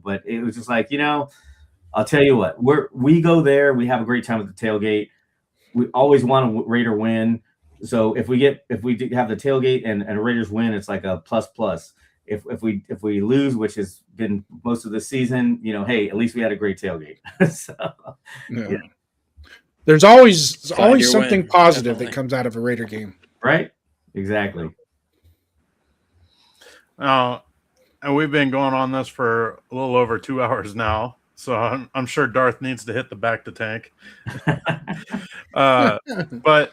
but it was just like, I'll tell you what, we go there, we have a great time at the tailgate. We always want a Raider win. So if we have the tailgate and a Raiders win, it's like a plus. If we lose, which has been most of the season, hey, at least we had a great tailgate. So yeah. There's always something win, positive definitely. that comes out of a Raider game. Right? Exactly. And we've been going on this for a little over 2 hours now, so I'm sure Darth needs to hit the back to tank. But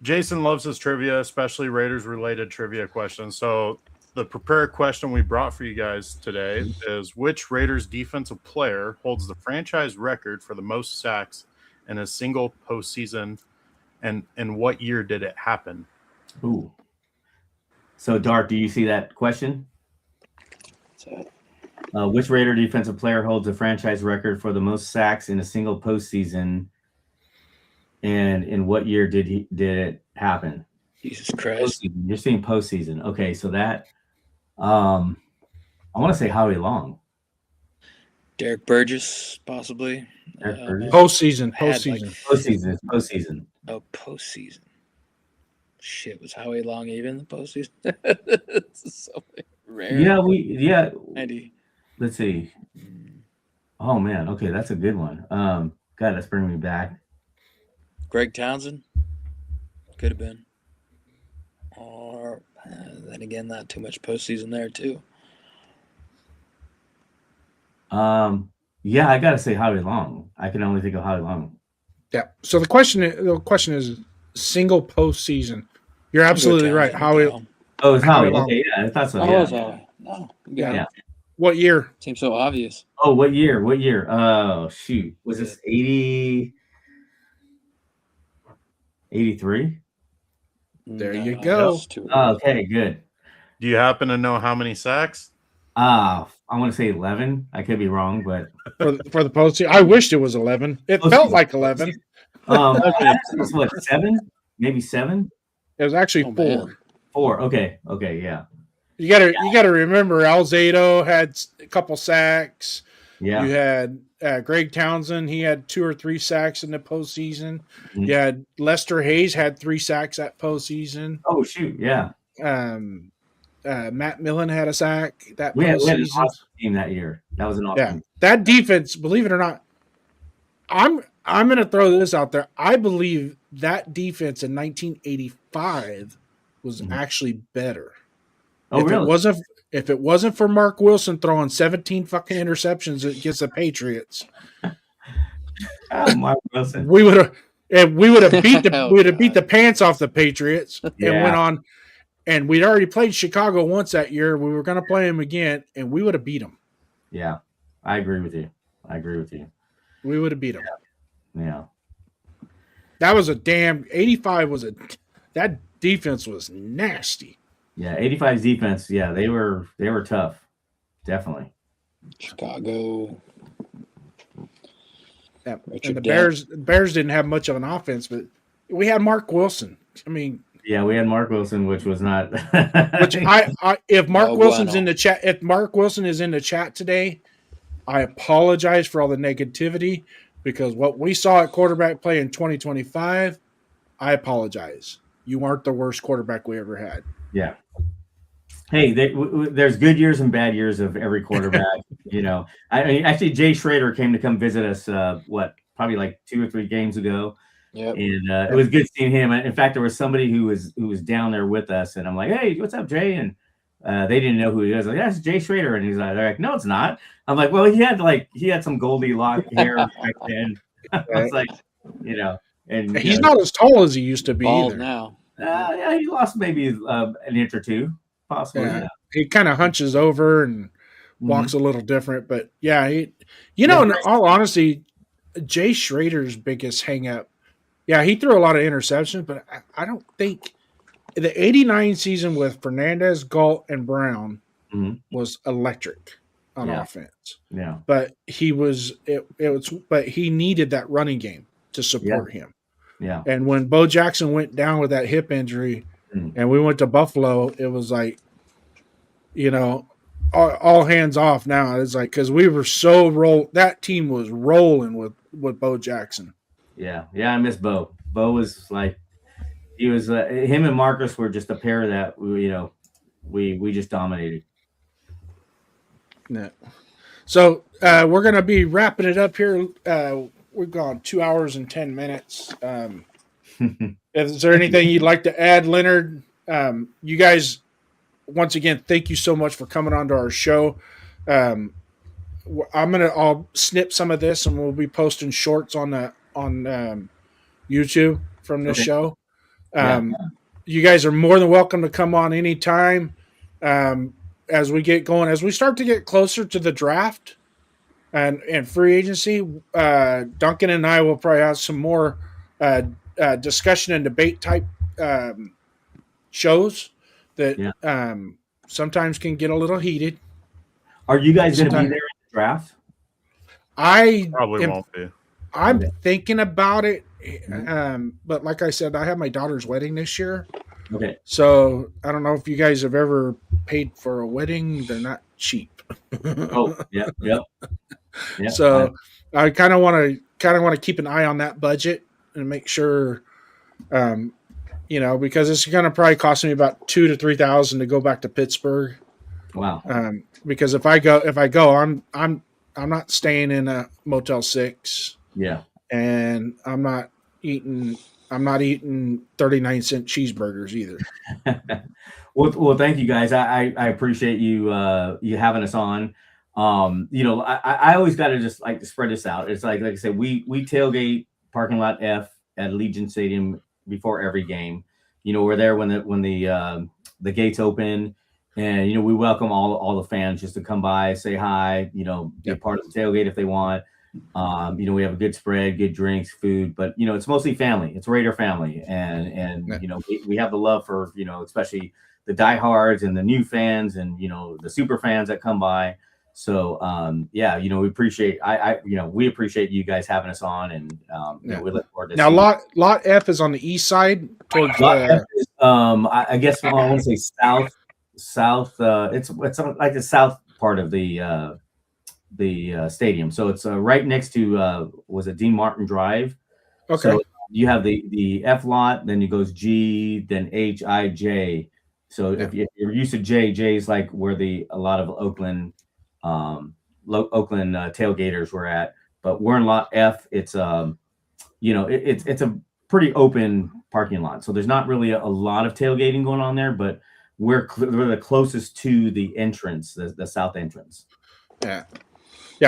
Jason loves his trivia, especially Raiders-related trivia questions. So the prepared question we brought for you guys today is, which Raiders defensive player holds the franchise record for the most sacks in a single postseason, and in what year did it happen? Ooh. So, Darth, do you see that question? Which Raider defensive player holds the franchise record for the most sacks in a single postseason, and in what year did it happen? Jesus Christ. Postseason. You're saying postseason. Okay, so that I want to say Howie Long. Derek Burgess, possibly. Derek Burgess? Postseason. Postseason. Postseason. Oh, postseason. Shit, was Howie Long even the postseason? It's so rare. Yeah, 90. let's see. Oh man, okay, that's a good one. God, that's bringing me back. Greg Townsend? Could have been. Or, then again, not too much postseason there, too. Yeah, I gotta say Howie Long. I can only think of Howie Long. Yeah. So the question is single postseason. You're absolutely right. Howie. Oh, it's Howie. Long. Okay, yeah, I thought so. Oh, Yeah. it's Howie. No. Yeah. What year? Seems so obvious. Oh, what year? What year? Oh, shoot. Was this 80? 83? There you No, go. that's too Oh, early. okay, good. Do you happen to know how many sacks? I want to say 11. I could be wrong, but For the postseason. I wished it was 11. It felt like 11. it's what, 7? Maybe 7? It was actually Oh, 4. man. 4. Okay, yeah. You gotta remember Alzado had a couple sacks. Yeah. You had Greg Townsend. He had 2 or 3 sacks in the postseason. Mhm. You had Lester Hayes had 3 sacks that postseason. Oh, shoot, yeah. Matt Millen had a sack that We had an postseason. awesome team that year. That was an awesome Yeah, team. that defense. Believe it or not, I'm going to throw this out there. I believe that defense in 1985 was actually better. Oh, really? If it wasn't for Mark Wilson throwing 17 fucking interceptions against the Patriots, Mark Wilson. we would have beat the pants off the Patriots and Yeah. went on. And we'd already played Chicago once that year. We were going to play them again, and we would have beat them. Yeah, I agree with you. We would have beat them. Yeah. That was 85 that defense was nasty. Yeah, 85's defense, yeah, they were tough. Definitely. Chicago. Yeah. Richard And the Bears didn't have much of an offense, but we had Mark Wilson. I mean, Yeah, we had Mark Wilson, which was not which if Mark No Wilson's bueno. in the chat, if Mark Wilson is in the chat today, I apologize for all the negativity, because what we saw at quarterback play in 2025, I apologize. You aren't the worst quarterback we ever had. Yeah. Hey, there's good years and bad years of every quarterback. I mean, actually, Jay Schrader came to come visit us. Probably like 2 or 3 games ago, Yep. and it was good seeing him. In fact, there was somebody who was down there with us, and I'm like, "Hey, what's up, Jay?" And they didn't know who he was. Like, "That's Jay Schrader," and they're like, "No, it's not." I'm like, "Well, he had some Goldilocks hair back then." I was like, and He's not as tall as he used to be Bald either. now. yeah, he lost maybe an inch or 2, possibly. Yeah. Yeah. He kind of hunches over and walks a little different, but yeah, in all honesty, Jay Schrader's biggest hang up. Yeah, he threw a lot of interceptions, but I don't think the 89 season with Fernandez, Galt, and Brown, Mhm. was electric on Yeah. offense. Yeah. But he needed that running game to Yeah. support him. Yeah. And when Bo Jackson went down with that hip injury Mm. and we went to Buffalo, it was like, all hands off now. It's like, because we were so that team was rolling with Bo Jackson. Yeah. Yeah. I miss Bo. Bo was like, he was, him and Marcus were just a pair that, we just dominated. Yeah. So we're going to be wrapping it up here. We've gone 2 hours and 10 minutes. Is there anything you'd like to add, Leonard? You guys, once again, thank you so much for coming on to our show. I'll snip some of this and we'll be posting shorts on YouTube from this Okay. show. Yeah. You guys are more than welcome to come on anytime. As we get going, as we start to get closer to the draft and free agency, Duncan and I will probably have some more discussion and debate type shows that sometimes can get a little heated. Are you guys going to be there in the draft? Probably won't be. I'm thinking about it, but like I said, I have my daughter's wedding this year. Okay. So I don't know if you guys have ever paid for a wedding. They're not cheap. Oh, yeah, yep. Yeah. So I kind of want to keep an eye on that budget and make sure, because it's going to probably cost me about $2,000 to $3,000 to go back to Pittsburgh. Wow. Because if I go, I'm not staying in a Motel 6. Yeah. And I'm not eating 39-cent cheeseburgers either. Well, thank you guys. I appreciate you having us on. I always got to just like to spread this out. It's like I said, we tailgate parking lot F at Allegiant Stadium before every game. We're there when the gates open, and we welcome all the fans just to come by, say hi, be a part of the tailgate if they want. We have a good spread, good drinks, food, but it's mostly family. It's Raider family, and we have the love for especially the diehards and the new fans and the super fans that come by. So we appreciate we appreciate you guys having us on, and we look forward to now. Lot F is on the east side towards. Lot F is, I guess I want to say south. It's like the south part of the stadium. So it's right next to was it Dean Martin Drive. Okay. So you have the F lot, then it goes G, then H, I, J. So if you're used to J is like where a lot of Oakland tailgaters were at, but we're in lot F. It's it's a pretty open parking lot, so there's not really a lot of tailgating going on there, but we're the closest to the entrance, the south entrance. Yeah,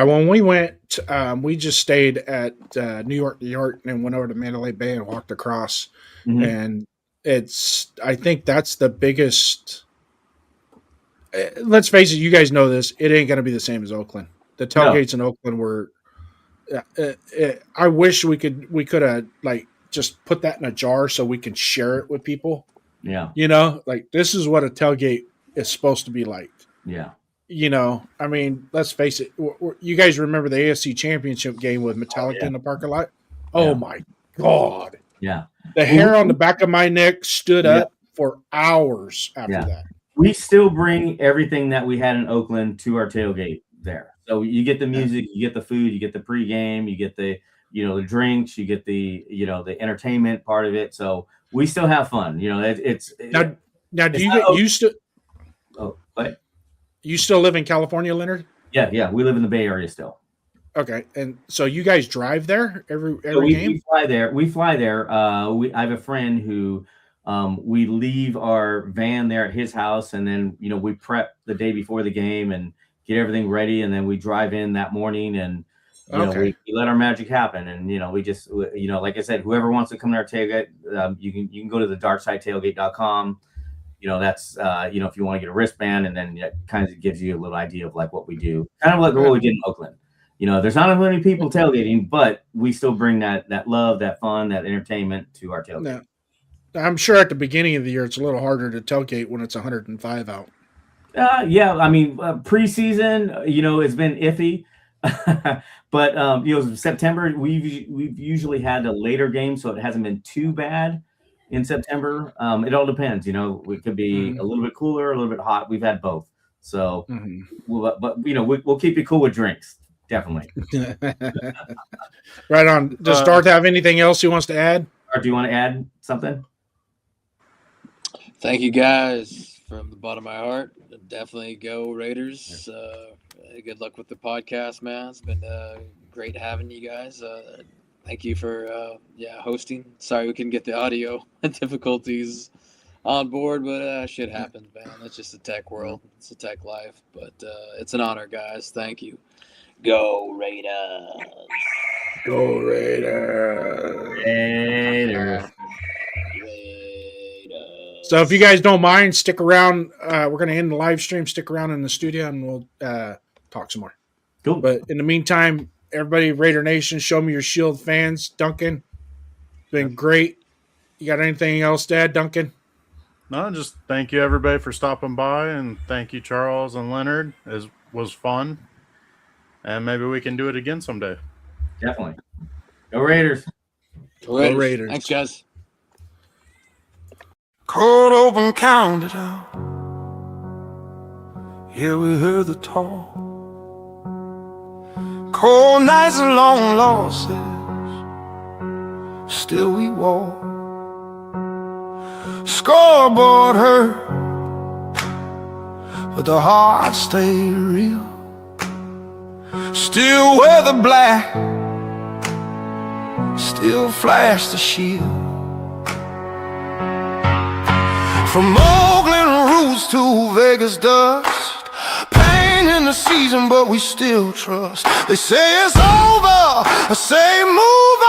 when we went, we just stayed at New York, and went over to Mandalay Bay and walked across. Mm-hmm. And I think that's the biggest. Let's face it, you guys know this. It ain't going to be the same as Oakland. The tailgates in Oakland were. I wish we could have like just put that in a jar so we can share it with people. Yeah. Like this is what a tailgate is supposed to be like. Yeah. I mean, let's face it. You guys remember the AFC Championship game with Metallica in the parking lot? Oh, my God. Yeah. The hair on the back of my neck stood up for hours after that. We still bring everything that we had in Oakland to our tailgate there. So you get the music, you get the food, you get the pregame, you get the, the drinks, you get the, the entertainment part of it. So we still have fun. Now do you still? Oh, what? You still live in California, Leonard? Yeah. We live in the Bay Area still. Okay, and so you guys drive there every game? We fly there. I have a friend who we leave our van there at his house, and then we prep the day before the game and get everything ready, and then we drive in that morning, and we let our magic happen, and we just like I said, whoever wants to come to our tailgate, you can go to the darksidetailgate.com. That's if you want to get a wristband, and then it kind of gives you a little idea of like what we do, kind of like what we did in Oakland. There's not as many people tailgating, but we still bring that love, that fun, that entertainment to our tailgate. Now, I'm sure at the beginning of the year it's a little harder to tailgate when it's 105 out. Yeah, I mean, preseason, it's been iffy, but September we've usually had a later game, so it hasn't been too bad in September. It all depends, it could be a little bit cooler, a little bit hot. We've had both, so we'll keep you cool with drinks, definitely. Right on. Does Darth have anything else he wants to add? Or do you want to add something? Thank you guys from the bottom of my heart. Definitely go Raiders. Good luck with the podcast, man. It's been great having you guys. Thank you for hosting. Sorry we couldn't get the audio difficulties on board, but shit happens, man. It's just the tech world. It's a tech life. But it's an honor, guys. Thank you. Go Raiders. Go Raiders. Raiders. So if you guys don't mind, stick around. We're going to end the live stream. Stick around in the studio, and we'll talk some more. Cool. But in the meantime, everybody, Raider Nation, show me your Shield fans. Duncan, been great. You got anything else to add, Duncan? No, just thank you everybody for stopping by, and thank you Charles and Leonard. It was fun, and maybe we can do it again someday. Definitely. Go Raiders. Go Raiders. Go Raiders. Thanks, guys. Cold open, counted out. Yeah, we heard the talk. Cold nights and long losses, still we walk. Scoreboard hurt, but the heart stayed real. Still wear the black, still flash the shield. From Oakland roots to Vegas dust, pain in the season, but we still trust. They say it's over, I say move